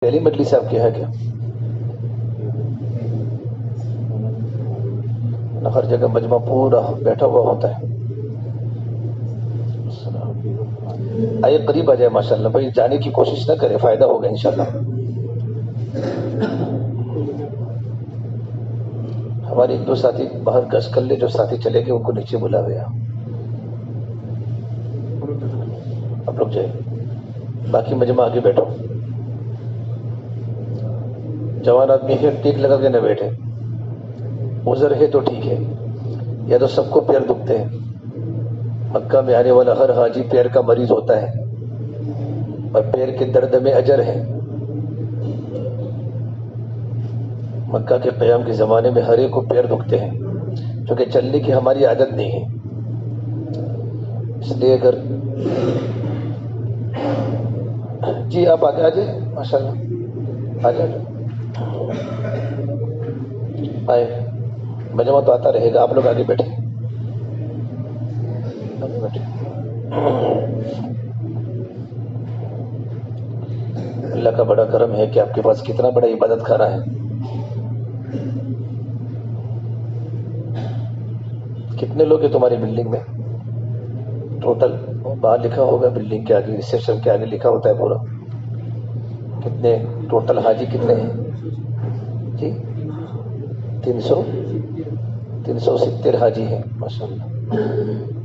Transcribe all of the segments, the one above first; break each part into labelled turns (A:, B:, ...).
A: پہلی مجلس آپ کی ہے کیا؟ ہر جگہ مجمع پورا بیٹھا ہوا ہوتا ہے. آئیے قریب آ جائے. ماشاء اللہ بھائی جانے کی کوشش نہ کرے, فائدہ ہوگا انشاءاللہ. ہمارے ایک دو ساتھی باہر گشت کر لے, جو ساتھی چلے گئے ان کو نیچے بلا گیا. آپ لوگ جائیں, باقی مجمع آگے بیٹھو. جوان آدمی ہے ٹیک لگا کے نہ بیٹھے. عذر ہے تو ٹھیک ہے, یا تو سب کو پیر دکھتے ہیں. مکہ میں آنے والا ہر حاجی پیر کا مریض ہوتا ہے, اور پیر کے درد میں اجر ہے. مکہ کے قیام کے زمانے میں ہر ایک کو پیر دکھتے ہیں, کیونکہ چلنے کی ہماری عادت نہیں ہے. اس لیے اگر جی آپ آگے آ جائیں, ماشاء اللہ آ جائیں. آئے, مجمع تو آتا رہے گا. آپ لوگ آگے بیٹھے, آگے بیٹھے. اللہ کا بڑا کرم ہے کہ آپ کے پاس کتنا بڑا عبادت خانہ ہے. کتنے لوگ ہیں تمہاری بلڈنگ میں ٹوٹل؟ باہر لکھا ہوگا بلڈنگ کے آگے, ریسیپشن کے آگے لکھا ہوتا ہے پورا. کتنے ٹوٹل حاجی کتنے ہیں جی؟ 370 حاجی ہیں ماشاء اللہ.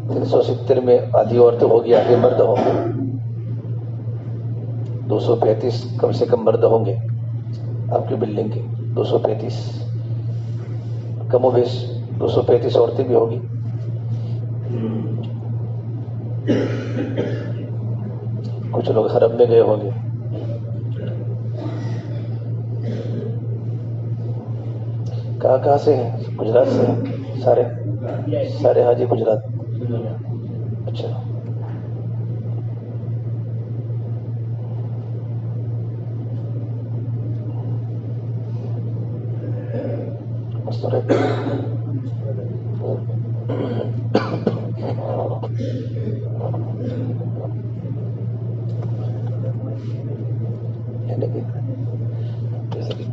A: 370 میں آدھی عورتیں ہوگی, آدھے مرد ہوں گے. 235 کم سے کم مرد ہوں گے آپ کی بلڈنگ کے. 235 کم و بیش, 235 عورتیں بھی ہوگی. کچھ لوگ حرم میں گئے ہوں گے. کہاں سے ہیں؟ گجرات سے ہیں سارے حاجی گجرات. اچھا,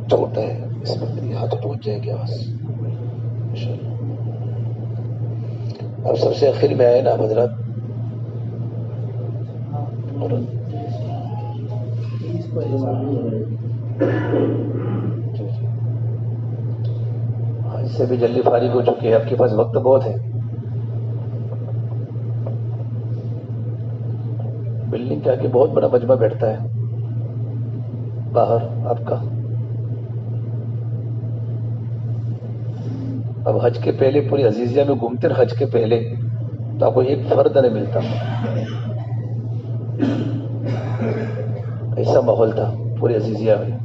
A: چھوٹا ہے اس میں میری ہاتھ پہنچ جائے گا بس. اب سب سے آخر میں آئے نا حضرات. اس سے بھی جلدی فارغ ہو چکے ہیں, آپ کے پاس وقت بہت ہے. بلڈنگ کے آگے بہت بڑا مجمع بیٹھتا ہے باہر آپ کا. اب حج کے پہلے پوری عزیزیہ میں گھومتے ہیں, حج کے پہلے تو آپ کو ایک فرد نہیں ملتا. ایسا ماحول تھا پوری عزیزیہ میں.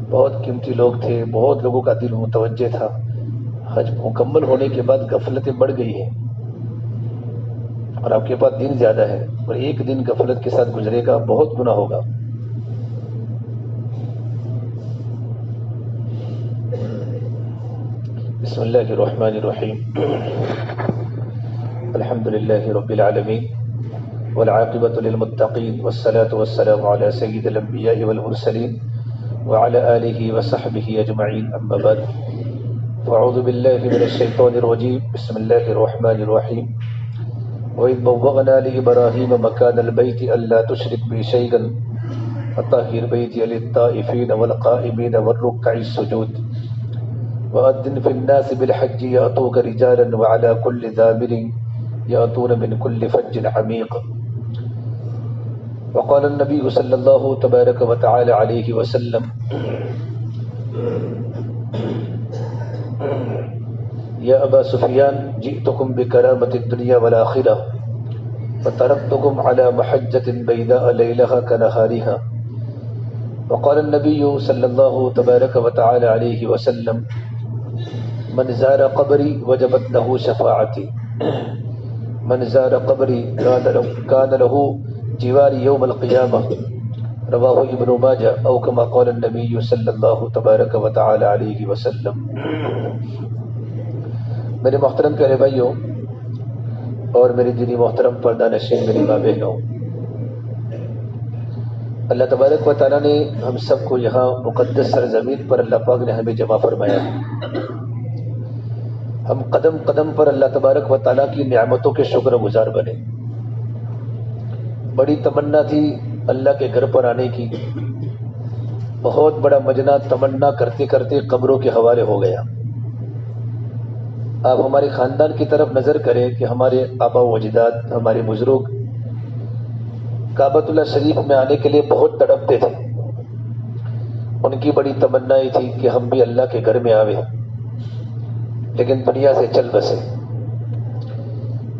A: بہت قیمتی لوگ تھے, بہت لوگوں کا دل متوجہ تھا. حج مکمل ہونے کے بعد غفلتیں بڑھ گئی ہیں, اور آپ کے پاس دن زیادہ ہے, اور ایک دن غفلت کے ساتھ گزرے گا, بہت گناہ ہوگا. بسم اللہ الرحمن الرحیم. الحمد للہ رب العالمین, والعاقبۃ للمتقین, والصلاة والسلام علی سید الانبیاء والمرسلین, وعلى آلہ وصحبہ اجمعین. اما بعد, فاعوذ باللہ من الشیطان الرجیم. بسم اللہ الرحمن الرحیم. وَإِذْ بَوَّأْنَا لِإِبْرَاهِيمَ مَكَانَ الْبَيْتِ أَلَّا تُشْرِكْ بِي شَيْئًا وَطَهِّرْ بَيْتِيَ لِلطَّائِفِينَ وَالْقَائِمِينَ وَالرُّكَّعِ السُّجُودِ وَأَذِّنْ فِي النَّاسِ بِالْحَجِّ يَأْتُوكَ رِجَالًا وَعَلَى كُلِّ ضَامِرٍ يَأْتُونَ مِنْ كُلِّ فَجٍّ عَمِيقٍ. وقال النبي صلى الله تبارك وتعالى عليه وسلم: يا أبا سفيان جئتكم بكرامة الدنيا والآخرة وتركتكم على محجة بيداء ليلها كنهارها. وقال النبي صلى الله تبارك وتعالى عليه وسلم: من زار قبري وجبت له شفاعتي من زار قبري كان له جوار يوم القيامة. رواہ ابن ماجہ او کما قال النبی صلی اللہ تبارک و تعالی علیہ وسلم. میرے محترم پیارے بھائیوں اور میری دینی محترم پردہ نشین میری ماں بہنوں, اللہ تبارک و تعالیٰ نے ہم سب کو یہاں مقدس سرزمین پر اللہ پاک نے ہمیں جمع فرمایا ہے۔ ہم قدم قدم پر اللہ تبارک و تعالیٰ کی نعمتوں کے شکر گزار بنے۔ بڑی تمنا تھی اللہ کے گھر پر آنے کی، بہت بڑا مجنہ تمنا کرتے کرتے قبروں کے حوالے ہو گیا۔ آپ ہمارے خاندان کی طرف نظر کریں کہ ہمارے آبا و اجداد، ہمارے بزرگ کعبۃ اللہ شریف میں آنے کے لیے بہت تڑپتے تھے۔ ان کی بڑی تمنا یہ تھی کہ ہم بھی اللہ کے گھر میں آویں، لیکن دنیا سے چل بسے۔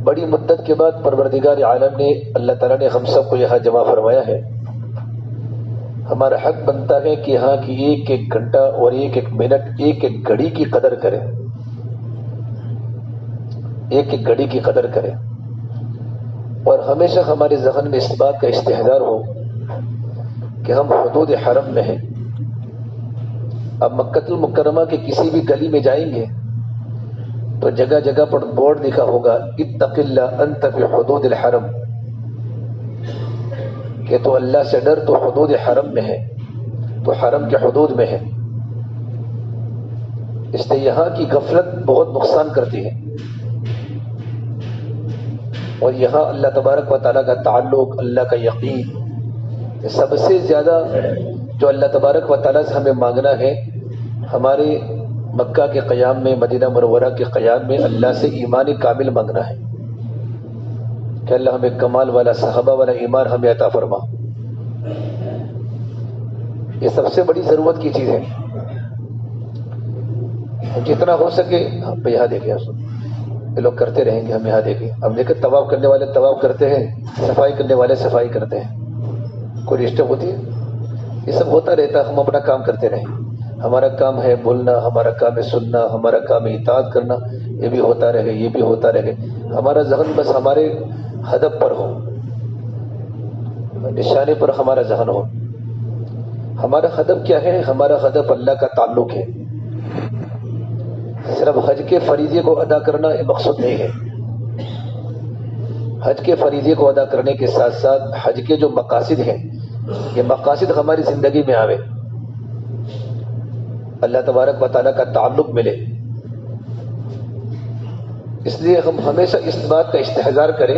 A: بڑی مدت کے بعد پروردگار عالم نے، اللہ تعالیٰ نے ہم سب کو یہاں جمع فرمایا ہے۔ ہمارا حق بنتا ہے کہ یہاں کی ایک ایک گھنٹہ اور ایک ایک منٹ، ایک ایک گھڑی کی قدر کریں، ایک ایک گھڑی کی قدر کریں، اور ہمیشہ ہمارے ذہن میں اس بات کا استحضار ہو کہ ہم حدود حرم میں ہیں۔ اب مکۃ المکرمہ کے کسی بھی گلی میں جائیں گے تو جگہ جگہ پر بورڈ لکھا ہوگا اتق اللہ انت فی حدود الحرم، کہ تو اللہ سے ڈر، تو حدود حرم میں ہے، تو حرم کے حدود میں ہے۔ اس لیے یہاں کی غفلت بہت نقصان کرتی ہے، اور یہاں اللہ تبارک و تعالیٰ کا تعلق، اللہ کا یقین، سب سے زیادہ جو اللہ تبارک و تعالیٰ سے ہمیں مانگنا ہے، ہمارے مکہ کے قیام میں، مدینہ منورہ کے قیام میں اللہ سے ایمان کامل مانگنا ہے کہ اللہ ہمیں کمال والا، صحابہ والا ایمان ہمیں عطا فرما۔ یہ سب سے بڑی ضرورت کی چیز ہے۔ جتنا ہو سکے ہم یہاں دیکھیں، یہ لوگ کرتے رہیں گے، ہم یہاں دیکھیں۔ ہم دیکھیں طواف کرنے والے طواف کرتے ہیں، صفائی کرنے والے صفائی کرتے ہیں، کوئی ڈسٹرب ہوتی ہے؟ یہ سب ہوتا رہتا ہے، ہم اپنا کام کرتے رہیں۔ ہمارا کام ہے بولنا، ہمارا کام ہے سننا، ہمارا کام ہے اطاعت کرنا، یہ بھی ہوتا رہے، یہ بھی ہوتا رہے۔ ہمارا ذہن بس ہمارے ہدف پر ہو، نشانے پر ہمارا ذہن ہو۔ ہمارا ہدف کیا ہے؟ ہمارا ہدف اللہ کا تعلق ہے۔ صرف حج کے فریضے کو ادا کرنا یہ مقصود نہیں ہے۔ حج کے فریضے کو ادا کرنے کے ساتھ ساتھ حج کے جو مقاصد ہیں، یہ مقاصد ہماری زندگی میں آوے، اللہ تبارک و تعالیٰ کا تعلق ملے۔ اس لیے ہم ہمیشہ اس بات کا استحضار کریں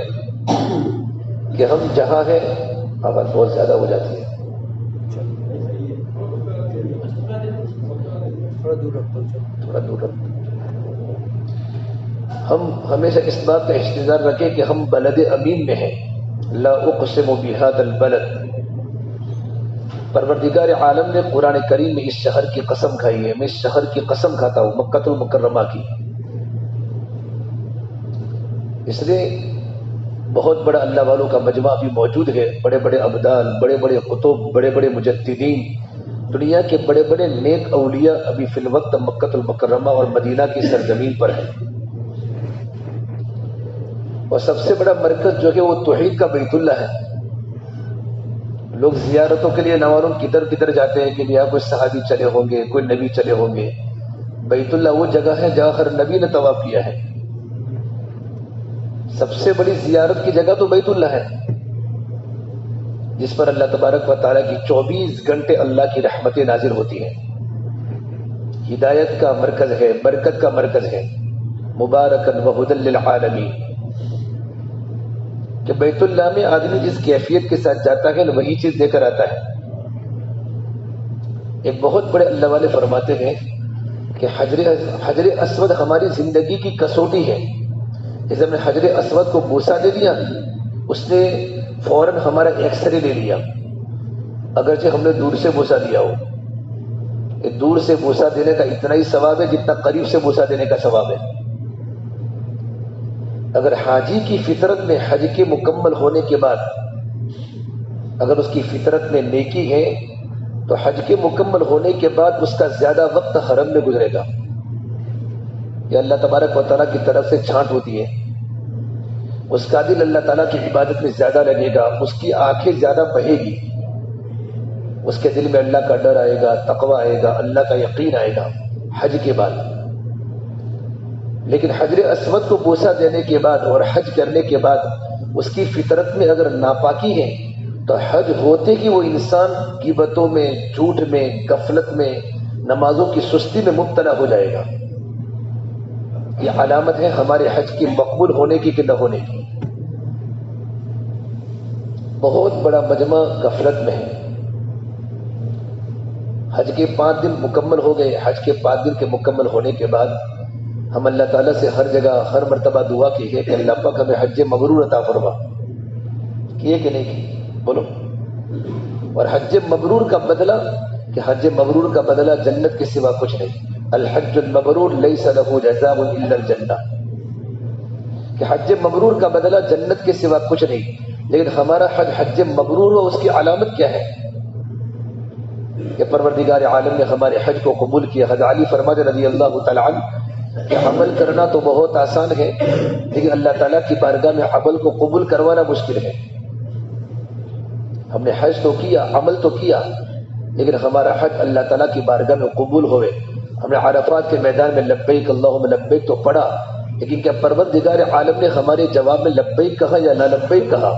A: کہ ہم جہاں ہیں، آواز بہت زیادہ ہو جاتی ہے، تھوڑا دور رکھو۔ ہم ہمیشہ اس بات کا استحضار رکھیں کہ ہم بلد امین میں ہیں۔ لا اقسم بہذا البلد، پروردگار عالم نے قرآن کریم میں اس شہر کی قسم کھائی ہے۔ میں اس شہر کی قسم کھاتا ہوں، مکۃ المکرمہ کی۔ اس لیے بہت بڑا اللہ والوں کا مجمع بھی موجود ہے، بڑے بڑے ابدال، بڑے بڑے قطب، بڑے بڑے مجددین، دنیا کے بڑے بڑے نیک اولیاء ابھی فی الوقت مکۃ المکرمہ اور مدینہ کی سرزمین پر ہیں۔ اور سب سے بڑا مرکز جو ہے وہ توحید کا بیت اللہ ہے۔ لوگ زیارتوں کے لیے نواروں کدھر کدھر جاتے ہیں کہ یہاں کوئی صحابی چلے ہوں گے، کوئی نبی چلے ہوں گے۔ بیت اللہ وہ جگہ ہے جہاں ہر نبی نے طواف کیا ہے۔ سب سے بڑی زیارت کی جگہ تو بیت اللہ ہے، جس پر اللہ تبارک و تعالیٰ کی 24 گھنٹے اللہ کی رحمتیں نازل ہوتی ہیں۔ ہدایت کا مرکز ہے، برکت کا مرکز ہے، مبارکن وہدی للعالمین۔ کہ بیت اللہ میں آدمی جس کیفیت کے ساتھ جاتا ہے وہی چیز لے کر آتا ہے۔ ایک بہت بڑے اللہ والے فرماتے ہیں کہ حجر اسود ہماری زندگی کی کسوٹی ہے۔ جیسے ہم نے حجر اسود کو بوسہ دے دیا، اس نے فوراً ہمارا ایکس رے لے لیا، اگرچہ ہم نے دور سے بوسہ دیا ہو۔ دور سے بوسہ دینے کا اتنا ہی ثواب ہے جتنا قریب سے بوسہ دینے کا ثواب ہے۔ اگر حاجی کی فطرت میں حج کے مکمل ہونے کے بعد اگر اس کی فطرت میں نیکی ہے تو حج کے مکمل ہونے کے بعد اس کا زیادہ وقت حرم میں گزرے گا۔ یہ اللہ تبارک و تعالیٰ کی طرف سے چھانٹ ہوتی ہے۔ اس کا دل اللہ تعالیٰ کی عبادت میں زیادہ لگے گا، اس کی آنکھیں زیادہ بہے گی، اس کے دل میں اللہ کا ڈر آئے گا، تقوی آئے گا، اللہ کا یقین آئے گا حج کے بعد۔ لیکن حجر اسود کو بوسہ دینے کے بعد اور حج کرنے کے بعد اس کی فطرت میں اگر ناپاکی ہے تو حج ہوتے ہی وہ انسان غیبتوں میں، جھوٹ میں، غفلت میں، نمازوں کی سستی میں مبتلا ہو جائے گا۔ یہ علامت ہے ہمارے حج کی مقبول ہونے کی کہ نہ ہونے کی۔ بہت بڑا مجمع غفلت میں ہے۔ حج کے 5 دن مکمل ہو گئے۔ حج کے 5 دن کے مکمل ہونے کے بعد ہم اللہ تعالیٰ سے ہر جگہ ہر مرتبہ دعا کی ہے کہ اللہ پاک ہمیں حج مبرور عطا فرما۔ کیے کہ نہیں کی؟ بولو۔ اور حج مبرور کا بدلہ، کہ حج مبرور کا بدلہ جنت کے سوا کچھ نہیں۔ الحج المبرور لیس له جزاء الا الجنہ، کہ حج مبرور کا بدلہ جنت کے سوا کچھ نہیں۔ لیکن ہمارا حج مبرور ہو، اس کی علامت کیا ہے؟ کہ پروردگار عالم نے ہمارے حج کو قبول کیا۔ حضرت علی فرماتے رضی اللہ تعالیٰ عنہ کہ عمل کرنا تو بہت آسان ہے، لیکن اللہ تعالیٰ کی بارگاہ میں عمل کو قبول کروانا مشکل ہے۔ ہم نے حج تو کیا، عمل تو کیا، لیکن ہمارا حج اللہ تعالیٰ کی بارگاہ میں قبول ہوئے۔ ہم نے عرفات کے میدان میں لبیک اللہم لبیک تو پڑھا، لیکن کیا پروردگار عالم نے ہمارے جواب میں لبیک کہا یا لا لبیک کہا؟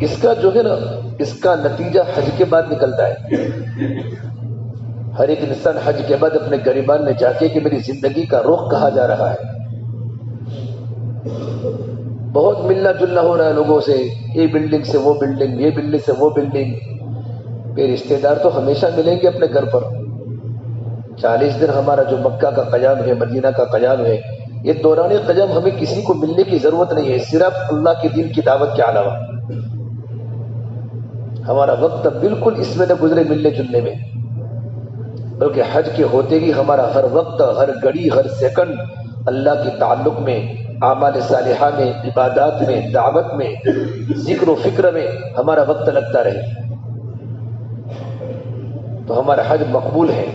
A: اس کا جو ہے نا، اس کا نتیجہ حج کے بعد نکلتا ہے۔ ہر ایک انسان حج کے بعد اپنے گریبان میں جا کے کہ میری زندگی کا رخ کہا جا رہا ہے۔ بہت ملنا جلنا ہو رہا ہے لوگوں سے، یہ بلڈنگ سے وہ بلڈنگ، یہ بلڈنگ سے وہ بلڈنگ۔ پھر رشتے دار تو ہمیشہ ملیں گے اپنے گھر پر۔ 40 دن ہمارا جو مکہ کا قیام ہے، مدینہ کا قیام ہے، یہ دوران قیام ہمیں کسی کو ملنے کی ضرورت نہیں ہے، صرف اللہ کے دین کی دعوت کے علاوہ۔ ہمارا وقت بالکل اس میں نہ گزرے ملنے جلنے میں، بلکہ حج کے ہوتے ہی ہمارا ہر وقت، ہر گھڑی، ہر سیکنڈ اللہ کے تعلق میں، اعمال صالحہ میں، عبادات میں، دعوت میں، ذکر و فکر میں ہمارا وقت لگتا رہے، تو ہمارا حج مقبول ہے۔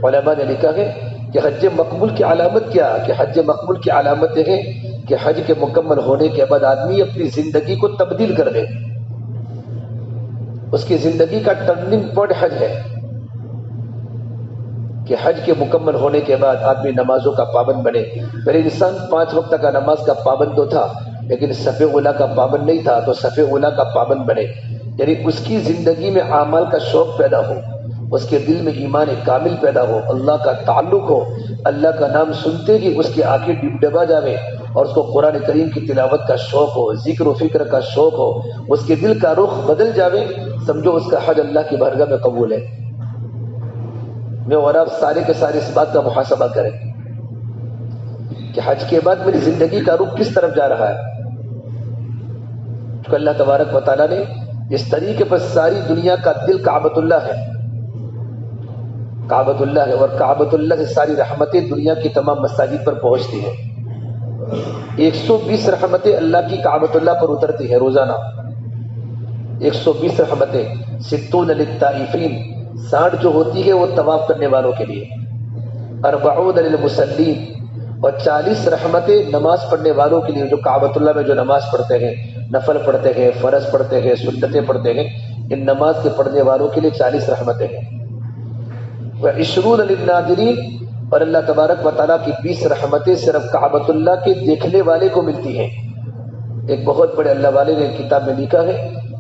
A: علماء نے لکھا ہے کہ حج مقبول کی علامت کیا؟ کہ حج مقبول کی علامت یہ ہے کہ حج کے مکمل ہونے کے بعد آدمی اپنی زندگی کو تبدیل کر دے۔ اس کی زندگی کا ٹرننگ پوائنٹ حج ہے کہ حج کے مکمل ہونے کے بعد آدمی نمازوں کا پابند بنے۔ پہلے انسان 5 وقت کا نماز کا پابند تو تھا، لیکن صف اولیٰ کا پابند نہیں تھا، تو صف اولیٰ کا پابند بنے، یعنی اس کی زندگی میں اعمال کا شوق پیدا ہو، اس کے دل میں ایمان کامل پیدا ہو، اللہ کا تعلق ہو، اللہ کا نام سنتے ہی اس کی آنکھیں ڈبڈبا جاوے، اور اس کو قرآن کریم کی تلاوت کا شوق ہو، ذکر و فکر کا شوق ہو، اس کے دل کا رخ بدل جاوے، سمجھو اس کا حج اللہ کی بارگاہ میں قبول ہے۔ میں اور آپ سارے کے سارے اس بات کا محاسبہ کریں کہ حج کے بعد میری زندگی کا رخ کس طرف جا رہا ہے۔ کہ اللہ تبارک و تعالیٰ نے اس طریقے پر ساری دنیا کا دل کعبۃ اللہ ہے، کعبۃ اللہ ہے، اور کعبۃ اللہ سے ساری رحمتیں دنیا کی تمام مساجد پر پہنچتی ہیں۔ 120 رحمتیں اللہ کی کعبۃ اللہ پر اترتی ہیں روزانہ، 120 رحمتیں، 60 للطائفین، 60 جو ہوتی ہے وہ طواف کرنے والوں کے لیے، 40 للمصلین، اور 40 رحمتیں نماز پڑھنے والوں کے لیے، جو کعبۃ اللہ میں جو نماز پڑھتے ہیں، نفل پڑھتے ہیں، فرض پڑھتے ہیں، سنتیں پڑھتے ہیں، ان نماز کے پڑھنے والوں کے لیے 40 رحمتیں ہیں۔ وعشرون للناظرین، اور اللہ تبارک و تعالیٰ کی 20 رحمتیں صرف کعبۃ اللہ کے دیکھنے والے کو ملتی ہیں۔ ایک بہت بڑے اللہ والے نے کتاب میں لکھا ہے،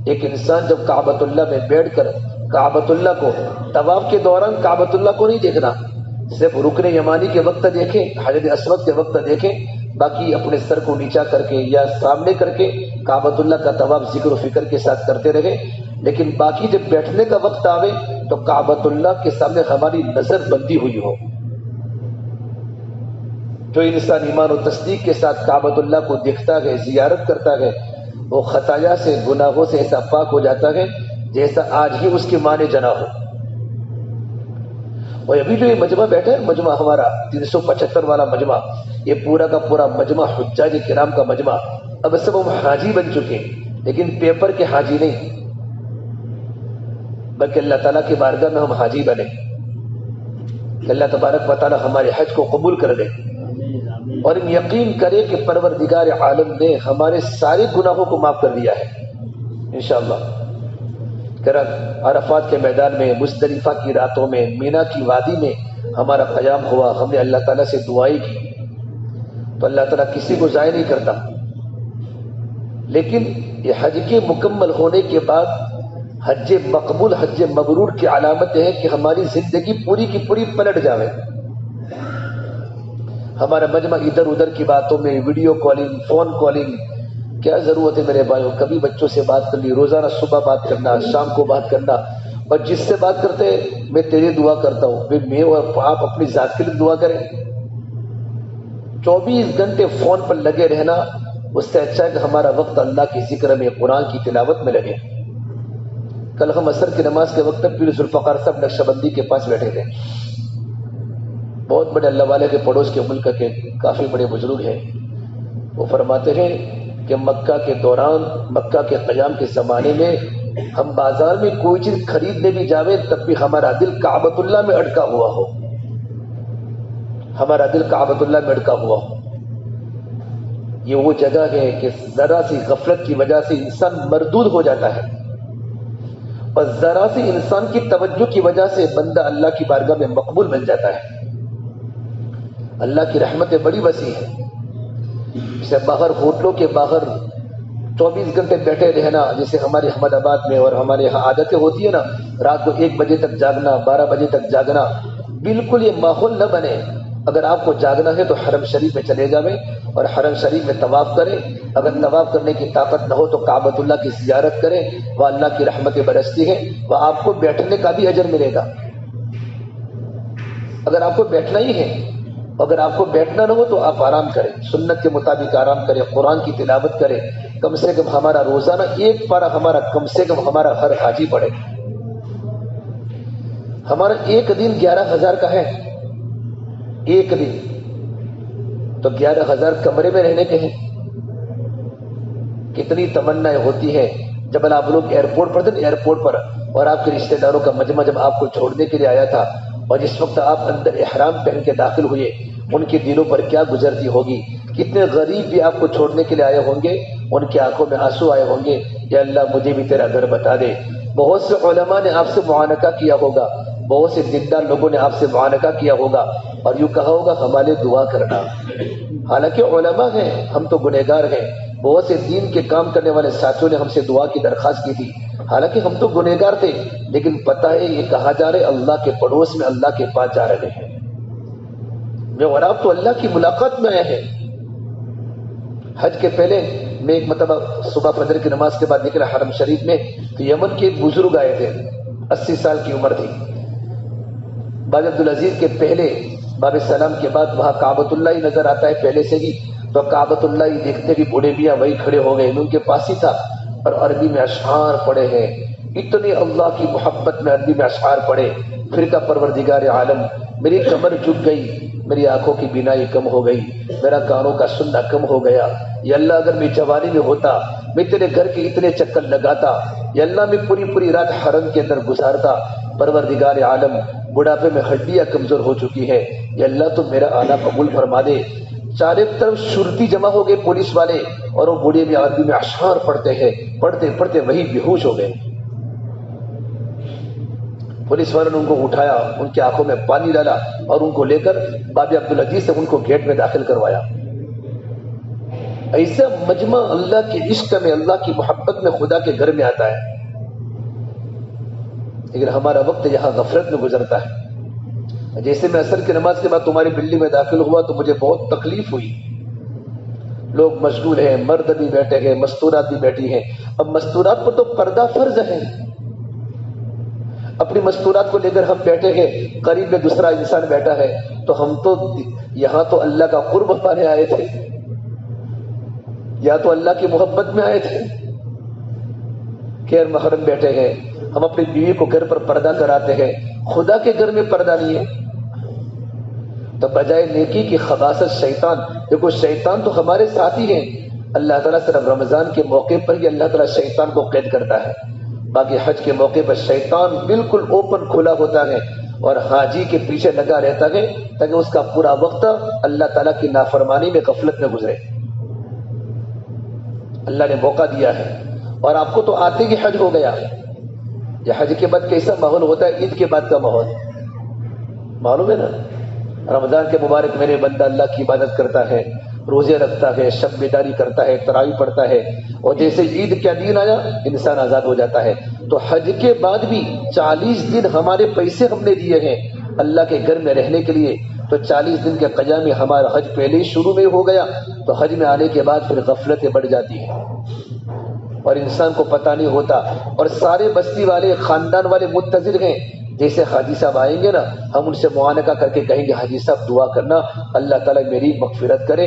A: ایک انسان جب کعبۃ اللہ میں بیٹھ کر کعبۃ اللہ کو، طواف کے دوران کعبۃ اللہ کو نہیں دیکھنا، صرف رکن یمانی کے وقت دیکھیں، حجر اسود کے وقت دیکھیں، باقی اپنے سر کو نیچا کر کے یا سامنے کر کے کعبۃ اللہ کا طواف ذکر و فکر کے ساتھ کرتے رہیں، لیکن باقی جب بیٹھنے کا وقت آوے تو کعبۃ اللہ کے سامنے ہماری نظر بندی ہوئی ہو۔ جو انسان ایمان و تصدیق کے ساتھ کعبۃ اللہ کو دیکھتا ہے، زیارت کرتا ہے، وہ خطایا سے، گناہوں سے ایسا پاک ہو جاتا ہے جیسا آج ہی اس کی ماں نے جنا ہو۔ اور ابھی جو یہ مجمع بیٹھا ہے، مجمع ہمارا 375 والا مجمع، یہ پورا کا پورا مجمع حجاج کرام کا مجمع، اب سب ہم حاجی بن چکے، لیکن پیپر کے حاجی نہیں، بلکہ اللہ تعالیٰ کی بارگاہ میں ہم حاجی بنے کہ اللہ تبارک و تعالیٰ ہمارے حج کو قبول کر دے، اور ہم یقین کرے کہ پروردگار عالم نے ہمارے سارے گناہوں کو معاف کر دیا ہے انشاءاللہ۔ عرفات کے میدان میں، مزدلفہ کی راتوں میں، مینا کی وادی میں ہمارا قیام ہوا، ہم نے اللہ تعالیٰ سے دعائیں کی، تو اللہ تعالیٰ کسی کو ضائع نہیں کرتا۔ لیکن یہ حج کے مکمل ہونے کے بعد حج مقبول حج مبرور کی علامت ہے کہ ہماری زندگی پوری کی پوری پلٹ جاوے. ہمارا مجمع ادھر ادھر کی باتوں میں، ویڈیو کالنگ، فون کالنگ، کیا ضرورت ہے میرے بھائیوں؟ کبھی بچوں سے بات کرنی، روزانہ صبح بات کرنا، شام کو بات کرنا. اور جس سے بات کرتے ہیں میں تیرے دعا کرتا ہوں، میں اور آپ اپنی ذات کے لیے دعا کریں. 24 گھنٹے فون پر لگے رہنا اس سے اچھا ہے کہ ہمارا وقت اللہ کے ذکر میں، قرآن کی تلاوت میں لگے. کل ہم عصر کی نماز کے وقت پیر ذوالفقار صاحب نقشبندی کے پاس بیٹھے تھے. بہت بڑے اللہ والے کے پڑوس کے ملک کے کافی بڑے بزرگ ہیں. وہ فرماتے ہیں کہ مکہ کے دوران، مکہ کے قیام کے زمانے میں ہم بازار میں کوئی چیز خریدنے بھی جاوے تب بھی ہمارا دل کعبۃ اللہ میں اٹکا ہوا ہو، ہمارا دل کعبۃ اللہ میں اٹکا ہوا ہو. یہ وہ جگہ ہے کہ ذرا سی غفلت کی وجہ سے انسان مردود ہو جاتا ہے، اور ذرا سی انسان کی توجہ کی وجہ سے بندہ اللہ کی بارگاہ میں مقبول بن جاتا ہے. اللہ کی رحمتیں بڑی وسیع ہیں. جیسے باہر ہوٹلوں کے باہر 24 گھنٹے بیٹھے رہنا، جیسے ہمارے احمد آباد میں اور ہمارے یہاں عادتیں ہوتی ہے نا، رات کو 1 بجے تک جاگنا، 12 بجے تک جاگنا، بالکل یہ ماحول نہ بنے. اگر آپ کو جاگنا ہے تو حرم شریف میں چلے جاویں اور حرم شریف میں طواف کریں. اگر طواف کرنے کی طاقت نہ ہو تو کعبۃ اللہ کی زیارت کریں، وہ اللہ کی رحمتیں برستی ہیں، وہ آپ کو بیٹھنے کا بھی اجر ملے گا. اگر آپ کو بیٹھنا ہی ہے، اگر آپ کو بیٹھنا نہ ہو تو آپ آرام کریں، سنت کے مطابق آرام کریں، قرآن کی تلاوت کریں. کم سے کم ہمارا روزانہ 1 پارہ ہمارا کم سے کم ہمارا ہر حاجی پڑھے. ہمارا ایک دن 11,000 کا ہے، ایک دن تو 11,000 کمرے میں رہنے کے ہیں. کتنی تمنائیں ہوتی ہیں جب آپ لوگ ایئرپورٹ پر تھے، ایئرپورٹ پر اور آپ کے رشتہ داروں کا مجمع جب آپ کو چھوڑنے کے لیے آیا تھا، اور جس وقت آپ اندر احرام پہن کے داخل ہوئے، ان کے دلوں پر کیا گزرتی ہوگی. کتنے غریب بھی آپ کو چھوڑنے کے لیے آئے ہوں گے، ان کی آنکھوں میں آنسو آئے ہوں گے، یا اللہ مجھے بھی تیرا گھر بتا دے. بہت سے علماء نے آپ سے معانقہ کیا ہوگا، بہت سے دیندار لوگوں نے آپ سے معانقہ کیا ہوگا اور یوں کہا ہوگا ہمارے دعا کرنا. حالانکہ علماء ہیں، ہم تو گنہگار ہیں. بہت سے دین کے کام کرنے والے ساتھیوں نے ہم سے دعا کی درخواست کی تھی، حالانکہ ہم تو گنہگار تھے. لیکن پتہ ہے یہ کہا جا رہے اللہ کے پڑوس میں، اللہ کے پاس جا رہے ہیں. میں اور آپ تو اللہ کی ملاقات میں آئے ہیں. حج کے پہلے میں ایک مرتبہ صبح فجر کی نماز کے بعد نکلا حرم شریف میں، تو یمن کے ایک بزرگ آئے تھے، 80 سال کی عمر تھی. باب عبدالعزیز کے پہلے، باب السلام کے بعد وہاں کعبۃ اللہ ہی نظر آتا ہے پہلے سے ہی. تو کعبۃ اللہ ہی دیکھتے کہ بوڑھے میاں وہی کھڑے ہو گئے. میں ان کے پاس ہی تھا اور عربی میں اشعار پڑھے ہیں. اتنی اللہ کی محبت میں عربی میں اشعار پڑھے. پھر کا پروردگار عالم، میری کمر جھک گئی، میری آنکھوں کی بینائی کم ہو گئی، میرا کانوں کا سننا کم ہو گیا. یا اللہ اگر میں جوانی میں ہوتا، میں تیرے گھر کے اتنے چکر لگاتا. یا اللہ میں پوری رات حرم کے اندر گزارتا. پروردگار عالم بڑھاپے میں ہڈیاں کمزور ہو چکی ہے، یا اللہ تو میرا آنا قبول فرما دے. چارے طرف شرطی جمع ہو گئے پولیس والے، اور وہ بوڑھے میں عربی میں اشعار پڑھتے ہیں. پڑھتے وہی بیہوش ہو گئے. پولیس والوں نے ان کو اٹھایا، ان کی آنکھوں میں پانی ڈالا اور ان کو لے کر باب عبدالعزیز سے ان کو گیٹ میں داخل کروایا. ایسا مجمع اللہ کے عشق میں، اللہ کی محبت میں، خدا کے گھر میں آتا ہے. لیکن ہمارا وقت یہاں غفلت میں گزرتا ہے. جیسے میں عصر کی نماز کے بعد تمہاری بلڈنگ میں داخل ہوا تو مجھے بہت تکلیف ہوئی. لوگ مشغول ہیں، مرد بھی بیٹھے ہیں، مستورات بھی بیٹھی ہیں. اب مستورات پر تو پردہ فرض ہے. اپنی مستورات کو لے کر ہم بیٹھے ہیں، قریب میں دوسرا انسان بیٹھا ہے، تو ہم تو یہاں تو اللہ کا قرب پانے آئے تھے، یا تو اللہ کی محبت میں آئے تھے. غیر محرم بیٹھے ہیں، ہم اپنی بیوی کو گھر پر پردہ کراتے ہیں، خدا کے گھر میں پردہ نہیں ہے. تو بجائے نیکی کی خباثت شیطان. دیکھو شیطان تو ہمارے ساتھی ہیں. اللہ تعالیٰ صرف رمضان کے موقع پر ہی اللہ تعالیٰ شیطان کو قید کرتا ہے. باقی حج کے موقع پر شیطان بالکل اوپن کھلا ہوتا ہے اور حاجی کے پیچھے لگا رہتا ہے تاکہ اس کا پورا وقت اللہ تعالیٰ کی نافرمانی میں، غفلت میں گزرے. اللہ نے موقع دیا ہے. اور آپ کو تو آتے ہی حج ہو گیا. یہ حج کے بعد کیسا ماحول ہوتا ہے؟ عید کے بعد کا ماحول معلوم ہے نا. رمضان کے مبارک میرے بندہ اللہ کی عبادت کرتا ہے، روزے رکھتا ہے، شب بیداری کرتا ہے، تراویح پڑھتا ہے، اور جیسے عید کا دن آیا انسان آزاد ہو جاتا ہے۔ تو حج کے بعد بھی 40 دن ہمارے پیسے ہم نے دیے ہیں اللہ کے گھر میں رہنے کے لیے، تو 40 دن کے قیام میں ہمارا حج پہلے ہی شروع میں ہو گیا، تو حج میں آنے کے بعد پھر غفلتیں بڑھ جاتی ہیں اور انسان کو پتہ نہیں ہوتا، اور سارے بستی والے خاندان والے منتظر ہیں، جیسے حاجی صاحب آئیں گے نا ہم ان سے معانقہ کر کے کہیں گے حاجی صاحب دعا کرنا اللہ تعالیٰ میری مغفرت کرے،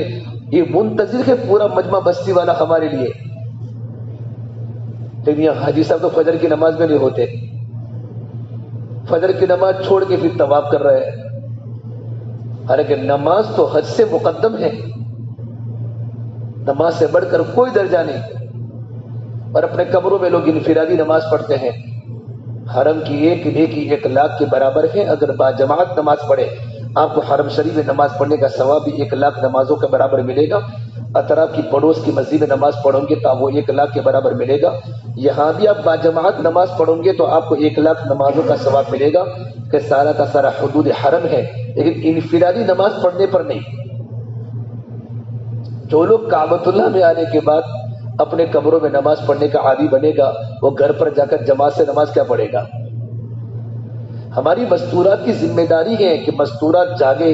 A: یہ منتظر ہے پورا مجمع بستی والا ہمارے لیے۔ لیکن یہاں حاجی صاحب تو فجر کی نماز میں نہیں ہوتے، فجر کی نماز چھوڑ کے پھر طواف کر رہے ہیں، حالانکہ نماز تو حج سے مقدم ہے، نماز سے بڑھ کر کوئی درجہ نہیں، اور اپنے قبروں میں لوگ انفرادی نماز پڑھتے ہیں۔ حرم کی ایک نیکی 1,00,000 کے برابر ہے، اگر باجماعت نماز پڑھے آپ کو حرم شریف میں نماز پڑھنے کا ثواب بھی 1,00,000 نمازوں کے برابر ملے گا، اگر آپ کی پڑوس کی مسجد میں نماز پڑھیں گے تو آپ وہ 1,00,000 کے برابر ملے گا، یہاں بھی آپ باجماعت نماز پڑھیں گے تو آپ کو 1,00,000 نمازوں کا ثواب ملے گا، کہ سارا کا سارا حدود حرم ہے، لیکن انفرادی نماز پڑھنے پر نہیں۔ جو لوگ کعبۃ اللہ میں آنے کے بعد اپنے قبروں میں نماز پڑھنے کا عادی بنے گا وہ گھر پر جا کر جماعت سے نماز کیا پڑھے گا؟ ہماری مستورات کی ذمہ داری ہے کہ مستورات جاگے،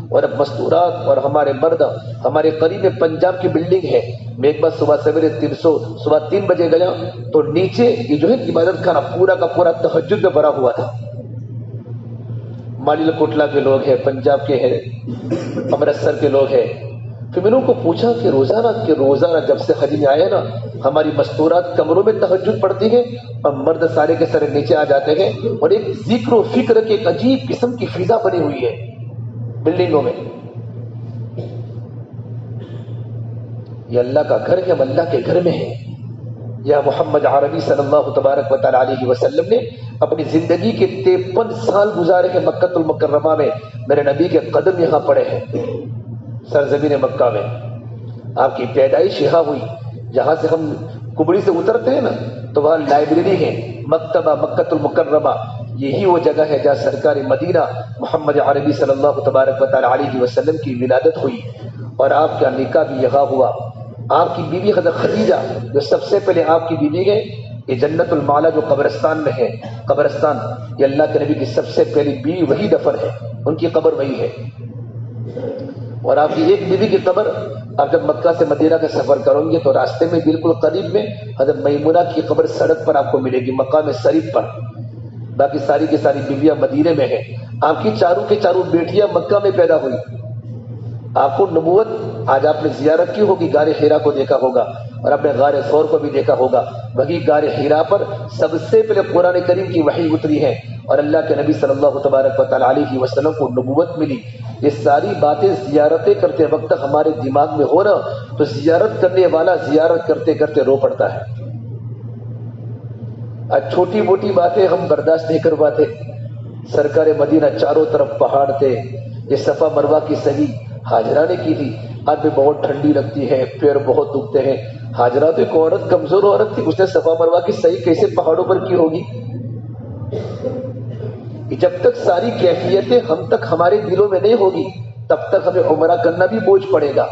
A: اور اب مستورات اور ہمارے مرد، ہمارے قریب میں پنجاب کی بلڈنگ ہے، میں ایک بار صبح سویرے 3 بجے گیا تو نیچے یہ جو ہے عبادت خانہ پورا کا پورا تہجد میں بھرا ہوا تھا، مالیل کوٹلا کے لوگ ہیں، پنجاب کے ہیں، امرتسر کے لوگ ہیں۔ پھر میں نے ان کو پوچھا کہ روزانہ جب سے حج میں آئے نا ہماری مستورات کمروں میں تہجد پڑھتی ہیں اور مرد سارے کے سارے نیچے آ جاتے ہیں، اور ایک ذکر و فکر کی ایک عجیب قسم کی فضا بنی ہوئی ہے بلڈنگوں میں۔ یہ اللہ کا گھر ہے، ہم اللہ کے گھر میں ہیں۔ یا محمد عربی صلی اللہ تبارک و تعالی علیہ وسلم نے اپنی زندگی کے 53 سال گزارے ہیں مکہ المکرمہ میں، میرے نبی کے قدم یہاں پڑے ہیں سرزمین مکہ میں، آپ کی پیدائش یہاں ہوئی، جہاں سے ہم کبڑی سے اترتے ہیں نا تو وہاں لائبریری ہے، مکتبہ مکہ المکرمہ، یہی وہ جگہ ہے جہاں سرکار مدینہ محمد عربی صلی اللہ تبارک و تعالی علیہ وسلم کی ولادت ہوئی، اور آپ کا نکاح بھی یہاں ہوا۔ آپ کی بیوی حضرت خدیجہ جو سب سے پہلے آپ کی بیوی ہے، یہ جنت المعلا جو قبرستان میں ہے، قبرستان یہ اللہ کے نبی کی سب سے پہلی بیوی وہی دفن ہے، ان کی قبر وہی ہے۔ اور آپ کی ایک بیوی کی قبر آپ جب مکہ سے مدینہ کا سفر کریں گے تو راستے میں بالکل قریب میں حضرت میمونہ کی قبر سڑک پر آپ کو ملے گی، مقام شریف پر، باقی ساری کی ساری بیویاں مدینے میں ہیں۔ آپ کی چاروں کے چاروں بیٹیاں مکہ میں پیدا ہوئی۔ آپ کو نبوت، آج آپ نے زیارت کی ہوگی، غار حرا کو دیکھا ہوگا، اور آپ نے غار ثور کو بھی دیکھا ہوگا، وہی غار حرا پر سب سے پہلے قرآن کریم کی وحی اتری ہے، اور اللہ کے نبی صلی اللہ تبارک و تعالی علیہ وسلم کو نبوت ملی۔ یہ ساری باتیں زیارتیں کرتے وقت ہمارے دماغ میں ہو رہا تو زیارت کرنے والا زیارت کرتے کرتے رو پڑتا ہے۔ آج چھوٹی موٹی باتیں ہم برداشت نہیں کر پاتے۔ سرکار مدینہ چاروں طرف پہاڑ تھے، یہ صفا مروہ کی صحیح حاجرہ نے کی تھی، آج بھی بہت ٹھنڈی لگتی ہے، پیر بہت دکھتے ہیں، حاجرہ تو ایک عورت کمزور عورت تھی، اس نے صفا مروہ کی صحیح کیسے پہاڑوں پر کی ہوگی؟ جب تک ساری کیفیتیں ہم تک ہمارے دلوں میں نہیں ہوگی تب تک ہمیں عمرہ کرنا بھی بوجھ پڑے گا۔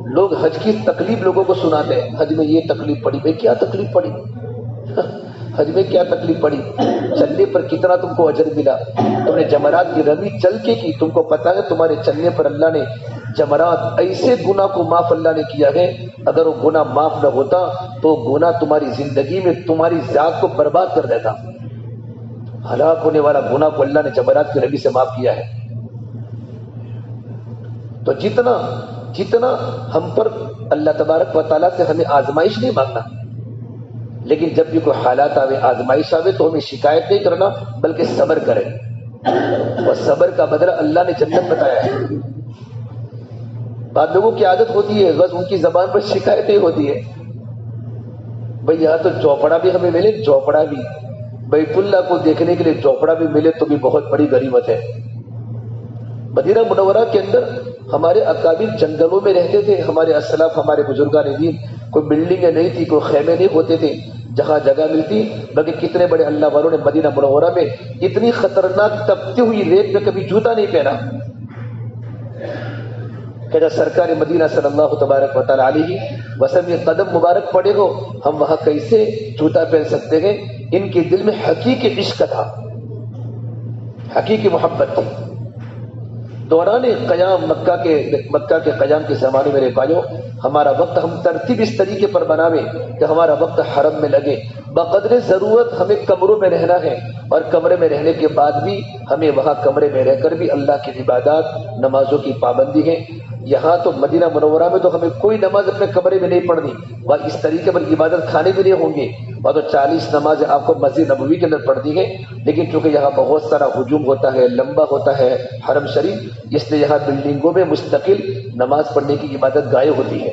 A: لوگ حج کی تکلیف لوگوں کو سناتے ہیں، حج میں یہ تکلیف پڑی، بھائی کیا تکلیف پڑی؟ حج میں کیا تکلیف پڑی؟ چلنے پر کتنا تم کو اجر ملا؟ تم نے جمرات کی رمی چل کے کی، تم کو پتا ہے تمہارے چلنے پر اللہ نے جمرات ایسے گناہ کو معاف اللہ نے کیا ہے، اگر وہ گناہ معاف نہ ہوتا تو گناہ تمہاری زندگی میں تمہاری ذات کو برباد کر دیتا۔ ہلاک ہونے والا گناہ کو اللہ نے جمرات کی رمی سے معاف کیا ہے۔ تو جتنا ہم پر اللہ تبارک و تعالیٰ سے ہمیں آزمائش نہیں مانگنا، لیکن جب بھی کوئی حالات آوے، آزمائش آوے تو ہمیں شکایت نہیں کرنا بلکہ صبر کریں، اور صبر کا بدلہ اللہ نے جنت بتایا ہے۔ بعض لوگوں کی عادت ہوتی ہے، بس ان کی زبان پر شکایتیں ہوتی ہے، بھئی یہاں تو چوپڑا بھی ہمیں ملے، چوپڑا بھی بیت اللہ کو دیکھنے کے لیے چوپڑا بھی ملے تو بھی بہت بڑی غنیمت ہے۔ مدینہ منورہ کے اندر ہمارے اکابر جنگلوں میں رہتے تھے، ہمارے اسلاف، ہمارے بزرگان دین، کوئی بلڈنگیں نہیں تھی، کوئی خیمے نہیں ہوتے تھے، جہاں جگہ ملتی، بلکہ کتنے بڑے اللہ والوں نے مدینہ منورہ میں اتنی خطرناک تپتی ہوئی ریت میں کبھی جوتا نہیں پہنا، کہ جب سرکار مدینہ صلی اللہ تبارک و تعالیٰ علیہ وسلم یہ قدم مبارک پڑے ہو، ہم وہاں کیسے جوتا پہن سکتے ہیں؟ ان کے دل میں حقیقی عشق تھا، حقیقی محبت تھی۔ دوران قیام مکہ کے قیام کے زمانے میرے بھائیوں، ہمارا وقت ہم ترتیب اس طریقے پر بناویں کہ ہمارا وقت حرم میں لگے۔ بقدر ضرورت ہمیں کمروں میں رہنا ہے، اور کمرے میں رہنے کے بعد بھی ہمیں وہاں کمرے میں رہ کر بھی اللہ کی عبادات، نمازوں کی پابندی ہے۔ یہاں تو مدینہ منورہ میں تو ہمیں کوئی نماز اپنے کمرے میں نہیں پڑھنی، وہاں اس طریقے پر عبادت کھانے بھی نہیں ہوں گے، وہاں تو 40 نمازیں آپ کو مسجد نبوی کے اندر پڑھنی ہے۔ لیکن چونکہ یہاں بہت سارا ہجوم ہوتا ہے، لمبا ہوتا ہے حرم شریف، اس لیے یہاں بلڈنگوں میں مستقل نماز پڑھنے کی عبادت گاہیں ہوتی ہے۔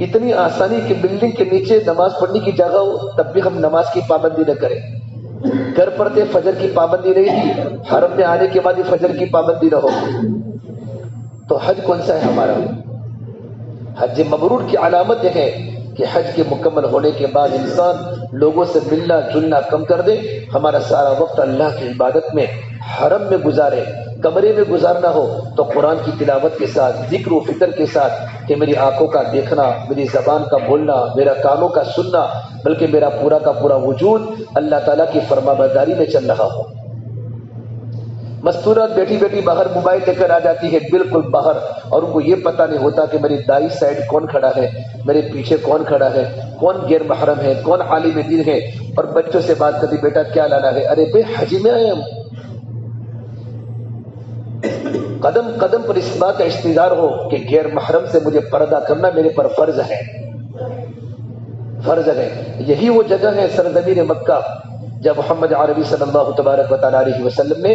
A: اتنی آسانی کہ بلڈنگ کے نیچے نماز پڑھنے کی جگہ ہو، تب بھی ہم نماز کی پابندی نہ کریں۔ گھر پر تھے فجر کی پابندی نہیں تھی، حرم میں آنے کے بعد ہی فجر کی پابندی نہ ہو، تو حج کون سا ہے ہمارا؟ حج مبرور کی علامت یہ ہے کہ حج کے مکمل ہونے کے بعد انسان لوگوں سے ملنا جلنا کم کر دے، ہمارا سارا وقت اللہ کی عبادت میں حرم میں گزارے۔ کمرے میں گزارنا ہو تو قرآن کی تلاوت کے ساتھ، ذکر و فکر کے ساتھ، کہ میری آنکھوں کا دیکھنا، میری زبان کا بولنا، میرا کانوں کا سننا، بلکہ میرا پورا کا پورا وجود اللہ تعالیٰ کی فرما برداری میں چل رہا ہو۔ مستورات بیٹھی بیٹھی باہر موبائل لے کر آ جاتی ہے، بالکل باہر، اور ان کو یہ پتہ نہیں ہوتا کہ میری دائیں سائڈ کون کھڑا ہے، میرے پیچھے کون کھڑا ہے، کون غیر محرم ہے، کون عالم دین ہے، اور بچوں سے بات کرتی، بیٹا کیا لانا ہے؟ ارے بے حج میں آئے ہم۔ قدم قدم پر اس بات کا استحضار ہو کہ غیر محرم سے مجھے پردہ کرنا میرے پر فرض ہے، فرض ہے۔ یہی وہ جگہ ہے سرزمین مکہ جب محمد عربی صلی اللہ تبارک و تعالیٰ علیہ وسلم نے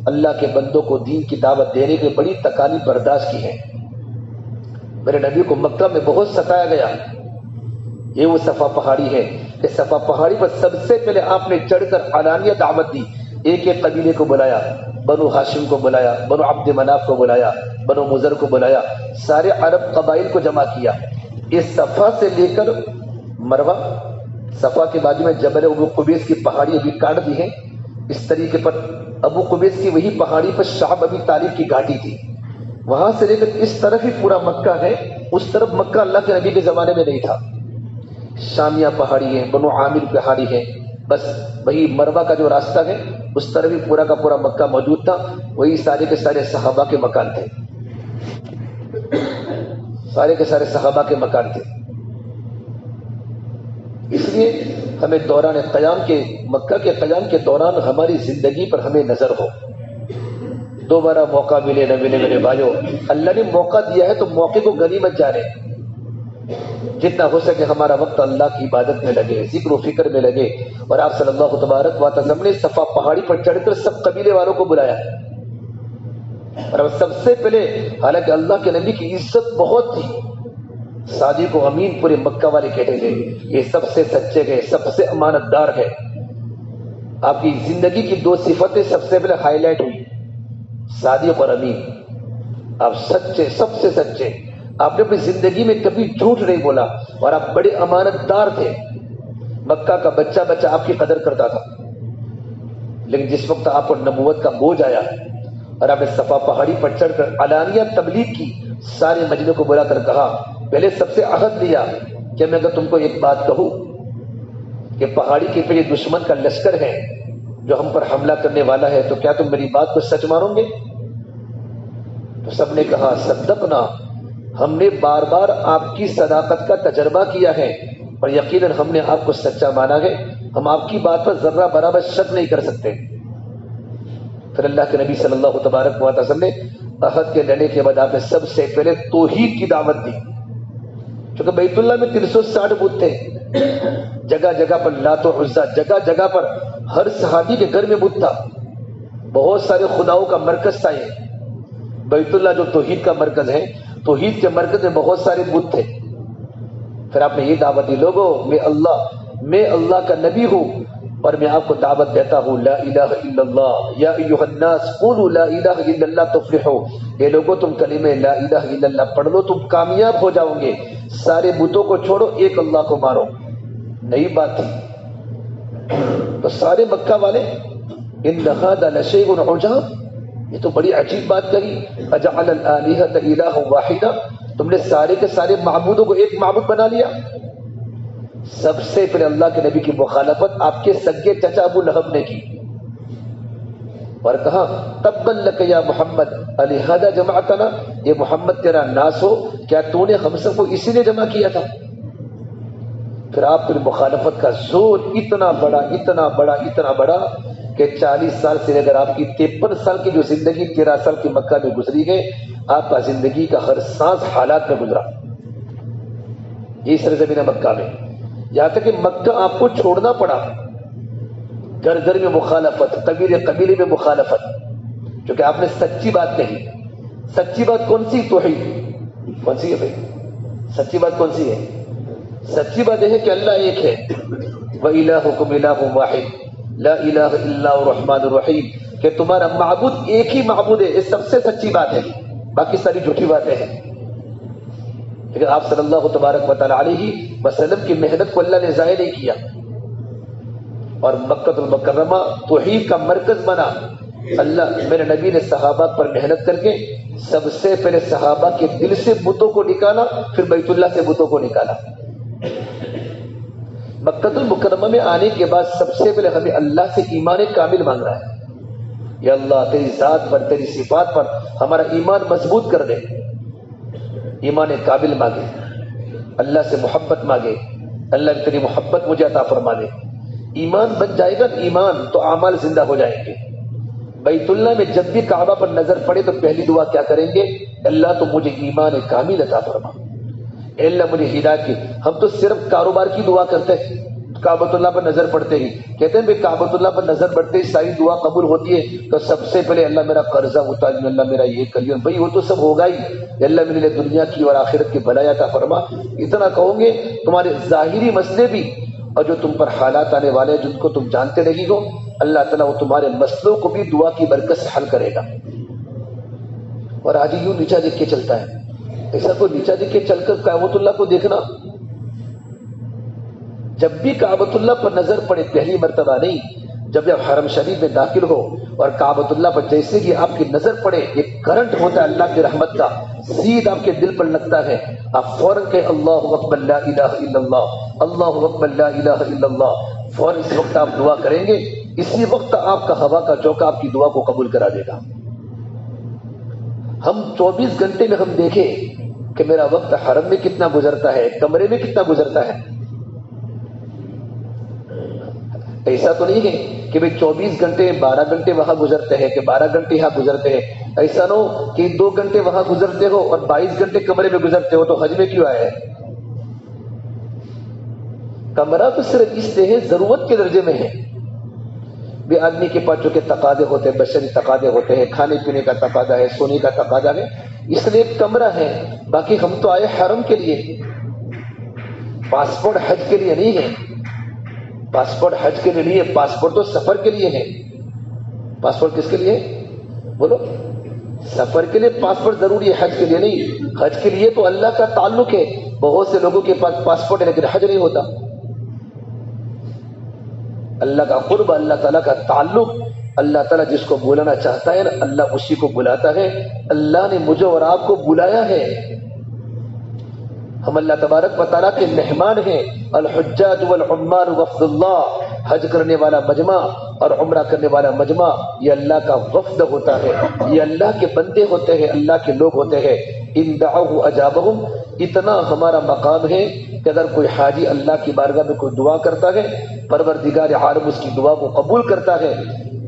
A: اللہ کے بندوں کو دین کی دعوت دینے کی بڑی تکالیف برداشت کی ہے۔ میرے نبی کو مکہ میں بہت ستایا گیا۔ یہ وہ صفا پہاڑی ہے کہ صفا پہاڑی پر سب سے پہلے آپ نے چڑھ کر علانیہ دعوت دی، ایک ایک قبیلے کو بلایا، بنو ہاشم کو بلایا، بنو عبد مناف کو بلایا، بنو مضر کو بلایا، سارے عرب قبائل کو جمع کیا۔ اس صفا سے لے کر مروہ، صفا کے بازو میں جبل ابو قبیس کی پہاڑی ابھی کاٹ دی ہے، اس طریقے پر ابو قبیس کی وہی پہاڑی پر شعب ابی طالب کی گھاٹی تھی، وہاں سے لے کر اس طرف ہی پورا مکہ ہے، اس طرف مکہ اللہ کے نبی کے زمانے میں نہیں تھا۔ شامیہ پہاڑی ہے، بنو عامر پہاڑی ہے، بس وہی مروہ کا جو راستہ ہے اس طرف ہی پورا کا پورا مکہ موجود تھا، وہی سارے کے سارے صحابہ کے مکان تھے، سارے کے سارے صحابہ کے مکان تھے۔ اس لیے ہمیں دوران قیام کے مکہ کے قیام کے دوران ہماری زندگی پر ہمیں نظر ہو، دوبارہ موقع ملے نہ ملے میرے بھائیوں، اللہ نے موقع دیا ہے تو موقع کو غنیمت جانے، جتنا ہو سکے ہمارا وقت اللہ کی عبادت میں لگے، ذکر و فکر میں لگے۔ اور آپ صلی اللہ تبارک و تعالی نے صفا پہاڑی پر چڑھ کر سب قبیلے والوں کو بلایا، اور اب سب سے پہلے، حالانکہ اللہ کے نبی کی عزت بہت تھی، صادق و امین پورے مکہ والے کہتے تھے، یہ سب سے سچے گئے، سب سے امانت دار ہے۔ آپ کی زندگی کی دو صفتیں سب سے پہلے ہائی لائٹ ہوئی، صادق اور امین، آپ سچے، سب سے سچے، آپ نے اپنی زندگی میں کبھی جھوٹ نہیں بولا، اور آپ بڑے امانت دار تھے۔ مکہ کا بچہ بچہ آپ کی قدر کرتا تھا، لیکن جس وقت آپ کو نبوت کا بوجھ آیا اور آپ نے صفا پہاڑی پر چڑھ کر علانیہ تبلیغ کی، سارے مجلس کو بلا کر کہا، پہلے سب سے عہد لیا کہ میں اگر تم کو ایک بات کہوں کہ پہاڑی کے پہ یہ دشمن کا لشکر ہے جو ہم پر حملہ کرنے والا ہے، تو کیا تم میری بات کو سچ مانو گے؟ تو سب نے کہا صدقنا، ہم نے بار بار آپ کی صداقت کا تجربہ کیا ہے اور یقیناً ہم نے آپ کو سچا مانا ہے، ہم آپ کی بات پر ذرہ برابر شک نہیں کر سکتے۔ پھر اللہ کے نبی صلی اللہ تبارک و تعالی نے عہد کے لینے کے بعد آپ نے سب سے پہلے توحید کی دعوت دی، کیونکہ بیت اللہ میں 360 بت تھے، جگہ جگہ پر لات و عزا، جگہ جگہ پر ہر صحابی کے گھر میں بت تھا، بہت سارے خداؤں کا مرکز تھا یہ بیت اللہ، جو توحید کا مرکز ہے، توحید کے مرکز میں بہت سارے بت تھے۔ پھر آپ نے یہ دعوت دی، لوگوں میں اللہ کا نبی ہوں اور میں آپ کو دعوت دیتا ہوں، لا الہ الا اللہ، یا ایھا الناس قولوا لا الہ الا اللہ تفلحوا، یہ لوگوں تم کلمہ لا الہ الا اللہ پڑھ لو تم کامیاب ہو جاؤ گے، سارے بتوں کو چھوڑو، ایک اللہ کو مانو۔ نئی بات تھی، تو سارے مکہ والے ان ھذا لشیء عجاب، یہ تو بڑی عجیب بات کری، اجعل الآلہۃ الہ واحدہ، تم نے سارے کے سارے معبودوں کو ایک معبود بنا لیا۔ سب سے پہلے اللہ کے نبی کی مخالفت آپ کے سگے چچا ابو لہب نے کی، اور کہا تبا لک یا محمد الہذا جمعتنا، یہ محمد تیرا ناس ہو، کیا تو نے ہم سب کو اسی نے جمع کیا تھا؟ پھر آپ کی مخالفت کا زور اتنا بڑا کہ 40 سال سے اگر آپ کی 53 سال کی جو زندگی 13 سال کی مکہ میں گزری ہے، آپ کا زندگی کا ہر سانس حالات میں گزرا یہ سرزمین مکہ میں، یہاں تک کہ مکہ آپ کو چھوڑنا پڑا، گھر گھر میں مخالفت، قبیلے میں مخالفت، کیونکہ آپ نے سچی بات کہی۔ سچی بات کون سی؟ توحید۔ کون سی ہے بھائی سچی بات؟ کون سی ہے سچی بات؟ یہ ہے کہ اللہ ایک ہے، وَإِلَٰهُكُمْ إِلَٰهٌ وَاحِدٌ لَا إِلَٰهَ إِلَّا هُوَ الرَّحْمَٰنُ الرَّحِيمُ، کہ تمہارا معبود ایک ہی معبود ہے، یہ سب سے سچی بات ہے، باقی ساری جھوٹی باتیں ہیں۔ لیکن آپ صلی اللہ تبارک و تعالیٰ علیہ وسلم کی محنت کو اللہ نے ضائع نہیں کیا، اور مکہ المکرمہ توحید کا مرکز بنا۔ اللہ میرے نبی نے صحابہ پر محنت کر کے سب سے پہلے صحابہ کے دل سے بتوں کو نکالا، پھر بیت اللہ سے بتوں کو نکالا۔ مکہ المکرمہ میں آنے کے بعد سب سے پہلے ہمیں اللہ سے ایمان کامل مانگ رہا ہے، یا اللہ تیری ذات پر، تیری صفات پر ہمارا ایمان مضبوط کر دے۔ ایمان کامل مانگے، اللہ سے محبت مانگے، اللہ تیری محبت مجھے عطا فرما دے۔ ایمان بن جائے گا ایمان تو اعمال زندہ ہو جائیں گے۔ بیت اللہ میں جب بھی کعبہ پر نظر پڑے تو پہلی دعا کیا کریں گے؟ اللہ تو مجھے ایمان کامل عطا فرما، اے اللہ مجھے ہدایت کی۔ ہم تو صرف کاروبار کی دعا کرتے ہیں، کعبۃ اللہ پر نظر پڑتے ہی کہتے ہیں بھائی کعبۃ اللہ پر نظر پڑتے ہی ساری دعا قبول ہوتی ہے، تو سب سے پہلے اللہ میرا قرضہ اتار، اللہ میرا یہ کریے، بھائی وہ تو سب ہوگا ہی، اللہ میرے لیے دنیا کی اور آخرت کی بھلائی عطا فرما۔ اتنا کہو گے تمہارے ظاہری مسئلے بھی اور جو تم پر حالات آنے والے ہیں جن کو تم جانتے نہیں ہو، اللہ تعالیٰ وہ تمہارے مسئلوں کو بھی دعا کی برکت سے حل کرے گا۔ اور آج یوں نیچا دیکھ کے چلتا ہے، ایسا کوئی نیچا دیکھ کے چل کر کعبۃ اللہ کو دیکھنا، جب بھی کعبۃ اللہ پر نظر پڑے پہلی مرتبہ نہیں، جب حرم شریف میں داخل ہو اور کعبۃ اللہ پر جیسے کہ آپ کی نظر پڑے ایک کرنٹ ہوتا ہے اللہ کی رحمت کا، سیدھ آپ کے دل پر لگتا ہے، آپ فوراً کہیں اللہ اکبر لا الہ الا اللہ، اللہ اکبر لا الہ الا اللہ، فوراً اس وقت آپ دعا کریں گے، اسی وقت آپ کا ہوا کا جھونکا آپ کی دعا کو قبول کرا دے گا۔ ہم 24 گھنٹے میں ہم دیکھیں کہ میرا وقت حرم میں کتنا گزرتا ہے، کمرے میں کتنا گزرتا ہے، ایسا تو نہیں ہے کہ بھئی 24 گھنٹے 12 گھنٹے وہاں گزرتے ہیں کہ 12 گھنٹے یہاں گزرتے ہیں، ایسا نہ ہو کہ 2 گھنٹے وہاں گزرتے ہو اور 22 گھنٹے کمرے میں گزرتے ہو، تو حج میں کیوں آئے ہیں؟ کمرہ تو صرف اس لیے ضرورت کے درجے میں ہے، بھی آدمی کے پاس جو کہ تقاضے ہوتے ہیں، بشری تقاضے ہوتے ہیں، کھانے پینے کا تقاضا ہے، سونے کا تقاضا ہے، اس لیے ایک کمرہ ہے، باقی ہم تو آئے حرم کے لیے، پاسپورٹ حج کے لیے نہیں ہے، پاسپورٹ حج کے لیے نہیں ہے، پاسپورٹ تو سفر کے لیے ہے۔ پاسپورٹ کس کے لیے؟ بولو، سفر کے لیے پاسپورٹ ضروری ہے، حج کے لیے نہیں۔ حج کے لیے تو اللہ کا تعلق ہے، بہت سے لوگوں کے پاس پاسپورٹ ہے لیکن حج نہیں ہوتا۔ اللہ کا قرب، اللہ تعالیٰ کا تعلق، اللہ تعالیٰ جس کو بلانا چاہتا ہے اللہ اسی کو بلاتا ہے۔ اللہ نے مجھے اور آپ کو بلایا ہے، ہم اللہ تبارک و تعالیٰ کے مہمان ہیں۔ الحجاج والعمار وفد اللہ، حج کرنے والا مجمع اور عمرہ کرنے والا مجمع یہ اللہ کا وفد ہوتا ہے، یہ اللہ کے بندے ہوتے ہیں، اللہ کے لوگ ہوتے ہیں۔ ان دعوه اجابهم، اتنا ہمارا مقام ہے کہ اگر کوئی حاجی اللہ کی بارگاہ میں کوئی دعا کرتا ہے، پروردگار عالم اس کی دعا کو قبول کرتا ہے۔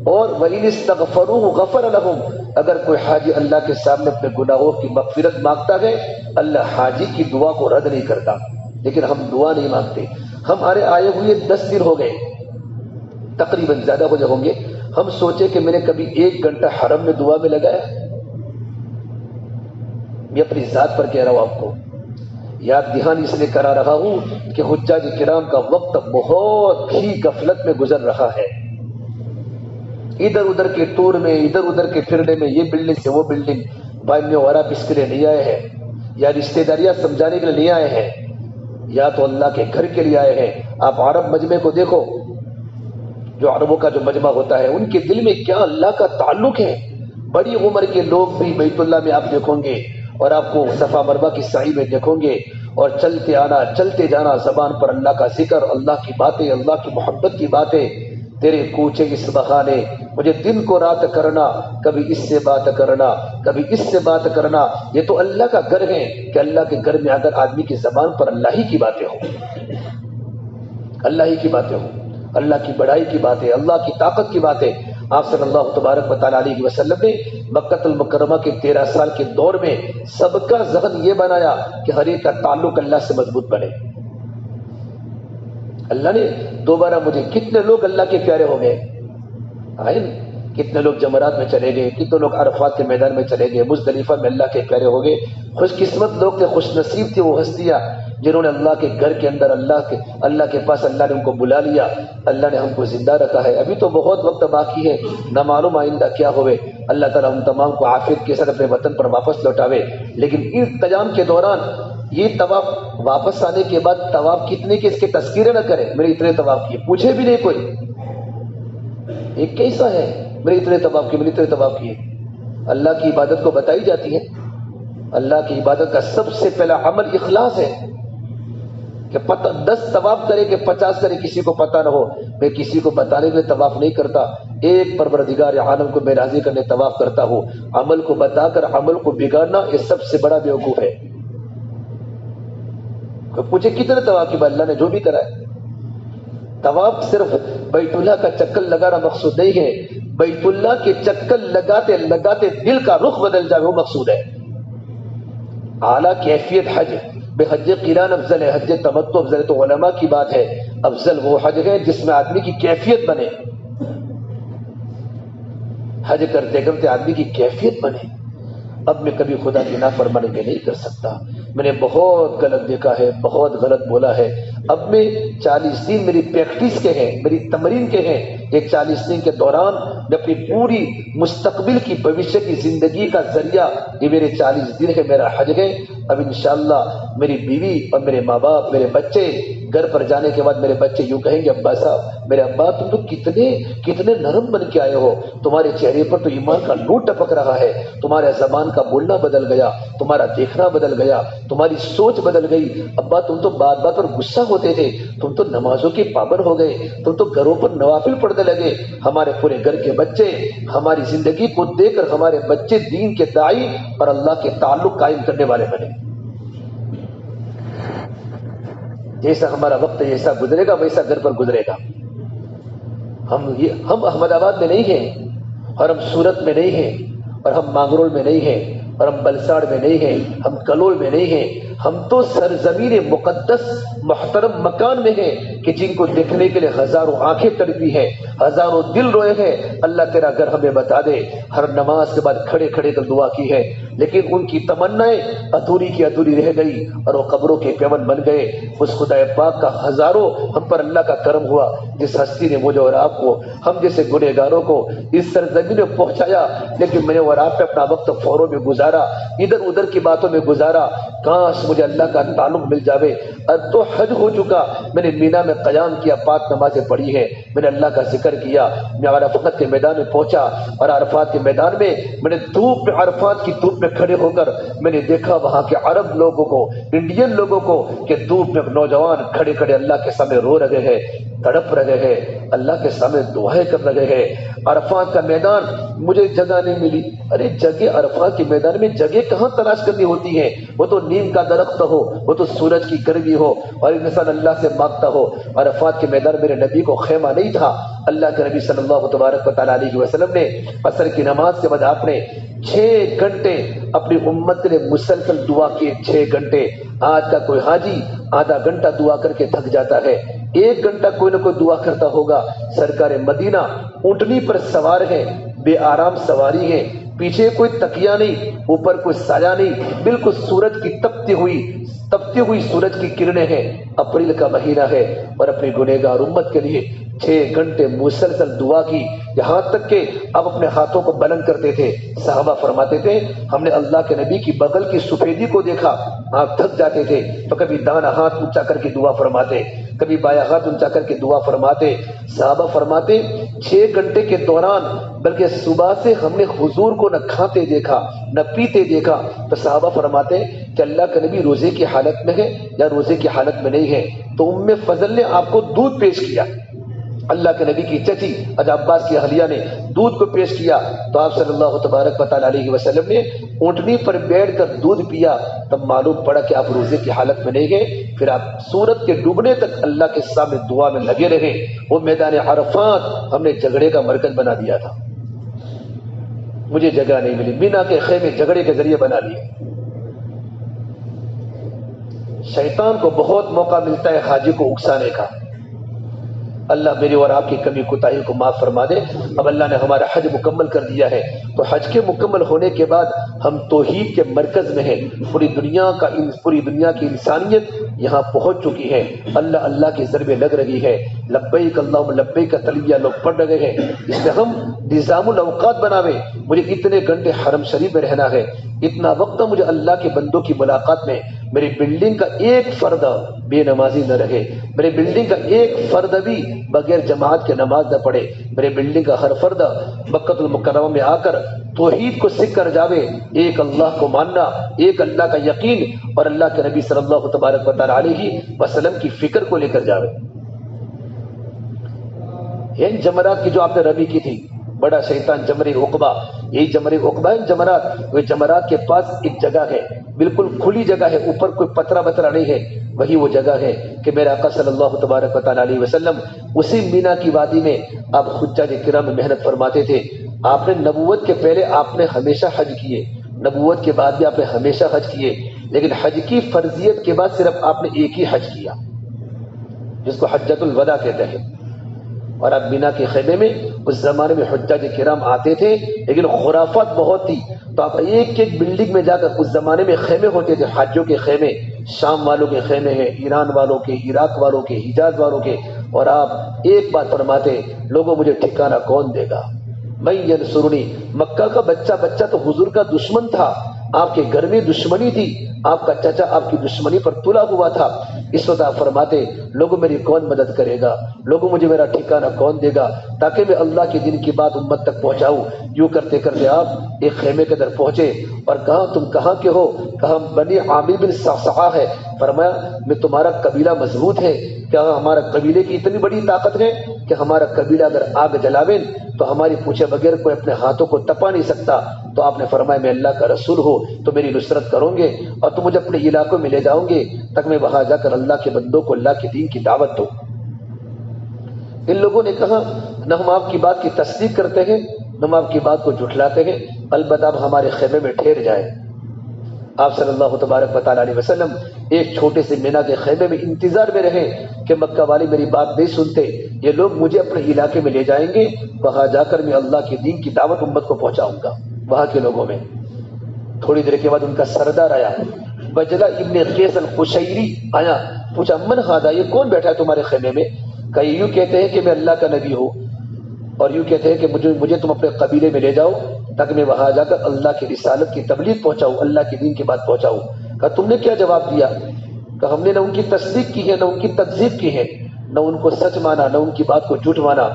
A: اور وَإِنِ اسْتَغْفَرُوهُ غَفَرَ لَهُمْ، اگر کوئی حاجی اللہ کے سامنے اپنے گناہوں کی مغفرت مانگتا ہے، اللہ حاجی کی دعا کو رد نہیں کرتا۔ لیکن ہم دعا نہیں مانگتے، ہمارے آئے ہوئے 10 دن ہو گئے، تقریباً زیادہ ہو جائے ہوں گے، ہم سوچے کہ میں نے کبھی 1 گھنٹہ حرم میں دعا میں لگایا؟ میں اپنی ذات پر کہہ رہا ہوں، آپ کو یاد دہانی اس لیے کرا رہا ہوں کہ حجاج کرام کا وقت بہت ہی غفلت میں گزر رہا ہے، ادھر ادھر کے ٹور میں، ادھر ادھر کے پھرنے میں، یہ بلڈنگ سے وہ بلڈنگ، بھائی میں اور آپ اس کے لیے نہیں آئے ہیں، یا رشتے داریاں سمجھانے کے لیے نہیں آئے ہیں، یا تو اللہ کے گھر کے لیے آئے ہیں۔ آپ عرب مجمع کو دیکھو، جو عربوں کا جو مجمع ہوتا ہے ان کے دل میں کیا اللہ کا تعلق ہے، بڑی عمر کے لوگ بھی بیت اللہ میں آپ دیکھیں گے اور آپ کو صفا مروہ کی سعی میں دیکھیں گے، اور چلتے آنا چلتے جانا، زبان پر اللہ کا ذکر، اللہ کی باتیں، اللہ کی محبت کی باتیں، تیرے کوچے اس بہانے مجھے دن کو رات کرنا، کبھی اس سے بات کرنا کبھی اس سے بات کرنا۔ یہ تو اللہ کا گھر ہے کہ اللہ کے گھر میں اگر آدمی کی زبان پر اللہ ہی کی باتیں ہوں، اللہ ہی کی باتیں ہوں، اللہ کی بڑائی کی باتیں، اللہ کی طاقت کی باتیں۔ آپ صلی اللہ تبارک و تعالیٰ علیہ وسلم نے مکہ المکرمہ کے 13 سال کے دور میں سب کا ذہن یہ بنایا کہ ہر ایک کا تعلق اللہ سے مضبوط بنے۔ اللہ نے دوبارہ مجھے، کتنے لوگ اللہ کے پیارے ہو گئے، آئے نا؟ کتنے لوگ جمرات میں چلے گئے، کتنے لوگ عرفات کے میدان میں چلے گئے، مزدلفہ میں اللہ کے پیارے ہو گئے۔ خوش قسمت لوگ تھے، خوش نصیب تھے وہ ہستیاں جنہوں نے اللہ کے گھر کے اندر اللہ کے پاس اللہ نے ان کو بلا لیا، اللہ نے ہم کو زندہ رکھا ہے۔ ابھی تو بہت وقت باقی ہے، نہ معلوم آئندہ کیا ہوئے۔ اللہ تعالیٰ ہم تمام کو عافیت کے ساتھ اپنے وطن پر واپس لوٹاوے۔ لیکن اس قیام کے دوران یہ طواف واپس آنے کے بعد طواف کتنے کے اس کے تذکرے نہ کرے، میرے اتنے طواف کیے، پوچھے بھی نہیں کوئی، ایک کیسا ہے میرے اتنے طواف کیے، میرے اتنے طواف کیے۔ اللہ کی عبادت کو بتائی جاتی ہے، اللہ کی عبادت کا سب سے پہلا عمل اخلاص ہے کہ 10 طواف کرے کہ 50 کرے، کسی کو پتہ نہ ہو۔ میں کسی کو بتانے کے لیے طواف نہیں کرتا، ایک پروردگار عالم کو میں راضی کرنے طواف کرتا ہوں۔ عمل کو بتا کر عمل کو بگاڑنا یہ سب سے بڑا بیوقوف ہے۔ پوچھے کتنے طواف کی، اللہ نے جو بھی کرا ہے۔ طواف صرف بیت اللہ کا چکر لگانا مقصود نہیں ہے، بیت اللہ کے چکر لگاتے لگاتے دل کا رخ بدل جائے وہ مقصود ہے۔ اعلیٰ کیفیت حج بے حج قران افضل ہے، حج تمتع افضل ہے، تو علماء کی بات ہے افضل وہ حج ہے جس میں آدمی کی کیفیت بنے، حج کرتے کرتے آدمی کی کیفیت بنے۔ اب میں کبھی خدا کی نافرمانی میں نہیں کر سکتا، میں نے بہت غلط دیکھا ہے، بہت غلط بولا ہے۔ اب میں 40 دن میری پریکٹس کے ہیں، میری تمرین کے ہیں، یہ 40 دن کے دوران میں اپنی پوری مستقبل کی بھوشیہ کی زندگی کا ذریعہ یہ میرے 40 دن ہے، میرا حج ہے۔ اب انشاءاللہ میری بیوی اور میرے ماں باپ، میرے بچے گھر پر جانے کے بعد میرے بچے یوں کہیں گے، ابا صاحب، میرے ابا تم تو کتنے نرم بن کے آئے ہو، تمہارے چہرے پر تو ایمان کا نور ٹپک رہا ہے، تمہارے زبان کا بولنا بدل گیا، تمہارا دیکھنا بدل گیا، تمہاری سوچ بدل گئی۔ ابا تم تو بات بات پر غصہ ہوتے تھے، تم تو نمازوں کے پابند ہو گئے، تم تو گھروں پر نوافل پڑھنے لگے۔ ہمارے پورے گھر کے بچے ہماری زندگی کو دیکھ کر ہمارے بچے دین کے داعی اور اللہ کے تعلق قائم کرنے والے بنے۔ جیسا ہمارا وقت جیسا گزرے گا ویسا گھر پر گزرے گا۔ ہم احمد آباد میں نہیں ہیں، اور ہم سورت میں نہیں ہیں، اور ہم مانگرول میں نہیں ہیں، اور ہم بلساڑ میں نہیں ہیں، ہم کلول میں نہیں ہیں، ہم تو سرزمین مقدس محترم مکان میں ہیں کہ جن کو دیکھنے کے لیے ہزاروں آنکھیں تڑپی ہیں، ہزاروں دل روئے ہیں۔ اللہ تیرا گھر ہمیں بتا دے، ہر نماز کے بعد کھڑے کھڑے کر دعا کی ہے، لیکن ان کی تمنائیں ادھوری کی ادھوری رہ گئی اور وہ قبروں کے پیون بن گئے۔ اس خدا پاک کا ہزاروں ہم پر اللہ کا کرم ہوا، جس ہستی نے مجھے اور آپ کو، ہم جیسے گنہگاروں کو اس سرزمین میں پہنچایا، لیکن میں نے اور آپ نے اپنا وقت فوروں میں گزارا، ادھر ادھر کی باتوں میں گزارا۔ کاش مجھے اللہ کا تعلق مل جاوے۔ اب تو حج ہو چکا، میں نے مینا میں قیام کیا، 5 نمازیں پڑھی ہیں، میں نے اللہ کا ذکر کیا، میں عرفات کے میدان میں پہنچا، اور عرفات کے میدان میں میں نے دھوپ میں، عرفات کی دھوپ میں کھڑے ہو کر میں نے دیکھا وہاں کے عرب لوگوں کو، انڈین لوگوں کو، کہ دھوپ میں نوجوان کھڑے کھڑے اللہ کے سامنے رو رہے ہیں، تڑپ رہے ہیں، اللہ کے سامنے دعائیں کر رہے ہیں۔ عرفات کا میدان مجھے جگہ نہیں ملی، ارے جگہ عرفات کے میدان میں جگہ کہاں تلاش کرنی ہوتی ہے؟ وہ تو نیم کا درخت ہو، وہ تو سورج کی گرمی ہو، اور انسان اللہ سے مانگتا ہو۔ عرفات کے میدان میرے نبی کو خیمہ نہیں تھا، اللہ کے نبی صلی اللہ تبارک و تعالیٰ علیہ وسلم نے عصر کی نماز کے بعد آپ نے 6 گھنٹے اپنی امت کے لیے مسلسل دعا کیے، 6 گھنٹے۔ آج کا کوئی حاجی آدھا گھنٹہ دعا کر کے تھک جاتا ہے، 1 گھنٹہ کوئی نہ کوئی دعا کرتا ہوگا۔ سرکار مدینہ اونٹنی پر سوار ہے، بے آرام سواری ہے، پیچھے کوئی تکیہ نہیں، اوپر کوئی سایہ نہیں، بالکل سورج کی تپتی ہوئی سورج کی کرنیں ہیں، اپریل کا مہینہ ہے، اور اپنی گنہگار امت کے لیے 6 گھنٹے مسلسل دعا کی، یہاں تک کہ اب اپنے ہاتھوں کو بلند کرتے تھے۔ صحابہ فرماتے تھے ہم نے اللہ کے نبی کی بغل کی سفیدی کو دیکھا، آپ تھک جاتے تھے تو کبھی دانا ہاتھ اونچا کر کے دعا فرماتے، کبھی بایاں ہاتھ اونچا کر کے دعا فرماتے. صحابہ فرماتے 6 گھنٹے کے دوران بلکہ صبح سے ہم نے حضور کو نہ کھاتے دیکھا نہ پیتے دیکھا. تو صحابہ فرماتے کہ اللہ کا نبی روزے کی حالت میں ہے یا روزے کی حالت میں نہیں ہے. تو ام فضل نے آپ کو دودھ پیش کیا. اللہ کے نبی کی چچی حضرت عباس کی اہلیہ نے دودھ کو پیش کیا تو آپ صلی اللہ تبارک و تعالی علیہ وسلم نے اونٹنی پر بیٹھ کر دودھ پیا. تب معلوم پڑا کہ آپ روزے کی حالت میں نہیں گئے. پھر آپ سورج کے ڈوبنے تک اللہ کے سامنے دعا میں لگے رہے. وہ میدان عرفات ہم نے جھگڑے کا مرکز بنا دیا تھا. مجھے جگہ نہیں ملی، مینا کے خیمے جھگڑے کے ذریعے بنا لیے. شیطان کو بہت موقع ملتا ہے حاجی کو اکسانے کا. اللہ میری اور آپ کی کمی کوتاہی کو معاف فرما دے. اب اللہ نے ہمارا حج مکمل کر دیا ہے تو حج کے مکمل ہونے کے بعد ہم توحید کے مرکز میں ہیں. پوری دنیا کی انسانیت یہاں پہنچ چکی ہے. اللہ اللہ کی ضربیں لگ رہی ہے. لبیک اللہم لبیک کا تلبیہ لوگ پڑھ رہے ہیں. اس میں ہم نظام الاوقات بناویں. مجھے اتنے گھنٹے حرم شریف میں رہنا ہے، اتنا وقت مجھے اللہ کے بندوں کی ملاقات میں. میری بلڈنگ کا ایک فرد بے نمازی نہ رہے، میرے بلڈنگ کا ایک فرد بھی بغیر جماعت کے نماز نہ پڑھے. میرے بلڈنگ کا ہر فرد مکہ المکرمہ میں آ کر توحید کو سیکھ کر جاوے. ایک اللہ کو ماننا، ایک اللہ کا یقین اور اللہ کے نبی صلی اللہ تبارک و تعالی علیہ وسلم کی فکر کو لے کر جاوے. ان جمرات کی جو آپ نے رمی کی تھی، بڑا شیطان جمر عقبہ، یہی جمر عقبہ ہے. جمرات، وہ جمرات کے پاس ایک جگہ ہے، بالکل کھلی جگہ ہے، اوپر کوئی پتھرا بترا نہیں ہے. وہی وہ جگہ ہے کہ میرے آقا صلی اللہ تبارک و تعالی علیہ وسلم اسی مینا کی وادی میں آپ حجاج کرام میں محنت فرماتے تھے. آپ نے نبوت کے پہلے آپ نے ہمیشہ حج کیے، نبوت کے بعد بھی آپ نے ہمیشہ حج کیے، لیکن حج کی فرضیت کے بعد صرف آپ نے ایک ہی حج کیا جس کو حجۃ الوداع کہتے ہیں. اور اب مینا کے خیمے میں اس زمانے میں حجاج کرام آتے تھے لیکن خرافات بہت تھی. تو آپ ایک ایک بلڈنگ میں جا کر، اس زمانے میں خیمے ہوتے تھے، حاجیوں کے خیمے، شام والوں کے خیمے ہیں، ایران والوں کے، عراق والوں کے، حجاز والوں کے. اور آپ ایک بات فرماتے، لوگوں مجھے ٹھکانہ کون دے گا؟ میں ینصرنی. مکہ کا بچہ تو حضور کا دشمن تھا، آپ کے گھر میں دشمنی تھی، آپ کا چچا آپ کی دشمنی پر تلا ہوا تھا. اس وقت آپ فرماتے لوگوں میری کون مدد کرے گا، لوگوں مجھے میرا ٹھکانہ کون دے گا تاکہ میں اللہ کے دین کی بات امت تک پہنچاؤں. یوں کرتے کرتے آپ ایک خیمے کے در پہنچے اور کہا تم کہاں کے ہو؟ کہا بنی عامر بن صعصعہ ہے. فرمایا میں تمہارا قبیلہ مضبوط ہے؟ کہا ہمارا قبیلے کی اتنی بڑی طاقت ہے کہ ہمارا قبیلہ اگر آگ جلاوے تو ہماری پوچھے بغیر کوئی اپنے ہاتھوں کو تپا نہیں سکتا. تو آپ نے فرمایا میں اللہ کا رسول ہوں تو میری نصرت کرو گے اور تم مجھے اپنے علاقوں میں لے جاؤ گے تاکہ میں وہاں جا کر اللہ کے بندوں کو اللہ کے دین کی دعوت دوں. ان لوگوں نے کہا نہ ہم آپ کی بات کی تصدیق کرتے ہیں نہ ہم آپ کی بات کو جھٹلاتے ہیں، البتہ آپ ہمارے خیمے میں ٹھہر جائیں. آپ صلی اللہ تبارک و تعالی علیہ وسلم ایک چھوٹے سے مینا کے خیمے میں انتظار میں رہے کہ مکہ والے میری بات نہیں سنتے، یہ لوگ مجھے اپنے علاقے میں لے جائیں گے، وہاں جا کر میں اللہ کے دین کی دعوت امت کو پہنچاؤں گا وہاں کے لوگوں میں. تھوڑی دیر کے بعد ان کا سردار آیا، بجلا ابن قیس القشیری آیا، پوچھا من ہاذا، یہ کون بیٹھا ہے تمہارے خیمے میں؟ کہ یوں کہتے ہیں کہ میں اللہ کا نبی ہوں اور یوں کہتے ہیں کہ مجھے تم اپنے قبیلے میں لے جاؤ تاکہ میں وہاں جا کر اللہ کی رسالت کی تبلیغ پہنچاؤں، اللہ کی دین کی بات پہنچاؤں. کہا تم نے کیا جواب دیا؟ کہ ہم نے نہ ان کی تصدیق کی ہے نہ ان کی تکذیب کی ہے، نہ ان کو سچ مانا نہ ان کی بات کو جھوٹ مانا.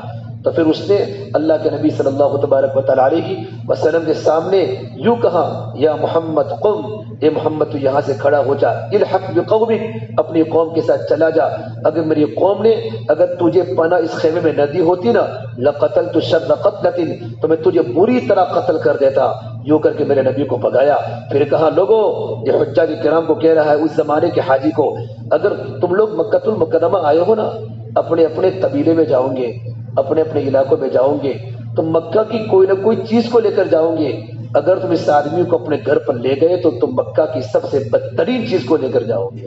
A: تو پھر اس نے اللہ کے نبی صلی اللہ تبارک و تعالی علیہ وسلم کے سامنے یوں کہا یا محمد قم، اے محمد تو یہاں سے کھڑا ہو جا، الحق بقومک، اپنی قوم کے ساتھ چلا جا. اگر میری قوم نے اگر تجھے پناہ اس خیمے میں نہ دی ہوتی نا لقتلت شر قتلۃ، تو میں تجھے بری طرح قتل کر دیتا. یوں کر کے میرے نبی کو بھگایا. پھر کہا لوگوں، یہ حجاج کرام کو کہہ رہا ہے اس زمانے کے حاجی کو، اگر تم لوگ مکہ المکرمہ آئے ہو نا اپنے اپنے قبیلے میں جاؤں گے، اپنے اپنے علاقوں میں جاؤں گے، تو مکہ کی کوئی نہ کوئی چیز کو لے کر جاؤں گے. اگر تم اس آدمی کو اپنے گھر پر لے گئے تو تم مکہ کی سب سے بدترین چیز کو لے کر جاؤ گے.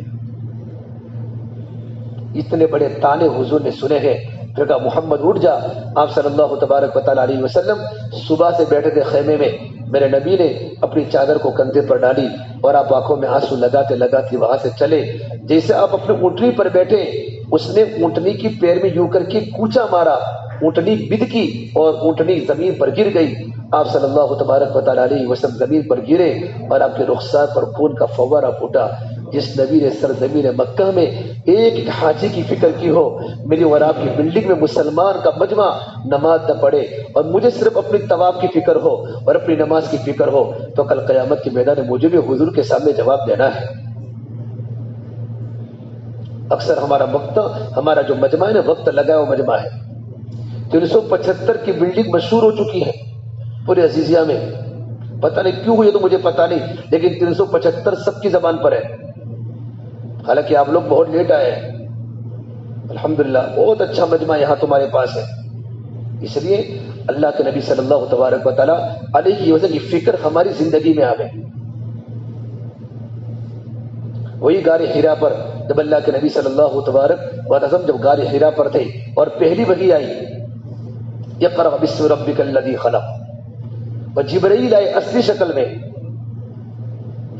A: اتنے بڑے تانے حضور نے سنے ہیں. پھر کہا محمد اٹھ جا. آپ صلی اللہ تبارک و تعالی علیہ وسلم صبح سے بیٹھے تھے خیمے میں. میرے نبی نے اپنی چادر کو کندھے پر ڈالی اور آپ آنکھوں میں آنسو لگاتے لگاتے وہاں سے چلے. جیسے آپ اپنے اونٹنی پر بیٹھے، اس نے اونٹنی کی پیر میں یوں کر کے کوچا مارا اونٹنی بدکی اور اونٹنی زمین پر گر گئی. آپ صلی اللہ تبارک و تعالیٰ علیہ وسلم زمین پر گرے اور آپ کے رخسار پر خون کا فوارہ پھوٹا. جس نبی نے سرزمین مکہ میں ایک ایک حاجی کی فکر کی ہو، میری اور آپ کی بلڈنگ میں مسلمان کا مجمع نماز نہ پڑھے اور مجھے صرف اپنی طواف کی فکر ہو اور اپنی نماز کی فکر ہو، تو کل قیامت کے میدان میں مجھے بھی حضور کے سامنے جواب دینا ہے. اکثر ہمارا وقت، ہمارا جو مجمع ہے نا، وقت لگا ہوا مجمع ہے. 375 کی بلڈنگ مشہور ہو چکی ہے پورے عزیزیہ میں. پتہ نہیں کیوں ہوئی تو مجھے پتہ نہیں، لیکن 375 سب کی زبان پر ہے. حالانکہ آپ لوگ بہت لیٹ آئے ہیں. الحمدللہ بہت اچھا مجمع یہاں تمہارے پاس ہے. اس لیے اللہ کے نبی صلی اللہ تبارک و تعالیٰ علیہ وسلم کی فکر ہماری زندگی میں آوے. وہی غار حرا پر جب اللہ کے نبی صلی اللہ تبارک و تعالیٰ جب غار حرا پر تھے اور پہلی وحی آئی، اقرأ باسم ربک الذی خلق، اور جبرائیل آئے اصلی شکل میں.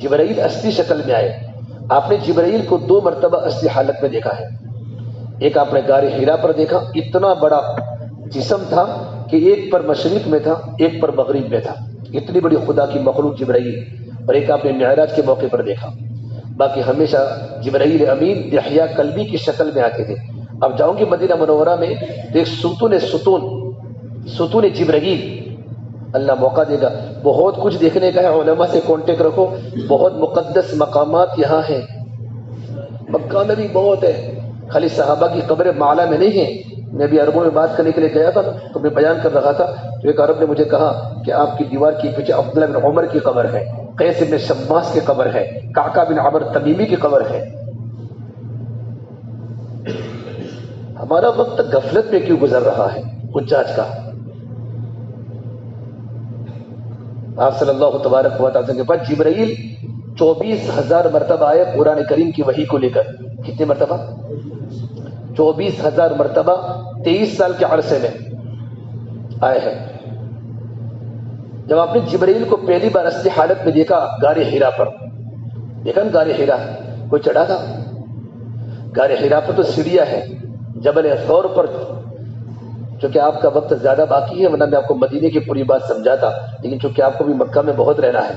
A: جبرائیل اصلی شکل میں آئے. آپ نے جبرائیل کو 2 مرتبہ اصلی حالت میں دیکھا ہے. ایک آپ نے غار حرا پر دیکھا، اتنا بڑا جسم تھا کہ ایک پر مشرق میں تھا ایک پر مغرب میں تھا، اتنی بڑی خدا کی مخلوق جبرائیل. اور ایک آپ نے معراج کے موقع پر دیکھا. باقی ہمیشہ جبرائیل امین دحیہ قلبی کی شکل میں آتے تھے. اب جاؤں گی مدینہ منورہ میں تو ایک ستون جبرائیل، اللہ موقع دے گا، بہت کچھ دیکھنے کا ہے. علماء سے کانٹیکٹ رکھو، بہت مقدس مقامات یہاں ہیں. مکہ میں بھی بہت ہے، خالی صحابہ کی قبر معلا میں نہیں ہے. میں بھی عربوں میں بات کرنے کے لیے گیا تھا تو میں بیان کر رہا تھا تو ایک عرب نے مجھے کہا کہ آپ کی دیوار کے پیچھے عبداللہ بن عمر کی قبر ہے، قیس بن شماس کی قبر ہے، کعکا بن عمر تمیمی کی قبر ہے. ہمارا وقت غفلت میں کیوں گزر رہا ہے حجاج کا؟ آپ صلی اللہ تبارک و تعالیٰ کے پاس جبرائیل 24,000 مرتبہ آئے قرآن کریم کی وحی کو لے کر. کتنے مرتبہ؟ 24,000 مرتبہ 23 سال کے عرصے میں آئے ہیں. جب آپ نے جبرائیل کو پہلی بار اصلی حالت میں دیکھا غار حرا پر، دیکھا نا غار حرا کوئی چڑھا تھا؟ غار حرا پر تو سیڑھیاں ہے. جبل ثور پر، چونکہ آپ کا وقت زیادہ باقی ہے ورنہ میں آپ کو مدینے کی پوری بات سمجھاتا، لیکن چونکہ آپ کو بھی مکہ میں بہت رہنا ہے،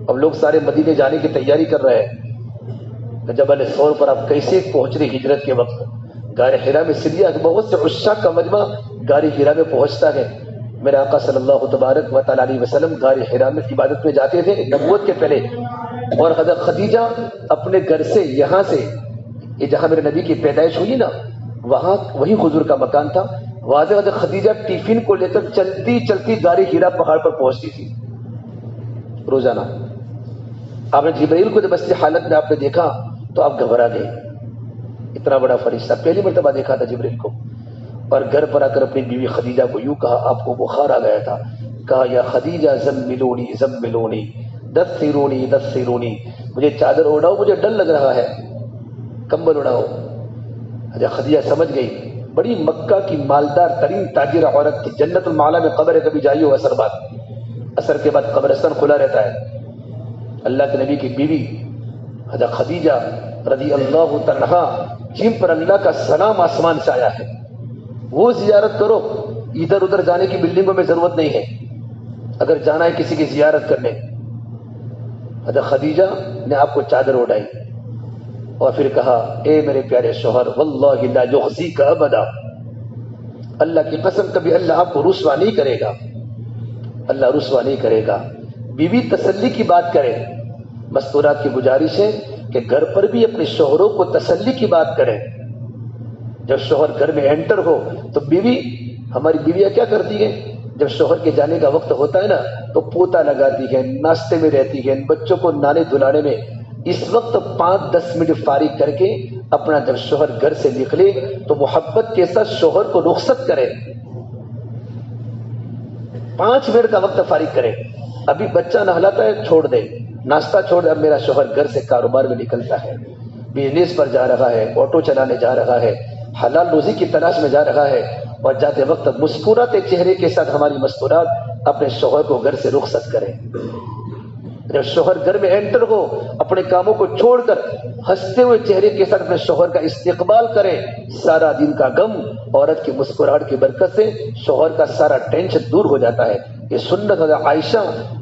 A: اب لوگ سارے مدینے جانے کی تیاری کر رہے ہیں. جبل ثور پر آپ کیسے پہنچ رہے ہجرت کے وقت؟ غار حرا میں سیڑھیاں، بہت سے عشاق کا مجمع غار حرا میں پہنچتا ہے. میرے آقا صلی اللہ تبارک و تعالیٰ علیہ وسلم غار حرا میں عبادت میں جاتے تھے نبوت کے پہلے، اور حضرت خدیجہ اپنے گھر سے، یہاں سے یہ جہاں میرے نبی کی پیدائش ہوئی نا، وہاں وہی حضور کا مکان تھا. واضح حضرت خدیجہ ٹیفن کو لے کر چلتی چلتی غار حرا پہاڑ پر پہنچتی تھی روزانہ. آپ نے جبرائیل کو جب اصلی حالت میں آپ نے دیکھا تو آپ گھبرا گئے. اتنا بڑا فرشتہ پہلی مرتبہ دیکھا تھا جبرائیل کو. اور گھر پر آ کر اپنی بیوی خدیجہ کو یوں کہا، آپ کو بخار آ گیا تھا، کہا یا خدیجہ زملونی زملونی دثرونی دثرونی، مجھے چادر اڑاؤ، مجھے ڈر لگ رہا ہے، کمبل اڑاؤ. خدیجہ سمجھ گئی، بڑی مکہ کی مالدار ترین تاجرہ عورت تھی. جنت المعلا میں قبر ہے، کبھی جائی ہو اثر بعد، اثر کے بعد قبرستان کھلا رہتا ہے. اللہ کے نبی کی بیوی حضرت خدیجہ رضی اللہ تعالیٰ جن پر اللہ کا سلام آسمان سے آیا ہے، وہ زیارت کرو. ادھر ادھر جانے کی بلڈنگوں میں ضرورت نہیں ہے. اگر جانا ہے کسی کی زیارت کرنے، حضرت خدیجہ نے آپ کو چادر اڑائی اور پھر کہا، اے میرے پیارے شوہر، واللہ لا یخزیک ابدا، اللہ کی قسم کبھی اللہ آپ کو رسوا نہیں کرے گا، اللہ رسوا نہیں کرے گا. بیوی تسلی کی بات کرے. مستورات کی گزارش ہے کہ گھر پر بھی اپنے شوہروں کو تسلی کی بات کریں. جب شوہر گھر میں انٹر ہو تو بیوی، ہماری بیویاں کیا کرتی ہیں، جب شوہر کے جانے کا وقت ہوتا ہے نا تو پوتا لگاتی ہے، ناشتے میں رہتی ہے، بچوں کو نانے دلانے میں. اس وقت 5-10 منٹ فارغ کر کے اپنا جب شوہر گھر سے نکلے تو محبت کے ساتھ شوہر کو رخصت کرے. 5 منٹ کا وقت فارغ کرے. ابھی بچہ نہلاتا ہے چھوڑ دے، ناشتہ چھوڑ دے. اب میرا شوہر گھر سے کاروبار میں نکلتا ہے، بزنس پر جا رہا ہے، آٹو چلانے جا رہا ہے، حلال روزی کی تلاش میں جا رہا ہے، اور جاتے وقت مسکراتے چہرے کے ساتھ ہماری مستورات اپنے شوہر کو گھر سے رخصت کریں. جب شوہر گھر میں انٹر ہو اپنے کاموں کو چھوڑ کر ہنستے ہوئے چہرے کے ساتھ اپنے شوہر کا استقبال کرے، سارا دن کا غم عورت کی مسکراہٹ کی برکت سے شوہر کا سارا ٹینشن دور ہو جاتا ہے۔ یہ سنت حضرت عائشہ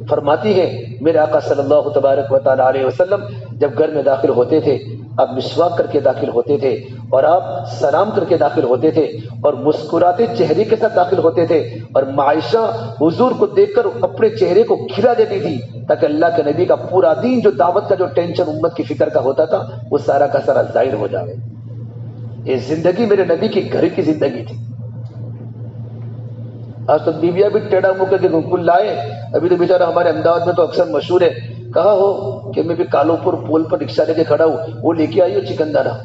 A: فرماتی ہے میرے آقا صلی اللہ تبارک و تعالی علیہ وسلم جب گھر میں داخل ہوتے تھے آپ مسواک کر کے داخل ہوتے تھے اور آپ سلام کر کے داخل ہوتے تھے اور مسکراتے چہرے کے ساتھ داخل ہوتے تھے، اور عائشہ حضور کو دیکھ کر اپنے چہرے کو کھلا دیتی تھی تاکہ اللہ کے نبی کا پورا دین جو دعوت کا جو ٹینشن امت کی فکر کا ہوتا تھا وہ سارا کا سارا ظاہر ہو جائے۔ یہ زندگی میرے نبی کی گھر کی زندگی تھی۔ آج تو بیویاں بھی ٹیڑھا منہ کر کے گل لائے، ابھی تو بیچارہ ہمارے احمدآباد میں تو اکثر مشہور ہے، کہا ہو کہ میں بھی کالو پور پول پر رکشہ لے کے کھڑا ہوں، وہ لے کے آئی ہو چکن دانا،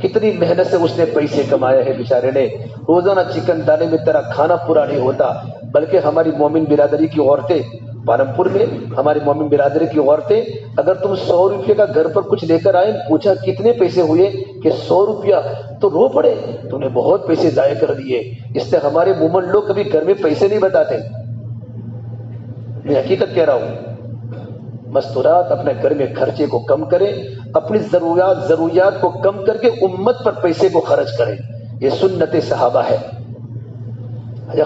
A: کتنی محنت سے اس نے پیسے کمایا ہے بیچارے نے، روزانہ چکن دانے میں تیرا کھانا پورا نہیں ہوتا۔ بلکہ ہماری مومن برادری کی عورتیں پالمپور میں، ہماری مومن برادری کی عورتیں اگر تم 100 روپے کا گھر پر کچھ لے کر آئے، پوچھا کتنے پیسے ہوئے کہ 100 روپیہ، تو رو پڑے تم نے بہت پیسے ضائع کر دیے۔ اس سے ہمارے مومن لوگ کبھی گھر میں پیسے نہیں بتاتے، میں حقیقت کہہ رہا ہوں۔ مستورات اپنے گھر میں خرچے کو کم کریں، اپنی ضروریات کو کم کر کے امت پر پیسے کو خرچ کریں، یہ سنت صحابہ ہے۔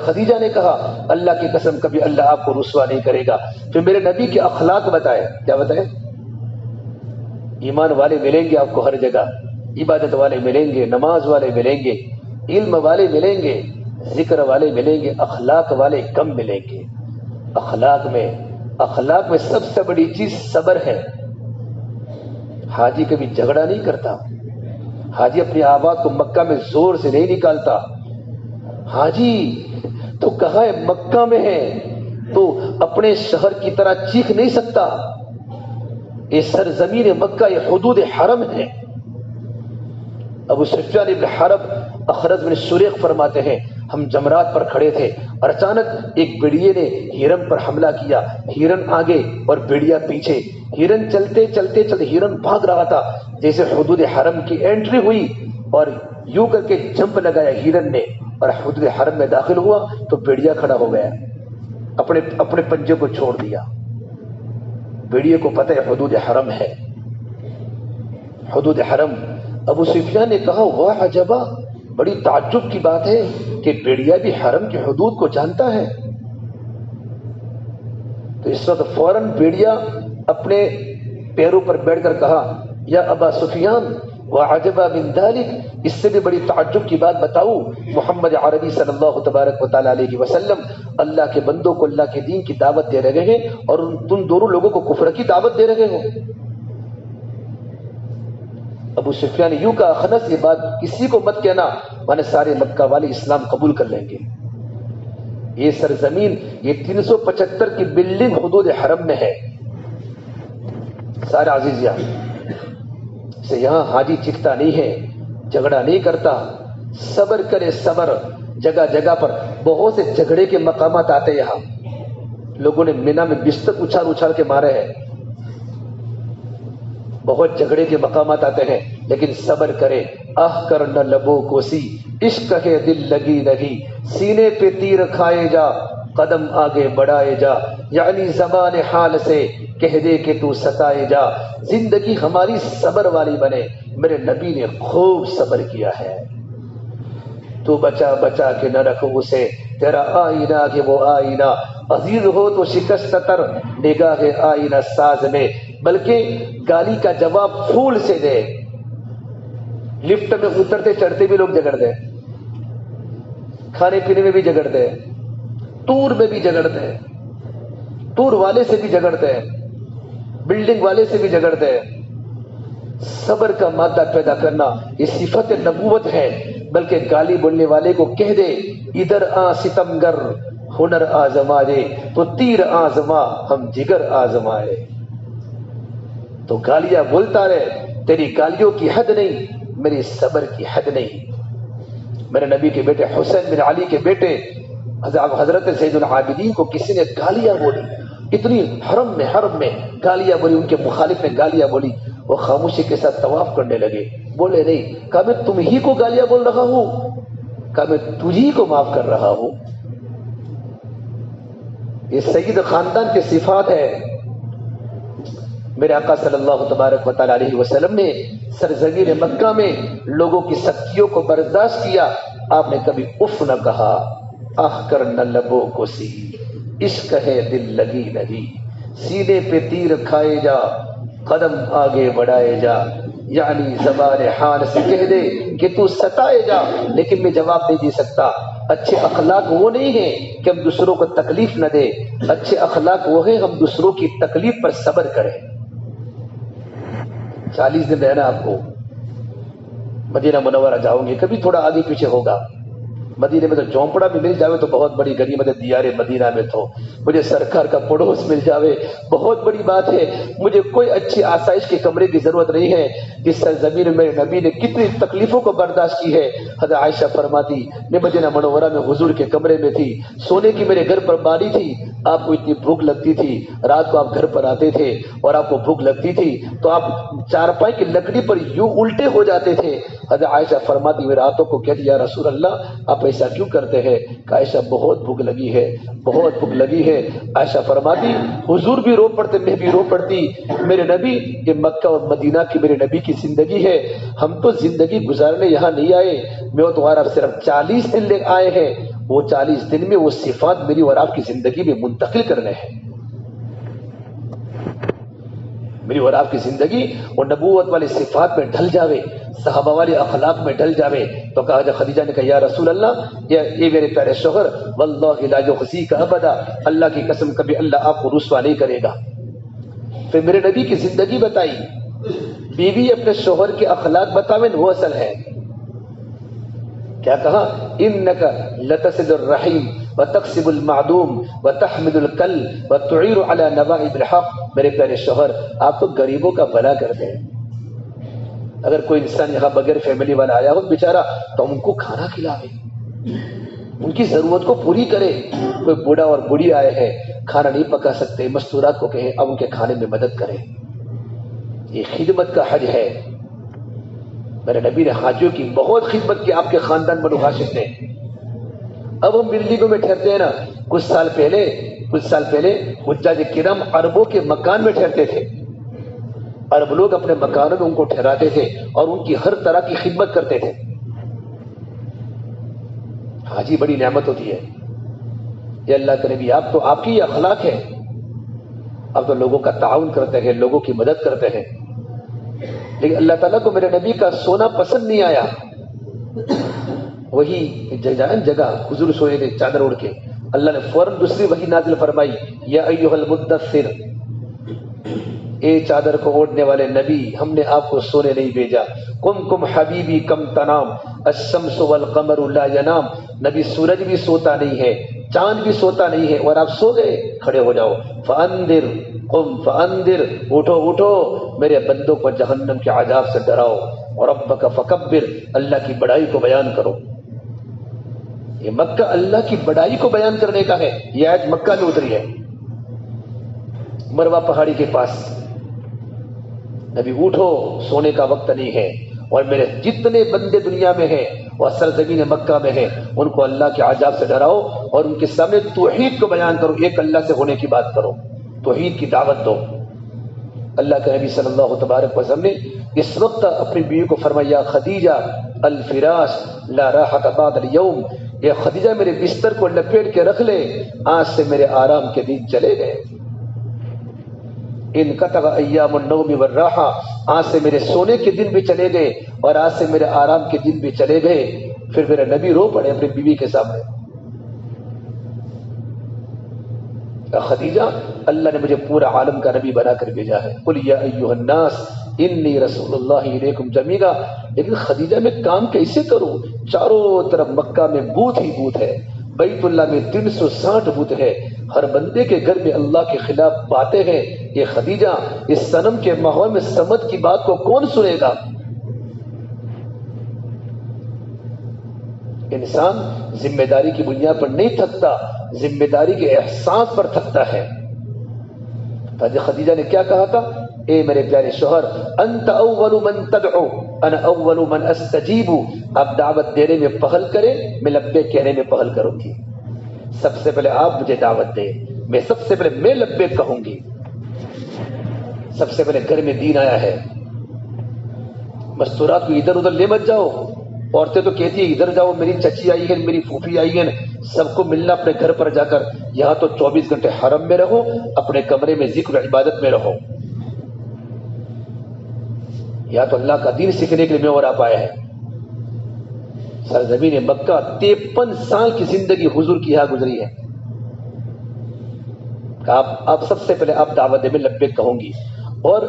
A: خدیجہ نے کہا اللہ کی قسم کبھی اللہ آپ کو رسوا نہیں کرے گا۔ پھر میرے نبی کے اخلاق بتائے، کیا بتائے؟ ایمان والے ملیں گے آپ کو ہر جگہ، عبادت والے ملیں گے، نماز والے ملیں گے، علم والے ملیں گے، ذکر والے ملیں گے، اخلاق والے کم ملیں گے۔ اخلاق میں سب سے بڑی چیز صبر ہے۔ حاجی کبھی جھگڑا نہیں کرتا، حاجی اپنی آواز کو مکہ میں زور سے نہیں نکالتا، حاجی تو کہاں ہے، مکہ میں ہے تو اپنے شہر کی طرح چیخ نہیں سکتا، یہ سرزمین مکہ، یہ حدود حرم ہے۔ ابو سفیان بن حرب اخرج بن شریق فرماتے ہیں ہم جمرات پر کھڑے تھے اور اچانک ایک بھیڑیے نے ہرن پر حملہ کیا، ہرن آگے اور بھیڑیا پیچھے، ہرن چلتے چلتے ہرن بھاگ رہا تھا، جیسے حدود حرم کی انٹری ہوئی اور یوں کر کے جمپ لگایا ہرن نے اور حدود حرم میں داخل ہوا تو بھیڑیا کھڑا ہو گیا، اپنے پنجے کو چھوڑ دیا۔ بھیڑیے کو پتہ ہے حدود حرم ہے، حدود حرم۔ ابو سفیان نے کہا واہ عجبا، بڑی تعجب کی بات ہے کہ بھیڑیا بھی حرم کی حدود کو جانتا ہے۔ تو اس وقت فوراً بھیڑیا اپنے پیروں پر بیٹھ کر کہا یا ابا سفیان وعجبا من ذلک، اس سے بھی بڑی تعجب کی بات بتاؤ، محمد عربی صلی اللہ تبارک و تعالی علیہ وسلم اللہ کے بندوں کو اللہ کے دین کی دعوت دے رہے ہیں اور تم دونوں لوگوں کو کفر کی دعوت دے رہے ہو۔ ابو سفیان یوں کہا اخنس یہ بات کسی کو مت کہنا ورنہ سارے مکہ والے اسلام قبول کر لیں گے۔ یہ سرزمین، یہ 375 کی بلڈنگ حدود حرم میں ہے۔ سارے عزیزیاں سے یہاں حاجی چکھتا نہیں ہے، جھگڑا نہیں کرتا، صبر کرے صبر۔ جگہ جگہ پر بہت سے جھگڑے کے مقامات آتے، یہاں لوگوں نے مینا میں بستر اچھال اچھال کے مارے ہیں، بہت جھگڑے کے مقامات آتے ہیں، لیکن صبر کرے، آہ کر نہ لبوں کو سی، عشق ہے دل لگی نہیں، سینے پہ تیر کھائے جا، قدم آگے بڑھائے جا، یعنی زبان حال سے کہہ دے کہ تو ستائے جا۔ زندگی ہماری صبر والی بنے، میرے نبی نے خوب صبر کیا ہے۔ تو بچا بچا کے نہ رکھو اسے، تیرا آئینہ کہ وہ آئینہ، عزیز ہو تو شکست تر نگاہ آئینہ ساز میں، بلکہ گالی کا جواب پھول سے دے۔ لفٹ میں اترتے چڑھتے بھی لوگ جھگڑتے، کھانے پینے میں بھی جھگڑتے، ٹور میں بھی جھگڑتے، ٹور والے سے بھی جھگڑتے، بلڈنگ والے سے بھی جھگڑتے۔ صبر کا مادہ پیدا کرنا یہ صفت نبوت ہے، بلکہ گالی بولنے والے کو کہہ دے ادھر آ ستمگر، ہنر آزما دے تو تیر آزما، ہم جگر آزمائے۔ تو گالیاں بولتا رہے، تیری گالیوں کی حد نہیں، میری صبر کی حد نہیں۔ میرے نبی کے بیٹے حسین بن علی کے بیٹے حضرت زید العابدین کو کسی نے گالیاں بولی، اتنی حرم میں گالیاں بولی، ان کے مخالف نے گالیاں بولی، وہ خاموشی کے ساتھ طواف کرنے لگے، بولے نہیں، کہا میں تم ہی کو گالیاں بول رہا ہوں، کہا میں تجھی کو معاف کر رہا ہوں۔ یہ سید خاندان کی صفات ہے۔ میرے آقا صلی اللہ تبارک و تعالی علیہ وسلم نے سرزمین مکہ میں لوگوں کی سختیوں کو برداشت کیا، آپ نے کبھی اف نہ کہا، آہ کر نہ لبوں کو سی، عشق ہے دل لگی نہیں، سینے پہ تیر کھائے جا، قدم آگے بڑھائے جا، یعنی زبان حال سے کہہ دے کہ تو ستائے جا لیکن میں جواب نہیں دے سکتا۔ اچھے اخلاق وہ نہیں ہیں کہ ہم دوسروں کو تکلیف نہ دے، اچھے اخلاق وہ ہیں ہم دوسروں کی تکلیف پر صبر کریں۔ 40 دن رہنا آپ کو، مدینہ منورہ جاؤ گے، کبھی تھوڑا آگے پیچھے ہوگا۔ مدینے میں تو جھونپڑا بھی مل جاوے تو بہت بڑی غنیمت ہے، دیار مدینہ میں تو مجھے سرکار کا پڑوس مل جاوے بہت بڑی بات ہے۔ مجھے کوئی اچھی آسائش کے کمرے کی ضرورت نہیں ہے۔ جس سرزمین میں نبی نے کتنی تکلیفوں کو برداشت کی ہے۔ حضرت عائشہ فرماتی میں مدینہ منورہ میں حضور کے کمرے میں تھی، سونے کی میرے گھر پر باری تھی، آپ کو اتنی بھوک لگتی تھی، رات کو آپ گھر پر آتے تھے اور آپ کو بھوک لگتی تھی تو آپ چارپائی کی لکڑی پر یوں الٹے ہو جاتے تھے۔ حضرت عائشہ فرماتی میں راتوں کو کہتی یا رسول اللہ آپ ایسا کیوں کرتے ہیں؟ کہ عائشہ بہت بھوک لگی ہے، بہت بھوک لگی ہے۔ عائشہ فرماتی حضور بھی رو پڑتے، میں بھی رو پڑتی۔ میرے نبی، یہ مکہ اور مدینہ کی میرے نبی کی زندگی ہے، ہم تو زندگی گزارنے یہاں نہیں آئے، میں اور تمہارا صرف 40 دن لے آئے ہیں، وہ 40 دن میں وہ صفات میری اور آپ کی زندگی میں منتقل کرنے ہیں۔ میری اور آپ کی زندگی اور نبوت والی صفات میں ڈھل جاوے، صحابہ والی اخلاق میں ڈھل جاوے۔ تو کہا جب خدیجہ نے کہا یا رسول اللہ، یہ میرے پیارے شوہر، واللہ لا یخزیک ابدا، اللہ کی قسم کبھی اللہ آپ کو رسوا نہیں کرے گا۔ پھر میرے نبی کی زندگی بتائی، بیوی اپنے شوہر کے اخلاق بتاویں وہ اصل ہے۔ کیا کہا؟ انک لتصل الرحیم وتقسم المعدوم وتحمد الکل وتعیر علی نوائب الحق۔ میرے پیارے شوہر آپ تو غریبوں کا بھلا کرتے ہیں۔ اگر کوئی انسان یہاں بغیر فیملی والا آیا ہو بیچارہ تو ہم ان کو کھانا کھلاوے، ان کی ضرورت کو پوری کرے۔ کوئی بوڑھا اور بوڑھی آئے ہیں، کھانا نہیں پکا سکتے، مستورات کو کہیں اب ان کے کھانے میں مدد کریں، یہ خدمت کا حج ہے۔ میرے نبی نے حاجیوں کی بہت خدمت کی، آپ کے خاندان بنو ہاشم نے۔ اب ہم بلڈنگوں میں ٹھہرتے ہیں نا، کچھ سال پہلے حجاج کرام عربوں کے مکان میں ٹھہرتے تھے، عرب لوگ اپنے مکانوں میں ان کو ٹھہراتے تھے اور ان کی ہر طرح کی خدمت کرتے تھے۔ حاجی بڑی نعمت ہوتی ہے۔ یہ اللہ کے نبی آپ کی یہ اخلاق ہے، آپ تو لوگوں کا تعاون کرتے ہیں، لوگوں کی مدد کرتے ہیں۔ لیکن اللہ تعالیٰ کو میرے نبی کا سونا پسند نہیں آیا۔ وہی جگہ حضور سوئے تھے چادر اڑ کے، اللہ نے فوراً دوسری وحی نازل فرمائی، یا ایھا المدثر، اے چادر کو اوڑھنے والے نبی، ہم نے آپ کو سونے نہیں بھیجا۔ قم حبیبی کم تنام الشمس والقمر لا ینام، نبی سورج بھی سوتا نہیں ہے، چاند بھی سوتا نہیں ہے اور آپ سو گئے، کھڑے ہو جاؤ۔ فانذر، قم فانذر، اٹھو میرے بندوں کو جہنم کے عذاب سے ڈراؤ، اور ربک فکبر، اللہ کی بڑائی کو بیان کرو۔ یہ مکہ اللہ کی بڑائی کو بیان کرنے کا ہے، یہ آیت مکہ میں اتری ہے، مروہ پہاڑی کے پاس۔ نبی اٹھو، سونے کا وقت نہیں ہے، اور میرے جتنے بندے دنیا میں ہیں اور سرزمین مکہ میں ہیں ان کو اللہ کے عذاب سے ڈراؤ اور ان کے سامنے توحید کو بیان کرو، ایک اللہ سے ہونے کی بات کرو، توحید کی دعوت دو۔ اللہ کے نبی صلی اللہ تبارک وسلم نے اس وقت اپنی بیوی کو فرمایا خدیجہ الفراش لا راحت بعد اليوم، یہ خدیجہ میرے بستر کو لپیٹ کے رکھ لے، آج سے میرے آرام کے دن چلے گئے۔ ان قطع ایام النوم والراحہ، آج سے میرے سونے کے دن بھی چلے گئے اور آج سے میرے آرام کے دن بھی چلے گئے۔ پھر میرے نبی رو پڑے اپنی بیوی کے سامنے، خدیجہ اللہ نے مجھے پورا عالم کا نبی بنا کر بھیجا ہے، قل یا ایھا الناس انی رسول اللہ الیکم جمیعا۔ لیکن خدیجہ میں کام کیسے کروں؟ چاروں طرف مکہ میں بوت ہی بوت ہے، بیت اللہ میں 360 بت ہے، ہر بندے کے گھر میں اللہ کے خلاف باتیں ہیں۔ یہ خدیجہ اس صنم کے ماحول میں سمجھ کی بات کو کون سنے گا؟ انسان ذمہ داری کی بنیاد پر نہیں تھکتا، ذمہ داری کے احساس پر تھکتا ہے۔ حضرت خدیجہ نے کیا کہا تھا؟ اے میرے پیارے شوہر، انت اول من تدعو انا اول من استجیب، آپ دعوت دینے میں پہل کریں، میں لبیک کہنے میں پہل کروں گی۔ سب سے پہلے آپ مجھے دعوت دیں، میں سب سے پہلے میں لبیک کہوں گی. سب سے پہلے گھر میں دین آیا ہے. مستورات کو ادھر ادھر لے مت جاؤ. عورتیں تو کہتی ہیں ادھر جاؤ، میری چچی آئی ہے، میری پھوپھی آئی ہے، سب کو ملنا اپنے گھر پر جا کر. یہاں تو 24 گھنٹے حرم میں رہو، اپنے کمرے میں ذکر و عبادت میں رہو. یا تو اللہ کا دین سیکھنے کے لیے میں اور آپ آیا ہے. سرزمین مکہ 53 سال کی زندگی حضور کی یہاں گزری ہے. آپ سب سے پہلے آپ دعوت دے میں لبیک کہوں گی. اور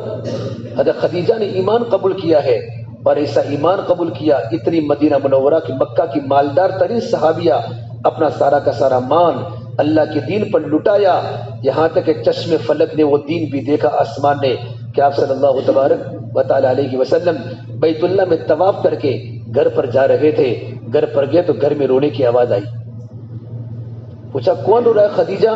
A: حضرت خدیجہ نے ایمان قبول کیا ہے، اور ایسا ایمان قبول کیا اتنی مدینہ منورہ کی مکہ کی مالدار ترین صحابیہ اپنا سارا کا سارا مال اللہ کے دین پر لٹایا. یہاں تک کہ چشم فلک نے وہ دین بھی دیکھا آسمان نے کہ آپ صلی اللہ تبارک و تعالی علیہ وسلم بیت اللہ میں طواف کر کے گھر پر جا رہے تھے. گھر پر گئے تو گھر میں رونے کی آواز آئی. پوچھا کون رو رہا ہے؟ خدیجہ.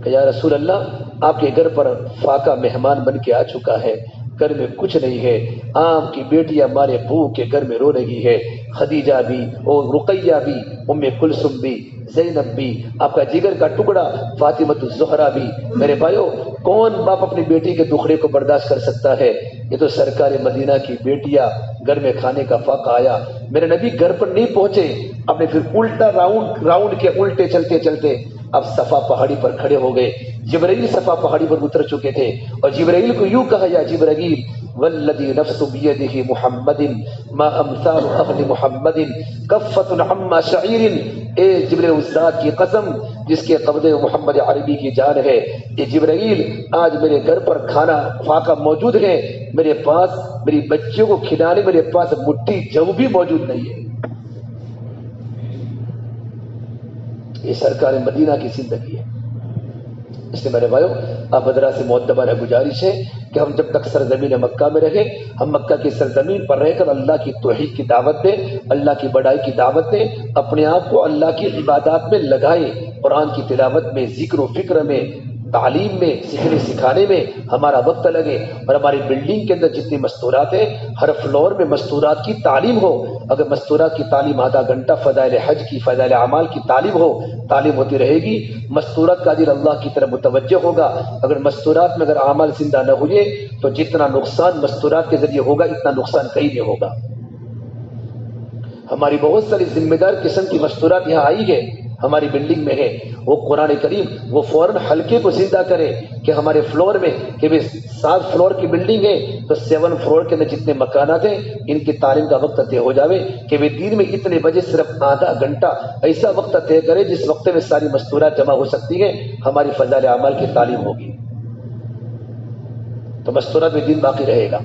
A: کہ یا رسول اللہ آپ کے گھر پر فاقہ مہمان بن کے آ چکا ہے، گھر میں کچھ نہیں ہے، آپ کی بیٹی ہمارے بھوک کے گھر میں رو رہی ہے. خدیجہ بھی اور رقیہ بھی، ام کلثوم بھی، زینب بھی، آپ کا جگر کا ٹکڑا فاطمۃ الزہرا بھی. میرے بھائیو، کون باپ اپنی بیٹی کے دکھڑے کو برداشت کر سکتا ہے؟ یہ تو سرکار مدینہ کی بیٹیاں، گھر میں کھانے کا فاقہ آیا، میرے نبی گھر پر نہیں پہنچے. اپنے پھر الٹا راؤنڈ کے الٹے چلتے چلتے اب صفا پہاڑی پر کھڑے ہو گئے. جبرائیل صفا پہاڑی پر اتر چکے تھے، اور جبرائیل کو یوں کہا یا جبرائیل والذی نفس بیدہ محمد ما امثال اہل محمد کفۃ عما شعیر. اے جبرائیل اس ذات کی قسم جس کے قبضے محمد عربی کی جان ہے. یہ جبرائیل آج میرے گھر پر کھانا فاقہ موجود ہے، میرے پاس میری بچیوں کو کھلانے میرے پاس مٹھی جو بھی موجود نہیں ہے. یہ سرکار مدینہ کی زندگی ہے. اس لیے میرے بھائیو، آپ حضرات سے معتبر گزارش ہے کہ ہم جب تک سرزمین مکہ میں رہے، ہم مکہ کی سرزمین پر رہ کر اللہ کی توحید کی دعوت دیں، اللہ کی بڑائی کی دعوت دیں، اپنے آپ کو اللہ کی عبادات میں لگائیں. قرآن کی تلاوت میں، ذکر و فکر میں، تعلیم میں، سیکھنے سکھانے میں ہمارا وقت لگے. اور ہماری بلڈنگ کے اندر جتنی مستورات ہیں، ہر فلور میں مستورات کی تعلیم ہو. اگر مستورات کی تعلیم آدھا گھنٹہ، فضائل حج کی، فضائل اعمال کی تعلیم ہو، تعلیم ہوتی رہے گی، مستورات کا دل اللہ کی طرف متوجہ ہوگا. اگر مستورات میں اگر اعمال زندہ نہ ہوئے تو جتنا نقصان مستورات کے ذریعے ہوگا اتنا نقصان کہیں نہیں ہوگا. ہماری بہت ساری ذمہ دار قسم کی مستورات یہاں آئی ہے، ہماری بلڈنگ میں ہے. وہ قرآن کریم وہ فوراً حلقے کو زندہ کرے کہ ہمارے فلور میں کہ 7 فلور کی بلڈنگ ہے تو 7 فلور کے اندر جتنے مکانات ہیں ان کی تعلیم کا وقت طے ہو جاوے کہ وہ دن میں اتنے بجے صرف آدھا گھنٹہ ایسا وقت طے کرے جس وقت میں ساری مستورات جمع ہو سکتی ہیں، ہماری فضائل اعمال کی تعلیم ہوگی تو مستورات میں دین باقی رہے گا.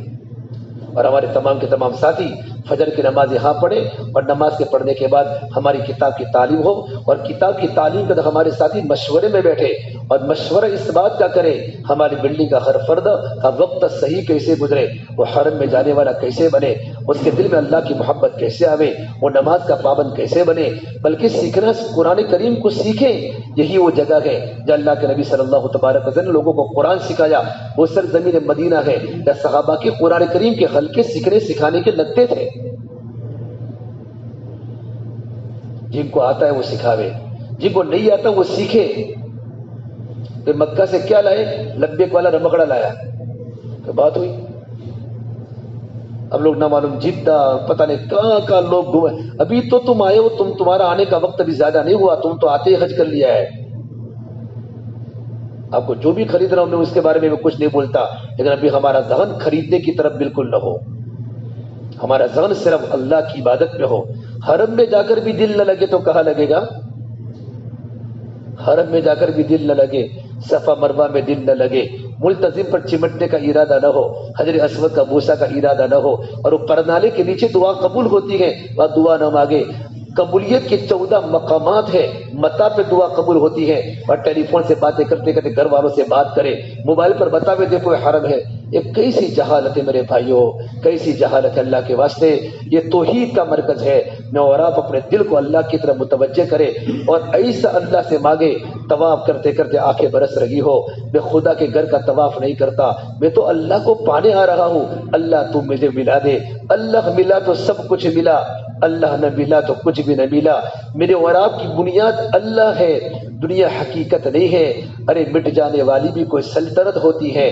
A: اور ہمارے تمام کے تمام ساتھی فجر کی نماز یہاں پڑھے، اور نماز کے پڑھنے کے بعد ہماری کتاب کی تعلیم ہو، اور کتاب کی تعلیم کے ہمارے ساتھی مشورے میں بیٹھے اور مشورہ اس بات کا کرے ہماری بلڈنگ کا ہر فرد کا وقت صحیح کیسے گزرے، وہ حرم میں جانے والا کیسے بنے، اس کے دل میں اللہ کی محبت کیسے آوے، وہ نماز کا پابند کیسے بنے، بلکہ سیکھنا قرآن کریم کو سیکھیں. یہی وہ جگہ ہے جو اللہ کے نبی صلی اللہ تبارک وسلم نے لوگوں کو قرآن سکھایا. وہ سرزمین مدینہ ہے یا صحابہ کے قرآن کریم کے حلقے سیکھنے سکھانے کے لگتے تھے. جن کو آتا ہے وہ سکھاوے، جن کو نہیں آتا وہ سیکھے. پھر مکہ سے کیا لائے؟ لبیک والا رمکڑا لایا. تو بات ہوئی. اب لوگ نہ معلوم جدہ پتہ نہیں کہاں لوگ گھومے. ابھی تو تم آئے ہو، تمہارا آنے کا وقت ابھی زیادہ نہیں ہوا، تم تو آتے ہی حج کر لیا ہے. آپ کو جو بھی خرید رہا ہوں میں اس کے بارے میں کچھ نہیں بولتا، لیکن ابھی ہمارا ذہن خریدنے کی طرف بالکل نہ ہو. ہمارا ذہن صرف اللہ کی عبادت میں ہو. حرم میں جا کر بھی دل نہ لگے تو کہاں لگے گا؟ حرم میں جا کر بھی دل نہ لگے، صفا مروہ میں دل نہ لگے، ملتزم پر چمٹنے کا ارادہ نہ ہو، حجر اسود کا بوسہ کا ارادہ نہ ہو، اور وہ پرنالے کے نیچے دعا قبول ہوتی ہے وہ دعا نہ مانگے. قبولیت کے 14 مقامات ہے، متا پہ دعا قبول ہوتی ہے، اور ٹیلی فون سے باتیں کرتے کرتے گھر والوں سے بات کرے، موبائل پر بتاوے دیکھو حرم ہے. یہ کیسی جہالت ہے میرے بھائیوں، کیسی جہالت ہے. اللہ کے واسطے یہ توحید کا مرکز ہے. میں اور آپ اپنے دل کو اللہ کی طرف متوجہ کرے اور ایسا اللہ سے مانگے. طواف کرتے کرتے آنکھیں برس رہی ہو، میں خدا کے گھر کا طواف نہیں کرتا، میں تو اللہ کو پانے آ رہا ہوں. اللہ تو مجھے ملا دے. اللہ ملا تو سب کچھ ملا. اللہ نہ ملا تو کچھ بھی نہ ملا. میرے اور آپ کی بنیاد اللہ ہے, دنیا حقیقت نہیں ہے. ارے مٹ جانے والی بھی کوئی سلطنت ہوتی ہے,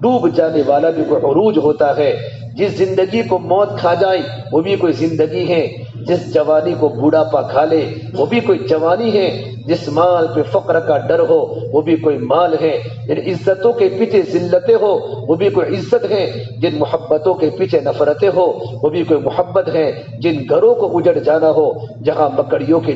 A: ڈوب جانے والا بھی کوئی عروج ہوتا ہے. جس زندگی کو موت کھا جائے وہ بھی کوئی زندگی ہے, جس جوانی کو بوڑھاپا کھا لے وہ بھی کوئی جوانی ہے, جس مال پہ فقر کا ڈر ہو وہ بھی کوئی مال ہے, جن عزتوں کے پیچھے ذلتیں ہو وہ بھی کوئی عزت ہے, جن محبتوں کے پیچھے نفرتیں ہو وہ بھی کوئی محبت ہے, جن گھروں کو اجڑ جانا ہو جہاں مکڑیوں کے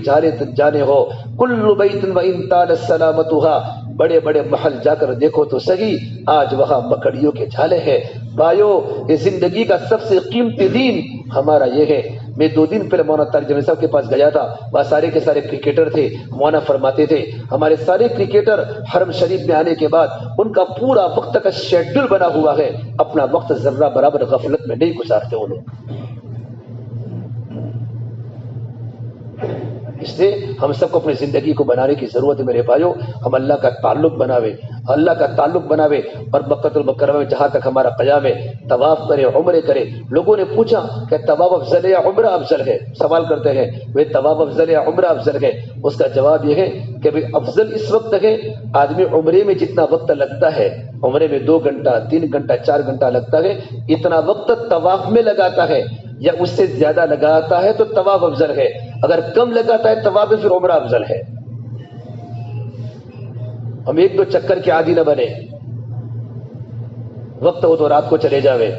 A: جانے ہو. کل بیت وان طال سلامتها, بڑے بڑے محل جا کر دیکھو تو صحیح, آج وہاں مکڑیوں کے جالے ہیں. بھائیو, یہ زندگی کا سب سے قیمتی دین ہمارا یہ ہے. میں 2 دن پہلے مولانا ترجمے صاحب کے پاس گیا تھا, وہاں سارے کے سارے کرکٹر تھے. مولانا فرماتے تھے ہمارے سارے کرکٹر حرم شریف میں آنے کے بعد ان کا پورا وقت کا شیڈول بنا ہوا ہے, اپنا وقت ذرہ برابر غفلت میں نہیں گزارتے وہ لوگ. اس لیے ہم سب کو اپنی زندگی کو بنانے کی ضرورت ہے میرے بھائیوں. ہم اللہ کا تعلق بناوے, اللہ کا تعلق بناوے, اور مکۃ المکرمہ میں جہاں تک ہمارا قیام ہے طواف کرے, عمرے کرے. لوگوں نے پوچھا کہ طواف افضل ہے یا عمرہ افضل ہے, سوال کرتے ہیں وہ طواف افضل ہے یا عمرہ افضل ہے. اس کا جواب یہ ہے کہ بھائی افضل اس وقت ہے آدمی عمرے میں جتنا وقت لگتا ہے, عمرے میں 2 گھنٹہ 3 گھنٹہ 4 گھنٹہ لگتا ہے, اتنا وقت طواف میں لگاتا ہے یا اس سے زیادہ لگاتا ہے تو طواف افضل ہے. اگر کم لگاتا ہے طواف پھر عمرہ افضل ہے. ہم 1-2 چکر کے عادی نہ بنے, وقت ہو تو رات کو چلے جاوے,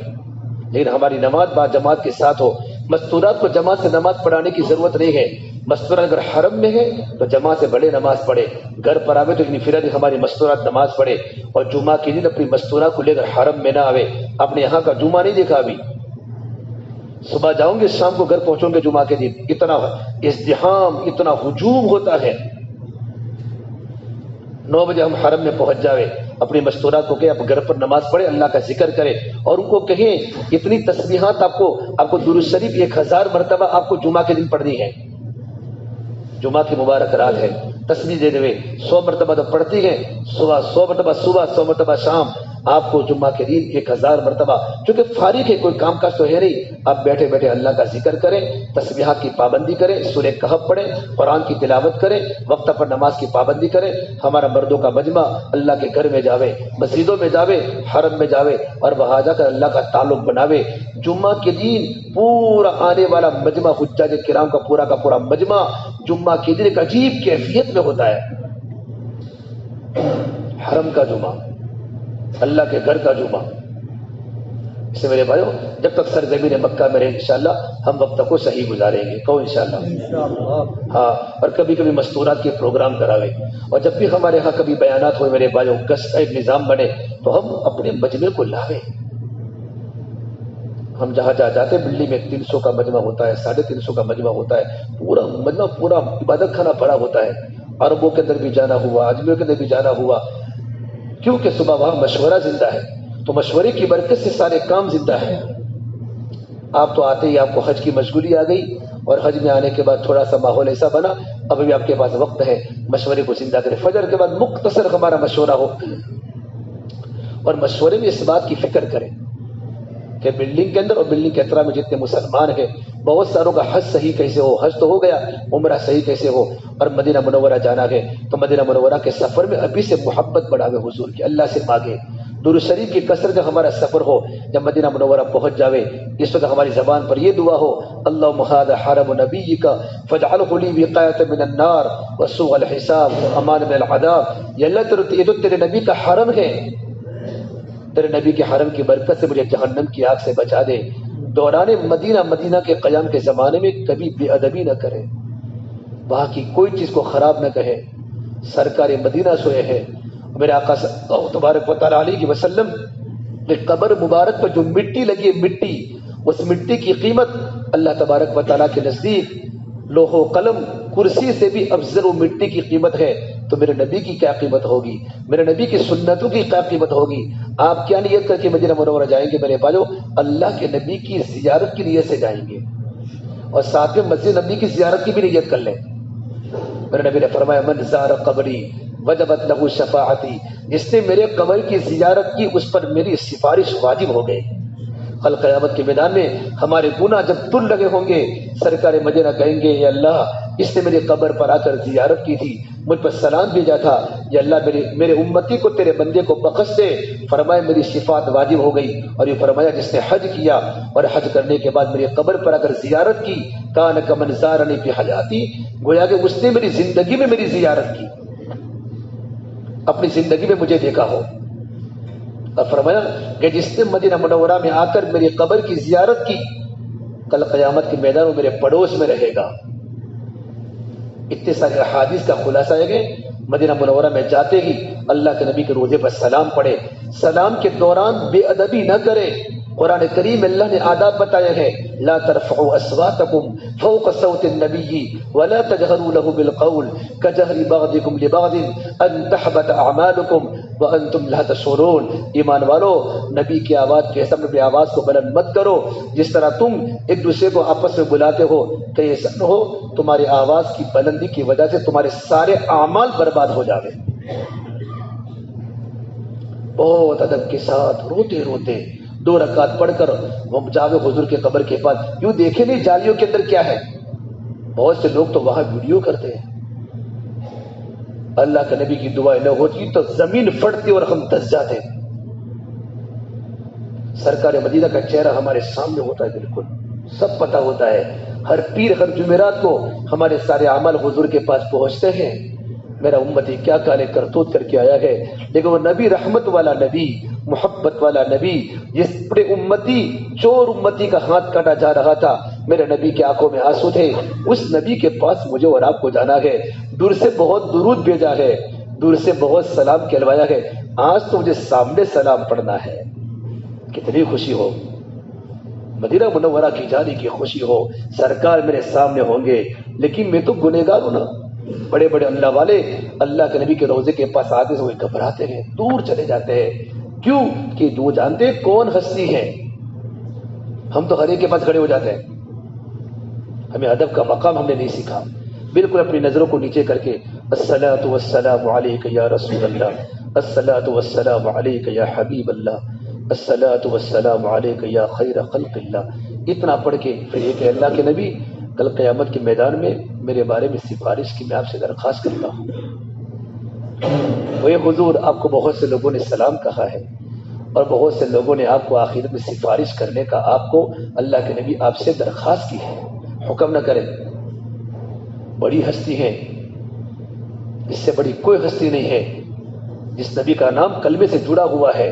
A: لیکن ہماری نماز با جماعت کے ساتھ ہو. مستورات کو جماعت سے نماز پڑھانے کی ضرورت نہیں ہے. مستورات اگر حرم میں ہے تو جماعت سے بڑے نماز پڑھے, گھر پر آوے تو انفرادی ہماری مستورات نماز پڑھے, اور جمعہ کے دن اپنی مستورات کو لے کر حرم میں نہ آوے. اپنے یہاں کا جمعہ نہیں دیکھا ابھی, صبح جاؤں گے شام کو گھر پہنچوں گے جمعہ کے دن, اتنا ازدحام اتنا ہجوم ہوتا ہے. 9 بجے ہم حرم میں پہنچ جاوے, اپنی مستورات کو کہ آپ گھر پر نماز پڑھے, اللہ کا ذکر کرے, اور ان کو کہیں اتنی تسبیحات آپ کو درود شریف 1000 مرتبہ آپ کو جمعہ کے دن پڑھنی ہے. جمعہ کی مبارک رات ہے, تسبیح دے دے 100 مرتبہ تو پڑھتی ہے, صبح 100 مرتبہ صبح 100 مرتبہ شام, آپ کو جمعہ کے دن 1000 مرتبہ. چونکہ فارغ ہے, کوئی کام کاج تو ہے نہیں, آپ بیٹھے بیٹھے اللہ کا ذکر کریں, تسبیحات کی پابندی کریں, سورہ کہف پڑھیں, قرآن کی تلاوت کریں, وقت پر نماز کی پابندی کریں. ہمارا مردوں کا مجمع اللہ کے گھر میں جاوے, مسجدوں میں جاوے, حرم میں جاوے, اور وہاں جا کر اللہ کا تعلق بناوے. جمعہ کے دن پورا آنے والا مجمع, حجاج کرام کا پورا مجمع جمعہ کے دن ایک عجیب کیفیت میں ہوتا ہے. حرم کا جمعہ, اللہ کے گھر کا جمعہ. اس سے میرے بھائیو, جب تک سرزمین مکہ میں رہے انشاءاللہ ہم وقت کو صحیح گزاریں گے. کہو انشاءاللہ. ہاں, اور کبھی کبھی مستورات کے پروگرام کراوے, اور جب بھی ہمارے ہاں کبھی بیانات ہوئے میرے بھائیو, گشت کا ایک نظام بنے تو ہم اپنے مجمع کو لاویں. ہم جہاں جاتے دلی میں 300 کا مجمع ہوتا ہے, 350 کا مجمع ہوتا ہے, پورا مجمع پورا عبادت خانہ بڑا ہوتا ہے. عربوں کے اندر بھی جانا ہوا, اجمیوں کے اندر بھی جانا ہوا, کیونکہ صبح وہاں مشورہ زندہ ہے, تو مشورے کی برکت سے سارے کام زندہ ہے. آپ تو آتے ہی آپ کو حج کی مشغولی آ گئی, اور حج میں آنے کے بعد تھوڑا سا ماحول ایسا بنا, اب بھی آپ کے پاس وقت ہے مشورے کو زندہ کرے. فجر کے بعد مختصر ہمارا مشورہ ہو, اور مشورے میں اس بات کی فکر کریں کہ بلڈنگ کے اندر اور بلڈنگ کے اطراف میں جتنے مسلمان ہیں, بہت ساروں کا حج صحیح کیسے ہو, حج تو ہو گیا, عمرہ صحیح کیسے ہو, اور مدینہ منورہ جانا ہے تو مدینہ منورہ کے سفر میں ابھی سے محبت بڑھاوے حضور کی, اللہ سے مانگے, درود شریف کی کثرت کا ہمارا سفر ہو. جب مدینہ منورہ پہنچ جاوے اس وقت ہماری زبان پر یہ دعا ہو, اللہم ھذا حرم نبیک فاجعلہ لی وقایۃ من النار وسوء الحساب وامان من العذاب. یا اللہ یہ تو تیرے نبی کا حرم ہے, تیرے نبی کے حرم کی برکت سے مجھے جہنم کی آگ سے بچا دے. دوران مدینہ کے قیام کے زمانے میں کبھی بے ادبی نہ کرے, وہاں کی کوئی چیز کو خراب نہ کہے. سرکار مدینہ سوئے ہیں, میرے آقا صلی اللہ تبارک و تعالی علیہ وسلم نے قبر مبارک پر جو مٹی لگی ہے, مٹی, اس مٹی کی قیمت اللہ تبارک و تعالیٰ کے نزدیک لوح و قلم کرسی سے بھی افضل و مٹی کی قیمت ہے. تو میرے نبی کی کیا قیمت ہوگی, میرے نبی کی سنتوں کی کیا قیمت ہوگی. آپ کیا نیت کر کے مدینہ منورہ جائیں گے میرے بھائیو, اللہ کے نبی کی زیارت کی نیت سے جائیں گے, اور ساتھ میں مسجد نبی کی زیارت کی بھی نیت کر لیں. میرے نبی نے فرمایا من زار قبری وجبت لہ شفاعتی, جس نے میرے قبر کی زیارت کی اس پر میری سفارش واجب ہو گئی. کل قیامت کے میدان میں ہمارے گناہ جب تل لگے ہوں گے، سرکار مدینہ کہیں گے، یا اللہ اس نے میری قبر پر آ کر زیارت کی تھی، مجھ پر سلام بھیجا تھا، یا اللہ میرے امتی کو تیرے بندے کو بخش دے۔ فرمایا میری شفاعت واجب ہو گئی، اور یہ فرمایا جس نے حج کیا اور حج کرنے کے بعد میری قبر پر اگر زیارت کی، کان کمن زارنی فی حیاتی، گویا کہ اس نے میری زندگی میں میری زیارت کی، اپنی زندگی میں مجھے دیکھا ہو۔ اور فرمایا کہ جس نے مدینہ منورہ میں آ کر میری قبر کی زیارت کی، کل قیامت کے میدان میں میرے پڑوس میں رہے گا۔ اتنے سارے احادیث کا خلاصہ ہے کہ مدینہ منورہ میں جاتے ہی اللہ کے نبی کے روضے پر سلام پڑھے، سلام کے دوران بے ادبی نہ کرے۔ قرآن کریم اللہ نے آداب بتایا ہے، لا ترفعوا اصواتکم فوق صوت النبی ولا تجہروا له بالقول کجہر بعضکم لبعض ان تحبط اعمالکم وانتم لا تشعرون۔ ایمان والو، نبی کی آواز کے سامنے اپنی آواز کو بلند مت کرو جس طرح تم ایک دوسرے کو آپس میں بلاتے ہو، کہ ایسا نہ ہو تمہاری آواز کی بلندی کی وجہ سے تمہارے سارے اعمال برباد ہو جاوے۔ بہت ادب کے ساتھ روتے روتے 2 رکعت پڑھ کر وہ جاوے حضور کے قبر کے پاس، یوں دیکھے نہیں جالیوں کے اندر کیا ہے۔ بہت سے لوگ تو وہاں ویڈیو کرتے ہیں۔ اللہ کے نبی کی دعائیں نہ ہوتی تو زمین پھٹتی اور ہم دس جاتے۔ سرکار مدینہ کا چہرہ ہمارے سامنے ہوتا ہے، بالکل سب پتہ ہوتا ہے۔ ہر پیر ہر جمعرات کو ہمارے سارے اعمال حضور کے پاس پہنچتے ہیں، میرا امتی کیا کالے کرتوت کر کے آیا ہے۔ لیکن وہ نبی رحمت والا نبی، محبت والا نبی، جس بڑے امتی چور امتی کا ہاتھ کاٹا جا رہا تھا، میرے نبی کی آنکھوں میں آنسو تھے، اس نبی کے پاس مجھے اور آپ کو جانا ہے۔ دور سے بہت درود بھیجا ہے، دور سے بہت سلام کہلوایا ہے، آج تو مجھے سامنے سلام پڑھنا ہے۔ کتنی خوشی ہو، مدینہ منورہ کی جانے کی خوشی ہو، سرکار میرے سامنے ہوں گے، لیکن میں تو گنہگار ہوں نا۔ بڑے بڑے اللہ والے اللہ کے نبی کے روضے کے پاس آتے ہوئے گھبراتے ہیں، دور چلے جاتے ہیں۔ کیوں؟ کہ وہ جانتے ہیں کون ہستی ہے۔ ہم تو ہر ایک کے پاس کھڑے ہو جاتے ہیں، ہمیں ادب کا مقام ہم نے نہیں سیکھا۔ بالکل اپنی نظروں کو نیچے کر کے الصلاۃ والسلام علیک یا رسول اللہ، الصلاۃ والسلام علیک یا حبیب اللہ، الصلاۃ والسلام علیک یا خیر خلق اللہ، اتنا پڑھ کے پھر یہ کہ اللہ کے نبی کل قیامت کے میدان میں میرے بارے میں سفارش کی میں آپ سے درخواست کرتا ہوں۔ وہ حضور، آپ کو بہت سے لوگوں نے سلام کہا ہے اور بہت سے لوگوں نے آپ کو آخرت میں سفارش کرنے کا آپ کو اللہ کے نبی آپ سے درخواست کی ہے، حکم نہ کریں۔ بڑی ہستی ہے، اس سے بڑی کوئی ہستی نہیں ہے، جس نبی کا نام کلمے سے جڑا ہوا ہے،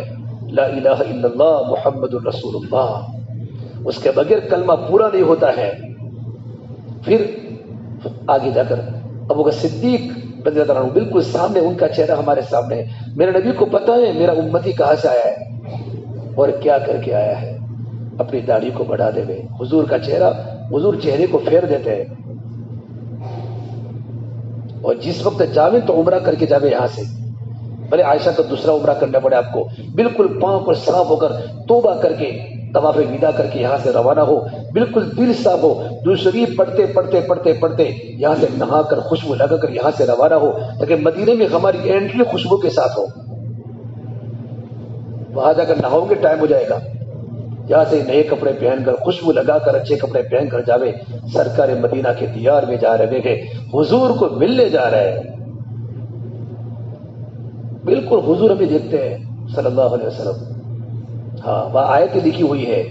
A: لا الہ الا اللہ محمد الرسول اللہ، اس کے بغیر کلمہ پورا نہیں ہوتا ہے۔ پھر آگے جا کر ابو بکر صدیق رضی اللہ عنہ، بالکل سامنے ان کا چہرہ ہمارے سامنے ہے۔ میرے نبی کو پتا ہے میرا امتی کہاں سے آیا ہے اور کیا کر کے آیا ہے، اپنی داڑھی کو بڑھا دے ہوئے حضور کا چہرہ، حضور چہرے کو پھیر دیتے ہیں، اور جس وقت جاوے تو عمرہ کر کے جاوے یہاں سے، بھلے عائشہ کا دوسرا عمرہ کرنا پڑے آپ کو، بالکل پاؤں کو صاف ہو کر توبہ کر کے طواف ودا کر کے یہاں سے روانہ ہو، بالکل دل صاف ہو، دوسری پڑھتے پڑھتے پڑھتے پڑھتے یہاں سے نہا کر خوشبو لگا کر یہاں سے روانہ ہو، تاکہ مدینے میں ہماری اینٹری خوشبو کے ساتھ ہو۔ وہاں جا کر نہاؤ گے ٹائم ہو جائے گا، یہاں سے نئے کپڑے پہن کر خوشبو لگا کر اچھے کپڑے پہن کر جاوے سرکار مدینہ کے دیار میں جا رہے ہیں، حضور کو ملنے جا رہے ہیں۔ بالکل حضور ہمیں دیکھتے ہیں صلی اللہ علیہ وسلم، ہاں وہ آیت لکھی ہوئی ہے۔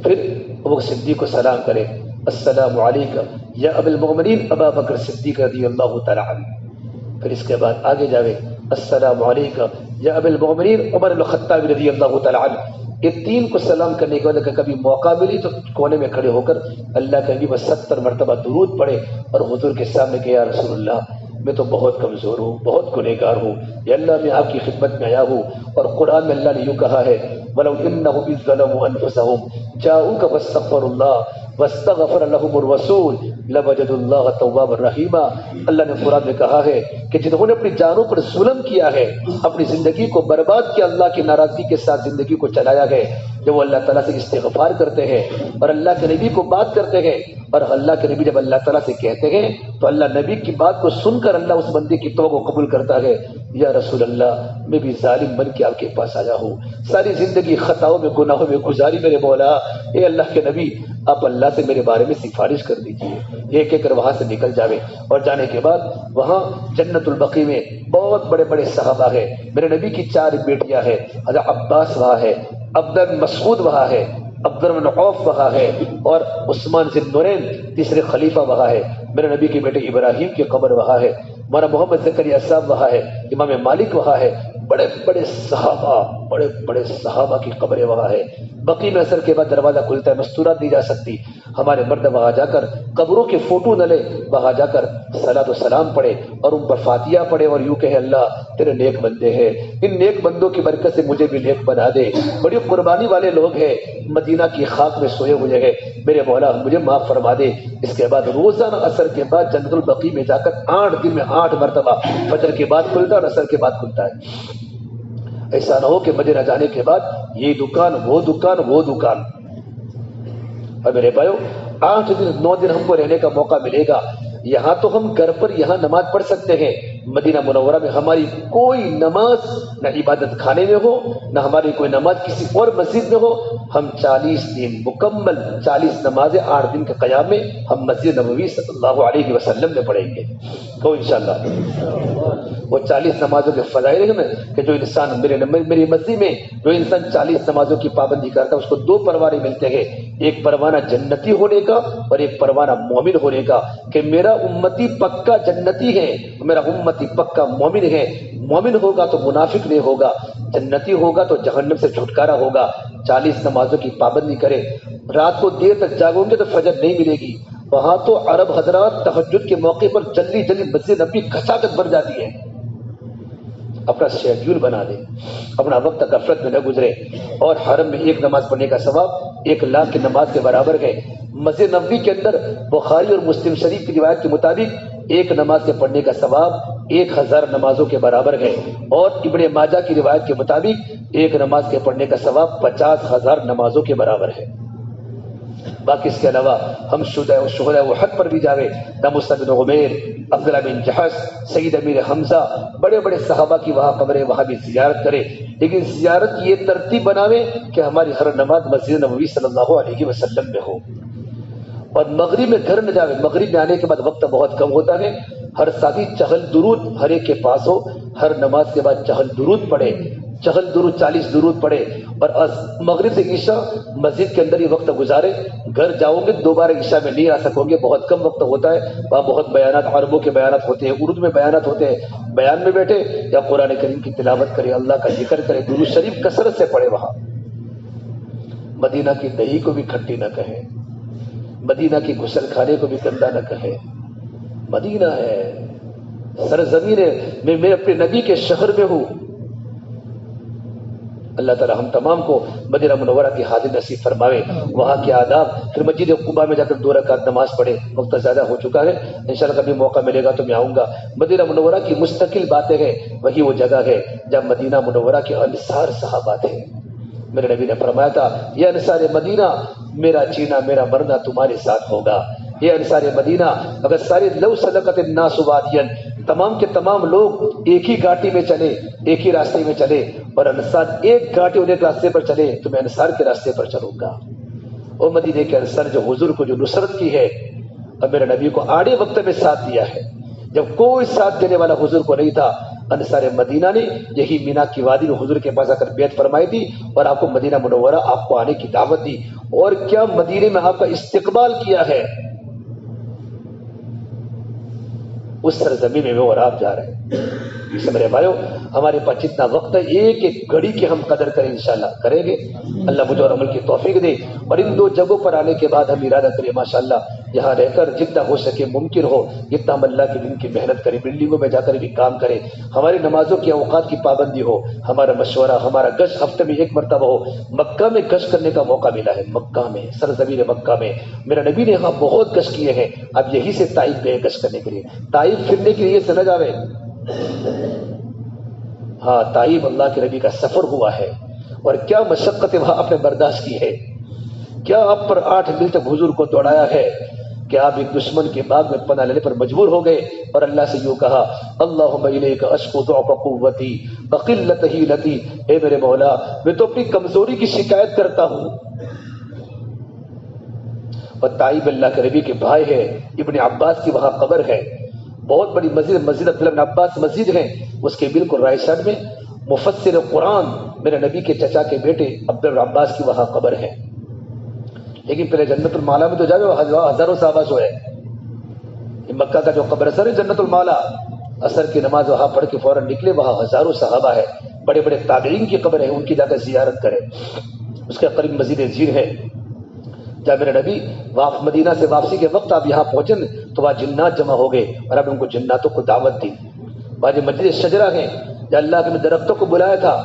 A: پھر وہ صدیق کو سلام کرے، السلام علیکم یا ابا المؤمنین ابا بکر صدیق رضی اللہ تعالی عنہ۔ پھر اس کے بعد آگے جاوے، السلام علیکم یا ابا المؤمنین عمر بن الخطاب رضی اللہ تعالی عنہ۔ یہ تین کو سلام کرنے کے بعد اگر کبھی موقع ملی تو کونے میں کھڑے ہو کر اللہ کے نبی پر 70 مرتبہ درود پڑھے اور حضور کے سامنے کہ یا رسول اللہ، میں تو بہت کمزور ہوں، بہت گنہگار ہوں، یا اللہ میں آپ کی خدمت میں آیا ہوں، اور قرآن میں اللہ نے یوں کہا ہے وَلَوْ إِنَّهُمْ إِذْ ظَلَمُوا أَنفُسَهُمْ جَاءُوكَ فَاسْتَغْفَرُوا اللَّهَ وَاسْتَغْفَرَ لَهُمُ الرَّسُولُ لَوَجَدُوا اللَّهَ تَوَّابًا رَحِيمًا۔ اللہ نے قرآن میں کہا ہے کہ جنہوں نے اپنی جانوں پر ظلم کیا ہے، اپنی زندگی کو برباد کیا، اللہ کی ناراضگی کے ساتھ زندگی کو چلایا ہے، جب وہ اللہ تعالیٰ سے استغفار کرتے ہیں اور اللہ کے نبی کو بات کرتے ہیں، اور اللہ کے نبی جب اللہ تعالیٰ سے کہتے ہیں تو اللہ نبی کی بات کو سن کر اللہ اس بندے کی توبہ کو قبول کرتا ہے، یا رسول اللہ میں بھی ظالم بن کے آپ کے پاس آیا ہوں، ساری زندگی خطاؤں میں گناہوں میں گزاری میرے مولا، اے اللہ کے نبی آپ اللہ سے میرے بارے میں سفارش کر دیجیے۔ ایک ایک کر وہاں سے نکل جاوے، اور جانے کے بعد وہاں جنت البقیع میں بہت بڑے بڑے صحابہ ہیں، میرے نبی کی 4 بیٹیاں ہیں، حضرت عباس وہاں ہے، عبد مسعود وہاں ہے، عبد الرحمن عوف وہاں ہے، اور عثمان ذی النورین تیسرے خلیفہ وہاں ہے، میرے نبی کے بیٹے ابراہیم کی قبر وہاں ہے، مولانا محمد زکریا صاحب وہاں ہے، امام مالک وہاں ہے، بڑے بڑے صحابہ کی قبریں وہاں ہے۔ بقیع میں اثر کے بعد دروازہ کھلتا ہے، مستورات دی جا سکتی، ہمارے مرد وہاں جا کر قبروں کے فوٹو نہ لے، وہاں جا کر صلاۃ و سلام پڑھے اور ان پر فاتحہ پڑھے اور یوں کہے اللہ تیرے نیک بندے ہیں، ان نیک بندوں کی برکت سے مجھے بھی نیک بنا دے، بڑی قربانی والے لوگ ہیں، مدینہ کی خاک میں سوئے ہوئے ہیں، میرے مولا مجھے معاف فرما دے۔ اس کے بعد روزانہ عصر کے بعد جنت البقیع میں جا کر 8 دن میں 8 مرتبہ فجر کے بعد کھلتا ہے اور عصر کے بعد کھلتا ہے۔ ایسا نہ ہو کہ مدینہ جانے کے بعد یہ دکان وہ دکان وہ دکان۔ اور میرے بھائیو 8 دن 9 دن ہم کو رہنے کا موقع ملے گا، یہاں تو ہم گھر پر یہاں نماز پڑھ سکتے ہیں، مدینہ منورہ میں ہماری کوئی نماز نہ عبادت خانے میں ہو، نہ ہماری کوئی نماز کسی اور مسجد میں ہو، ہم 40 دن مکمل 40 نمازیں 8 دن کے قیام میں ہم مسجد نبوی صلی اللہ علیہ وسلم میں پڑھیں گے تو انشاءاللہ وہ 40 نمازوں کے فضائل ہیں کہ جو انسان میری مسجد میں جو انسان 40 نمازوں کی پابندی کرتا ہے اس کو 2 پروانے ملتے ہیں، ایک پروانہ جنتی ہونے کا اور ایک پروانہ مومن ہونے کا، کہ میرا امتی پکا جنتی ہے، میرا امتی پکا مومن ہے، مومن ہوگا تو منافق نہیں ہوگا، جنتی ہوگا تو جہنم سے چھٹکارا ہوگا۔ 40 نمازوں کی پابندی کرے، رات کو دیر تک جاگوں گے تو فجر نہیں ملے گی، وہاں تو عرب حضرات تہجد کے موقع پر جلدی جلدی مسجد نبی کھچاکت بھر جاتی ہے۔ اپنا شیڈیول بنا دے، اپنا وقت غفلت میں نہ گزرے، اور حرم میں ایک نماز پڑھنے کا ثواب 1 لاکھ کی نماز کے برابر ہے۔ مسجد نبوی کے اندر بخاری اور مسلم شریف کی روایت کے مطابق ایک نماز کے پڑھنے کا ثواب 1000 نمازوں کے برابر ہے، اور ابن ماجہ کی روایت کے مطابق ایک نماز کے پڑھنے کا ثواب 50,000 نمازوں کے برابر ہے۔ باقی اس کے علاوہ ہم شہداء احد پر بھی جاوے، مصعب بن عمیر، عبداللہ بن جحش، سید امیر حمزہ، بڑے بڑے صحابہ کی وہاں قبریں وہاں بھی زیارت کرے، لیکن زیارت کی یہ ترتیب بناوے کہ ہماری ہر نماز مسجد نبوی صلی اللہ علیہ وسلم میں ہو، اور مغرب میں گھر نہ جاوے، مغرب میں آنے کے بعد وقت بہت کم ہوتا ہے، ہر ساتھی چہل درود ہر ایک کے پاس ہو، ہر نماز کے بعد چہل درود پڑھے، چہل درود 40 درود پڑھے، اور مغرب سے عشاء مسجد کے اندر ہی وقت گزارے۔ گھر جاؤ گے دوبارہ عشاء میں نہیں آ سکو گے، بہت کم وقت ہوتا ہے، وہاں بہت بیانات عربوں کے بیانات ہوتے ہیں، اردو میں بیانات ہوتے ہیں، بیان میں بیٹھے یا قرآن کریم کی تلاوت کرے، اللہ کا ذکر کرے، درود شریف کثرت سے پڑھے۔ وہاں مدینہ کی دہی کو بھی کھٹی نہ کہے، مدینہ کی غسل خانے کو بھی گندا نہ کہے، مدینہ ہے، سرزمین ہے، میں اپنے نبی کے شہر میں ہوں۔ اللہ تعالی ہم تمام کو مدینہ منورہ کی حاضر نصیب فرماوے، وہاں کے آداب، پھر مسجد قباء میں جا کر 2 رکعت نماز پڑھے۔ وقت زیادہ ہو چکا ہے، انشاءاللہ کبھی موقع ملے گا تو میں آؤں گا۔ مدینہ منورہ کی مستقل باتیں ہیں، وہی وہ جگہ ہے جب مدینہ منورہ کے انصار صحابہ تھے۔ میرے نبی نے فرمایا تھا، یہ انصار مدینہ میرا جینا میرا مرنا تمہارے ساتھ ہوگا۔ یہ انصار مدینہ اگر سارے لو سلکت الناس وادیا، تمام کے تمام لوگ ایک ہی گاٹی میں چلے، ایک ہی راستے میں چلے، اور انصار ایک گاٹی اور ایک راستے پر چلے تو میں انصار کے راستے پر چلوں گا۔ اور مدینے کے انصار جو حضور کو جو نصرت کی ہے، اور میرے نبی کو آڑے وقت میں ساتھ دیا ہے، جب کوئی ساتھ دینے والا حضور کو نہیں تھا، انصار مدینہ نے یہی مینا کی وادی میں حضور کے پاس آ کر بیعت فرمائی تھی، اور آپ کو مدینہ منورہ آپ کو آنے کی دعوت دی، اور کیا مدینے میں آپ کا استقبال کیا ہے۔ اس سرزمین میں اور آپ جا رہے ہیں۔ اس سے میرے بھائیو ہمارے پاس جتنا وقت ہے ایک ایک گھڑی کی ہم قدر کریں، انشاءاللہ کریں گے، اللہ مجھے اور عمل کی توفیق دے، اور ان 2 جگہوں پر آنے کے بعد ہم ارادہ کریں ماشاءاللہ یہاں رہ کر جتنا ہو سکے ممکن ہو جتنا ہم اللہ کے دین کی محنت کریں، بلڈنگوں میں جا کر بھی کام کریں، ہماری نمازوں کے اوقات کی پابندی ہو، ہمارا مشورہ، ہمارا گشت ہفتے میں 1 مرتبہ ہو۔ مکہ میں گشت کرنے کا موقع ملا ہے، مکہ میں، سرزمین مکہ میں میرا نبی نے یہاں بہت گشت کیے ہیں، اب یہی سے طائف گئے گشت کرنے کے لیے، طائف پھرنے کے لیے سمجھ آوے، ہاں طائف اللہ کے نبی کا سفر ہوا ہے، اور کیا مشقت وہاں آپ نے برداشت کی ہے، کیا آپ پر 8 دن تک حضور کو دوڑایا ہے، کہ آپ ایک دشمن کے باغ میں پناہ لینے پر مجبور ہو گئے اور اللہ سے یوں کہا اللہم الیک اشکو ضعف قوتی وقلت حیلتی، اے میرے مولا میں تو اپنی کمزوری کی شکایت کرتا ہوں۔ اور طائب اللہ کے نبی کے بھائی ہے ابن عباس کی وہاں قبر ہے، بہت بڑی مسجد، مسجد عبداللہ بن عباس مسجد ہے، اس کے بالکل رائٹ سائڈ میں مفسر قرآن میرے نبی کے چچا کے بیٹے عبداللہ بن عباس کی وہاں قبر ہے۔ لیکن پہلے جنت المالا میں تو جائے ہزاروں صحابہ جو ہے، مکہ کا جو قبر سر ہے جنت المالا، عصر کی نماز وہاں پڑھ کے فوراً نکلے، وہاں ہزاروں صحابہ ہے، بڑے بڑے تابعین کی قبر ہے، ان کی جا کر زیارت کرے۔ اس کے قریب مسجد زیر ہے، جب میرے نبی مدینہ سے واپسی کے وقت آپ یہاں پہنچے تو وہاں جنات جمع ہو گئے اور آپ نے ان کو جناتوں کو دعوت دی۔ وہاں جو مسجد شجرہ ہے جہاں اللہ کے درختوں کو بلایا تھا،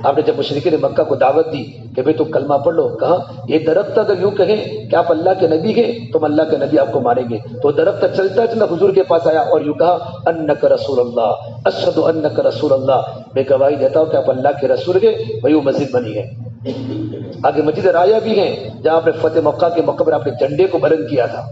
A: آپ نے جب مشرکین مکہ کو دعوت دی کہ بھئی تم کلمہ پڑھ لو، کہا یہ درخت اگر یوں کہیں کہ آپ اللہ کے نبی ہیں تو اللہ کے نبی آپ کو مانیں گے، تو درخت چلتا چلتا حضور کے پاس آیا اور یوں کہا انک رسول اللہ اشہد انک رسول اللہ، میں گواہی دیتا ہوں کہ آپ اللہ کے رسول ہیں، وہی وہ مسجد بنی ہے۔ آگے مسجد رایا بھی ہیں جہاں آپ نے فتح مکہ کے موقع پر آپ نے جھنڈے کو بلند کیا تھا۔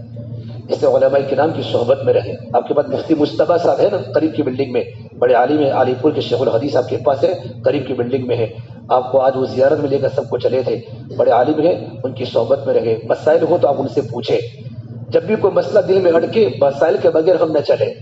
A: اس سے علماء کرام کی صحبت میں رہے۔ آپ کے بعد مفتی مصطفیٰ صاحب ہے نا قریب کی بلڈنگ میں، بڑے عالم ہے، علی پور کے شیخ الحدیث آپ کے پاس ہے، قریب کی بلڈنگ میں ہے، آپ کو آج وہ زیارت میں لے کر سب کو چلے تھے، بڑے عالم ہیں، ان کی صحبت میں رہے۔ مسائل ہو تو آپ ان سے پوچھیں، جب بھی کوئی مسئلہ دل میں اڑکے مسائل کے بغیر ہم نہ چلے،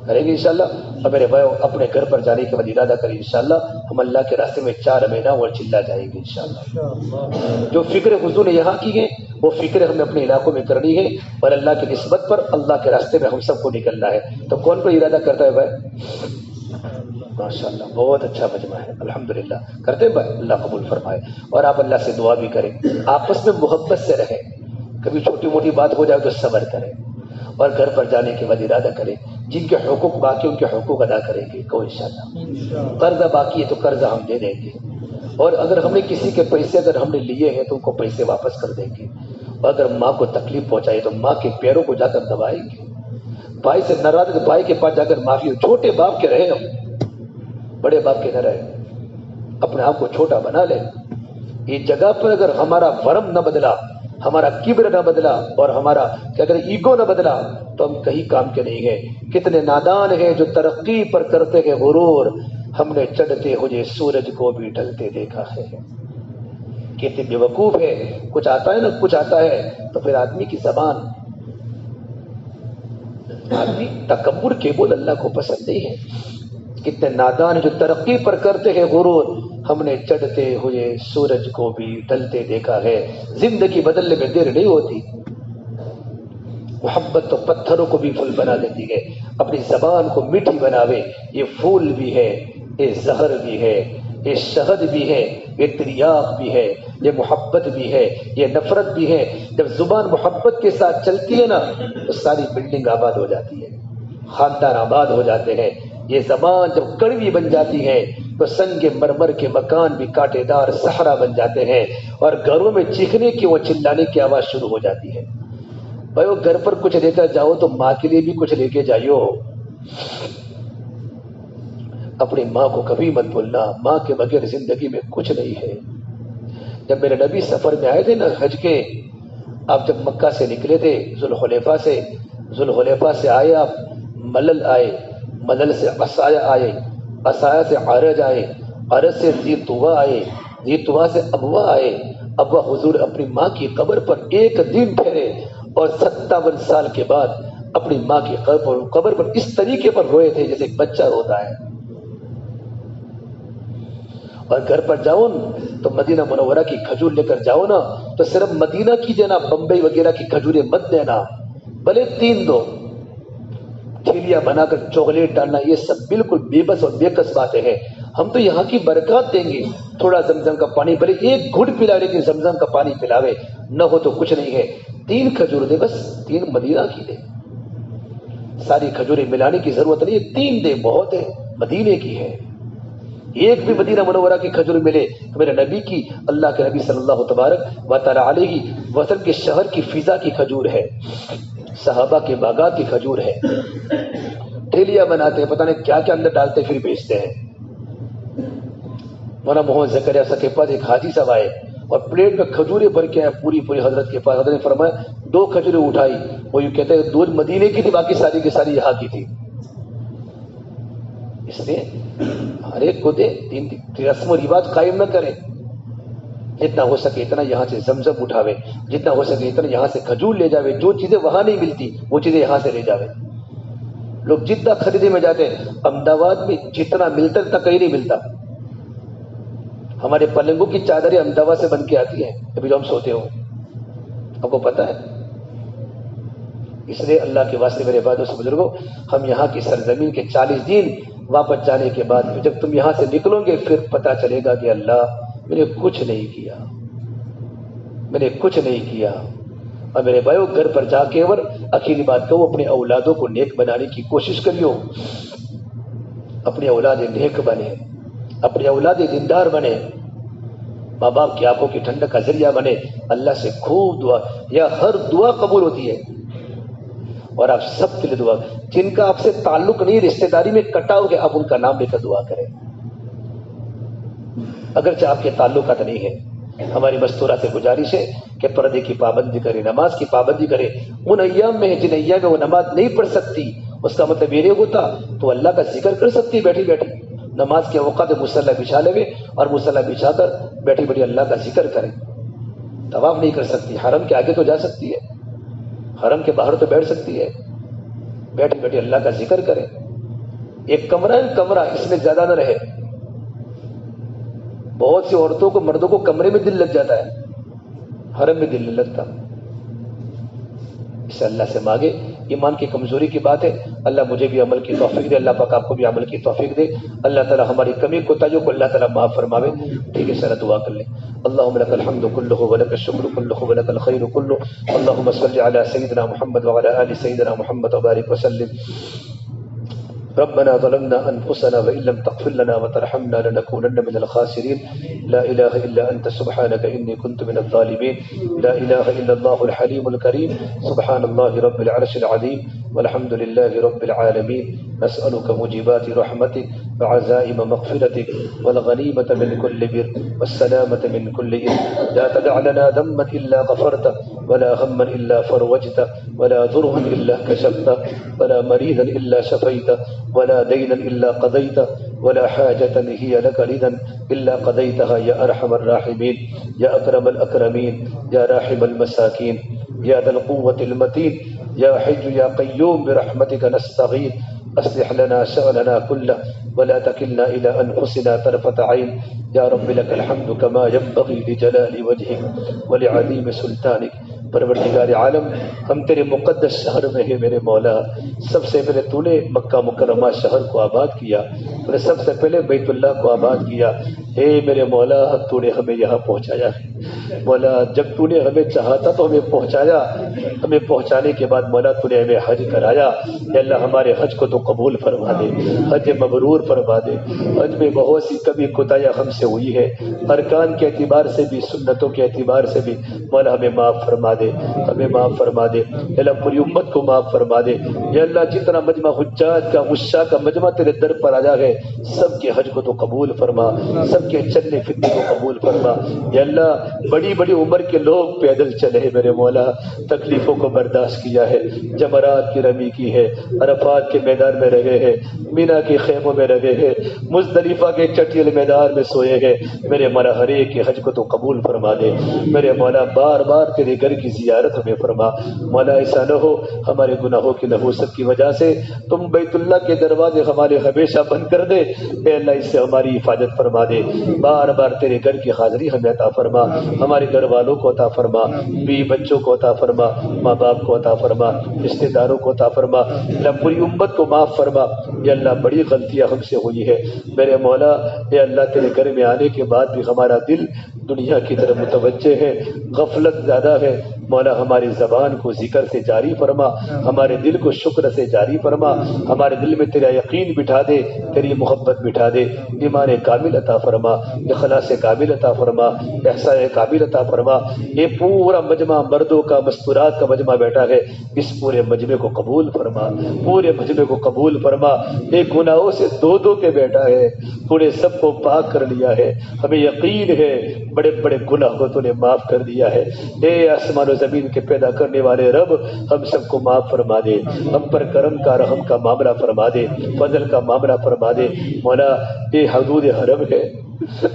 A: کریں گے انشاءاللہ۔ اور میرے بھائی اپنے گھر پر جانے کے بعد ارادہ کریں انشاءاللہ ہم اللہ کے راستے میں 4 مہینہ اور چلا جائیں گے انشاءاللہ۔ جو فکر حضور نے یہاں کی ہے وہ فکر ہمیں اپنے علاقوں میں کرنی ہے، اور اللہ کی نسبت پر اللہ کے راستے میں ہم سب کو نکلنا ہے۔ تو کون کو ارادہ کرتا ہے بھائی؟ ماشاءاللہ بہت اچھا مجمع ہے، الحمدللہ کرتے ہیں بھائی، اللہ قبول فرمائے۔ اور آپ اللہ سے دعا بھی کریں، آپس میں محبت سے رہیں، کبھی چھوٹی موٹی بات ہو جائے تو صبر کریں، اور گھر پر جانے کے بعد ارادہ کریں جن کے حقوق باقی ان کے حقوق ادا کریں گے کو انشاءاللہ۔ قرض باقی ہے تو قرض ہم دے دیں گے، اور اگر ہم نے کسی کے پیسے اگر ہم نے لیے ہیں تو ان کو پیسے واپس کر دیں گے، اور اگر ماں کو تکلیف پہنچائی تو ماں کے پیروں کو جا کر دبائیں گے، بھائی سے ناراض تو بھائی کے پاس جا کر معافی، چھوٹے باپ کے رہے ہم، بڑے باپ کے نہ رہے، اپنے آپ کو چھوٹا بنا لیں۔ یہ جگہ پر اگر ہمارا ورم نہ بدلا، ہمارا کبر نہ بدلا، اور ہمارا کہ اگر ایگو نہ بدلا تو ہم کہیں کام کے نہیں ہیں۔ کتنے نادان ہیں جو ترقی پر کرتے ہیں غرور، ہم نے چڑھتے ہوئے سورج کو بھی ڈھلتے دیکھا ہے۔ کتنے بے وقوف ہے، کچھ آتا ہے نا کچھ آتا ہے تو پھر آدمی کی زبان، آدمی تکبر کے بول اللہ کو پسند نہیں ہے۔ کتنے نادان جو ترقی پر کرتے ہیں غرور، ہم نے چڑھتے ہوئے سورج کو بھی ڈھلتے دیکھا ہے۔ زندگی بدلنے میں دیر نہیں ہوتی، محبت تو پتھروں کو بھی پھول بنا دیتی ہے۔ اپنی زبان کو میٹھی بناوے، یہ پھول بھی ہے، یہ زہر بھی ہے، یہ شہد بھی ہے، یہ تریاق بھی ہے، یہ محبت بھی ہے، یہ نفرت بھی ہے۔ جب زبان محبت کے ساتھ چلتی ہے نا تو ساری بلڈنگ آباد ہو جاتی ہے، خاندان آباد ہو جاتے ہیں۔ یہ زبان جب کڑوی بن جاتی ہے تو سنگ مرمر کے مکان بھی کانٹے دار صحرا بن جاتے ہیں، اور گھروں میں چیخنے کی و چلانے کی آواز شروع ہو جاتی ہے۔ بھائی گھر پر کچھ لے کر جاؤ تو ماں کے لیے بھی کچھ لے کے جائیو، اپنی ماں کو کبھی مت بھولنا، ماں کے بغیر زندگی میں کچھ نہیں ہے۔ جب میرے نبی سفر میں آئے تھے نا حج کے، آپ جب مکہ سے نکلے تھے ذوالحلیفہ سے آئے، آپ ملل آئے، ملل سے عصایہ آئے، عصایہ سے عرج آئے، عرج سے ذی طویٰ آئے، ذی طویٰ سے ابوا آئے۔ ابوا حضور اپنی ماں کی قبر پر 1 دن ٹھہرے، اور 57 سال کے بعد اپنی ماں کی قبر پر اس طریقے پر روئے تھے جیسے ایک بچہ روتا ہے۔ اور گھر پر جاؤ تو مدینہ منورہ کی کھجور لے کر جاؤ نا، تو صرف مدینہ کی دینا، بمبئی وغیرہ کی کھجوریں مت دینا، بھلے 3 دو، تھیلیاں بنا کر چاکلیٹ ڈالنا، یہ سب بالکل بے بس اور بے کس باتیں ہیں۔ ہم تو یہاں کی برکات دیں گے، تھوڑا زمزم کا پانی، بھلے 1 گھٹ پلا، لیکن زمزم کا پانی پلاوے، نہ ہو تو کچھ نہیں ہے، 3 کھجور دے، بس 3 مدینہ کی دے، ساری کھجوریں ملانے کی ضرورت نہیں ہے، 3 دے بہت ہے، مدینے کی ہے۔ 1 بھی مدینہ منورہ کی کھجور ملے تو میرے نبی کی، اللہ کے نبی صلی اللہ تبارک و تعالی علیہ وسلم کے شہر کی فضا کی کھجور ہے، صحابہ کے باغات کی کھجور ہے۔ ٹھیلیاں بناتے ہیں، پتہ نہیں کیا کیا اندر ڈالتے پھر بیچتے ہیں۔ مولانا محمد زکریا صاحب کے پاس ایک حاجی صاحب آئے، اور پلیٹ میں کھجوریں بھر کے آئے پوری پوری حضرت کے پاس. حضرت نے فرمایا 2 کھجوریں اٹھائی. وہ یوں کہتے ہیں 2 مدینے کی تھی، باقی ساری کی ساری یہاں کی تھی. اس لیے ہر ایک کو دے، دین کی رسم و رواج قائم نہ کرے. جتنا ہو سکے اتنا یہاں سے زمزم اٹھاوے، جتنا ہو سکے اتنا یہاں سے کھجور لے جاوے. جو چیزیں وہاں نہیں ملتی وہ چیزیں یہاں سے لے جاوے. لوگ جتنا خریدنے میں جاتے ہیں، احمد آباد میں جتنا ملتا اتنا کہیں نہیں ملتا. ہمارے پلنگوں کی چادریں احمد آباد سے بن کے آتی ہیں ابھی جو ہم سوتے ہو، آپ کو پتا ہے. اس لیے اللہ کے واسطے میرے بھائیو سے بزرگوں، ہم یہاں کی سرزمین کے 40 دن واپس جانے کے بعد جب تم یہاں سے نکلو گے پھر پتا چلے گا کہ اللہ میں نے کچھ نہیں کیا، میں نے کچھ نہیں کیا. اور میرے بھائیو گھر پر جا کے اور اخیری بات کہو، اپنے اولادوں کو نیک بنانے کی کوشش کریو. اپنے اولاد نیک بنے، اپنے اولاد دیندار بنے، ماں باپ کی آنکھوں کی ٹھنڈک کا ذریعہ بنے. اللہ سے خوب دعا، یا ہر دعا قبول ہوتی ہے. اور آپ سب کے لیے دعا، جن کا آپ سے تعلق نہیں، رشتہ داری میں کٹا ہو گیا، آپ ان کا نام لے کر دعا کریں اگرچہ آپ کے تعلقات نہیں ہے. ہماری مستورہ سے گزارش ہے کہ پردے کی پابندی کرے، نماز کی پابندی کرے. ان ایام میں جن ایام میں وہ نماز نہیں پڑھ سکتی، اس کا مطلب یہ نہیں ہوتا تو اللہ کا ذکر کر سکتی بیٹھی بیٹھی. نماز کے اوقات مصلی بچھا لے اور مصلی بچھا کر بیٹھی بیٹھی اللہ کا ذکر کرے. طواف نہیں کر سکتی، حرم کے آگے تو جا سکتی ہے، حرم کے باہر تو بیٹھ سکتی ہے. بیٹھی بیٹھی اللہ کا ذکر کرے. ایک کمرہ اس میں زیادہ نہ رہے. بہت سی عورتوں کو، مردوں کو کمرے میں دل لگ جاتا ہے، حرم میں دل نہیں لگتا. اسے اللہ سے مانگے. ایمان کی کمزوری کی بات ہے، اللہ مجھے بھی عمل کی توفیق دے، اللہ پاک آپ کو بھی عمل کی توفیق دے. اللہ تعالی ہماری کمی کوتاہیوں کو اللہ تعالی معاف فرماوے. ٹھیک ہے سر، دعا کر لیں. اللهم لك الحمد كله ولك الشكر كله ولك الخير كله. اللهم صل على سيدنا محمد وعلى آل سيدنا محمد وبارك وسلم. ربنا ظلمنا أنفسنا وإن لم تغفر لنا وترحمنا لنكونن من الخاسرين. لا إله إلا أنت سبحانك إني كنت من الظالمين. لا إله إلا الله الحليم الكريم. سبحان الله رب العرش العظيم والحمد لله رب العالمين. نسألك موجبات رحمتك وعزائم مغفرتك والغنيمة من كل بر والسلامة من كل إثم. لا تدع لنا ذنبا إلا غفرته ولا هما إلا فرجته ولا ضرا إلا كشفته ولا مريضا إلا شفيته ولا دينا إلا قضيته ولا حاجة هي لك رضا إلا قضيتها يا أرحم الراحمين يا أكرم الأكرمين يا راحم المساكين يا ذا القوة المتين يا حي يا قيوم برحمتك نستغيث. أصلح لنا شأننا كله ولا تكلنا إلى أنفسنا طرفة عين. يا رب لك الحمد كما ينبغي لجلال وجهك ولعظيم سلطانك. پروردگار عالم، ہم تیرے مقدس شہر میں ہیں میرے مولا. سب سے پہلے تو نے مکہ مکرمہ شہر کو آباد کیا، تو نے سب سے پہلے بیت اللہ کو آباد کیا. اے میرے مولا، تو نے ہمیں یہاں پہنچایا ہے مولا. جب تو نے ہمیں چاہا تھا تو ہمیں پہنچایا. ہمیں پہنچانے کے بعد مولا تو نے ہمیں حج کرایا. اے اللہ ہمارے حج کو تو قبول فرما دے، حج مبرور فرما دے. حج میں بہت سی کمی کوتاہیاں ہم سے ہوئی ہے، ارکان کے اعتبار سے بھی، سنتوں کے اعتبار سے بھی. مولا ہمیں معاف فرما دے، ہمیں معاف فرما دے. اے اللہ پوری امت کو معاف فرما دے. یا اللہ جتنا مجمع حجاج کا، عشاء کا مجمع تیرے در پر آیا ہے، سب کے حج کو تو قبول فرما، سب کے چلنے پھرنے کو قبول فرما. یا اللہ بڑی بڑی عمر کے لوگ پیدل چلے ہیں میرے مولا، تکلیفوں کو برداشت کیا ہے، جمرات کی رمی کی ہے، عرفات کے میدان میں رہے ہیں، مینا کے خیموں میں رہے ہیں، مزدلفہ کے چٹیل میدان میں سوئے ہیں. میرے مولا ہر ایک کے حج کو تو قبول فرما دے. میرے مولا بار بار تیرے گھر کی زیارت ہمیں فرما. مولا ایسا نہ ہو ہمارے گناہوں کی نحوست کی وجہ سے تم بیت اللہ کے دروازے ہمارے ہمیشہ بند کر دے. اے اللہ اس سے ہماری حفاظت فرما دے. بار بار تیرے گھر کی حاضری ہمیں عطا فرما، ہمارے گھر والوں کو عطا فرما، بیوی بچوں کو عطا فرما، ماں باپ کو عطا فرما، رشتہ داروں کو عطا فرما. اللہ پوری امت کو معاف فرما. یا اللہ بڑی غلطیاں ہم سے ہوئی ہے میرے مولا. اے اللہ تیرے گھر میں آنے کے بعد بھی ہمارا دل دنیا کی طرف متوجہ ہے، غفلت زیادہ ہے. مولا ہماری زبان کو ذکر سے جاری فرما، ہمارے دل کو شکر سے جاری فرما، ہمارے دل میں تیرا یقین بٹھا دے، تیری محبت بٹھا دے، ایمان کامل عطا فرما، اخلاص کامل عطا فرما، احسان کامل عطا فرما۔ یہ پورا مجمع مردوں کا مستورات کا مجمع بیٹھا ہے، اس پورے مجمع کو قبول فرما، پورے مجمع کو قبول فرما۔ ایک گناہوں سے دو دو کے بیٹھا ہے، تو نے سب کو پاک کر لیا ہے، ہمیں یقین ہے بڑے بڑے گناہ کو تو نے معاف کر دیا ہے۔ اے آسمان و زمین کے پیدا کرنے والے رب، ہم سب کو معاف فرما دے، ہم پر کرم کا رحم کا معاملہ فرما دے، فضل کا معاملہ فرما دے۔ مولا یہ حدود حرم ہے،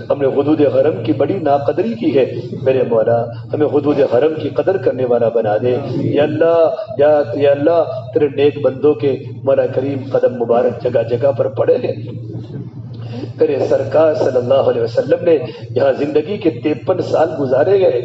A: ہم نے حدود حرم کی بڑی ناقدری کی ہے، میرے مولا ہمیں حدود حرم کی قدر کرنے والا بنا دے۔ یا اللہ یا اللہ تیرے نیک بندوں کے مولا کریم قدم مبارک جگہ جگہ پر پڑے ہیں۔ تیرے سرکار صلی اللہ علیہ وسلم نے یہاں زندگی کے 53 سال گزارے گئے،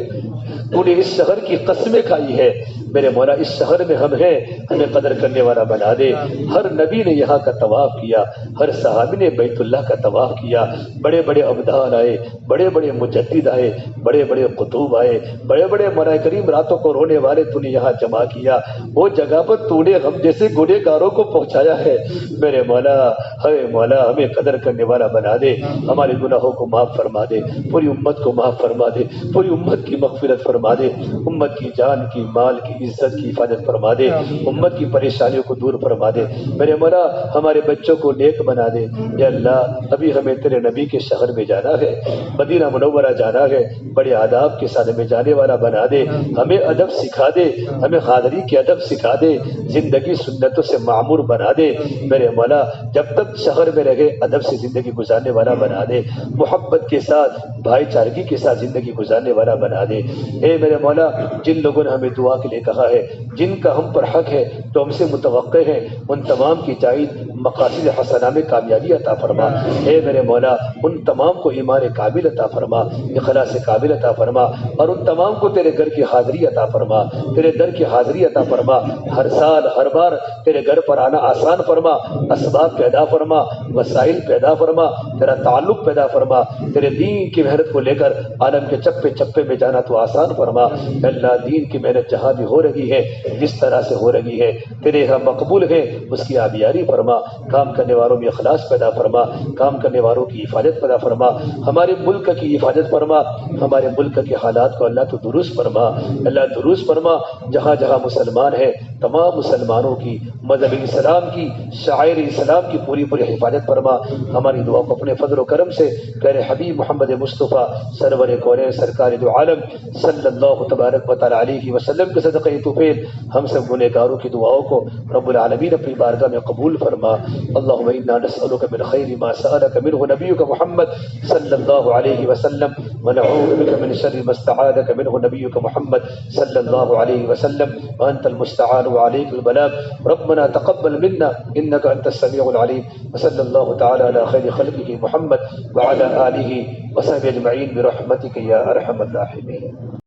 A: تو نے اس شہر کی قسمیں کھائی ہے، میرے مولا اس شہر میں ہم ہیں، ہمیں قدر کرنے والا بنا دے۔ ہر نبی نے یہاں کا طواف کیا، ہر صحابی نے بیت اللہ کا طواف کیا، بڑے بڑے ابدال آئے، بڑے بڑے مجدد آئے، بڑے بڑے قطوب آئے، بڑے بڑے مولا کریم راتوں کو رونے والے تو نے یہاں جمع کیا، وہ جگہ پر تو نے ہم جیسے گنہ گاروں کو پہنچایا ہے، میرے مولا ہمیں قدر کرنے والا بنا دے، ہمارے گناہوں کو معاف فرما دے، پوری امت کو معاف فرما دے، پوری امت کی مغفرت فرما دے، امت کی جان کی مال کی عزت کی حفاظت فرما دے، امت کی پریشانیوں کو دور فرما دے، میرے مولا ہمارے بچوں کو نیک بنا دے۔ یا اللہ ابھی ہمیں تیرے نبی کے شہر میں جانا ہے، مدینہ منورہ جانا ہے، بڑے آداب کے ساتھ ہمیں جانے والا بنا دے، ہمیں ادب سکھا دے، ہمیں حاضری کے ادب سکھا دے، زندگی سنتوں سے معمور بنا دے، میرے مولا جب تک شہر میں رہے ادب سے زندگی گزارنے والا بنا دے، محبت کے ساتھ بھائی چارگی کے ساتھ زندگی گزارنے والا بنا دے۔ اے میرے مولا جن لوگوں نے ہمیں دعا کے لیے کہا ہے، جن کا ہم پر حق ہے تو ہم سے متوقع ہے، ان تمام کی جائز مقاصد حسنہ میں کامیابی عطا فرما۔ اے میرے مولا ان تمام کو ایمان کامل عطا فرما، اخلاص کامل عطا فرما، اور ان تمام کو تیرے گھر کی حاضری عطا فرما، تیرے در کی حاضری عطا فرما، ہر سال ہر بار تیرے گھر پر آنا آسان فرما، اسباب پیدا فرما، وسائل پیدا فرما، تیرا تعلق پیدا فرما، تیرے دین کی محنت کو لے کر عالم کے چپے چپے میں جانا تو آسان فرما۔ اللہ دین کی محنت جہاں بھی ہو رہی ہے، جس طرح سے ہو رہی ہے تیرے یہاں مقبول ہے، اس کی آبیاری فرما، کام کرنے والوں میں اخلاص پیدا فرما، کام کرنے والوں کی حفاظت پیدا فرما، ہمارے ملک کی حفاظت فرما، ہمارے ملک کے حالات کو اللہ تو درست فرما، اللہ درست فرما، جہاں جہاں مسلمان ہیں تمام مسلمانوں کی، مذہب اسلام کی، شاعر اسلام کی پوری پوری حفاظت فرما۔ ہماری دعا کو اپنے فضل و کرم سے پیارے حبیب محمد مصطفیٰ سرور کونین سرکار دو عالم صلی اللہ تبارک و تعالی علیہ وسلم کے صدقہ توفیل ہم سب گنہ گاروں کی دعاؤں کو رب العالمین اپنی بارگاہ میں قبول فرما۔ اللہم انا نسألک من خیر ما سألک منہ نبیک محمد صلی اللہ علیہ وسلم ونعوذ بک من شر ما استعاذک منہ نبیک محمد صلی اللہ علیہ وسلم وانت المستعان وعلیک البلاغ ربنا تقبل منا انك انت السميع العليم وصلى الله تعالى على خير خلقه محمد وعلى آله وصحبه اجمعين برحمتك يا ارحم الراحمين۔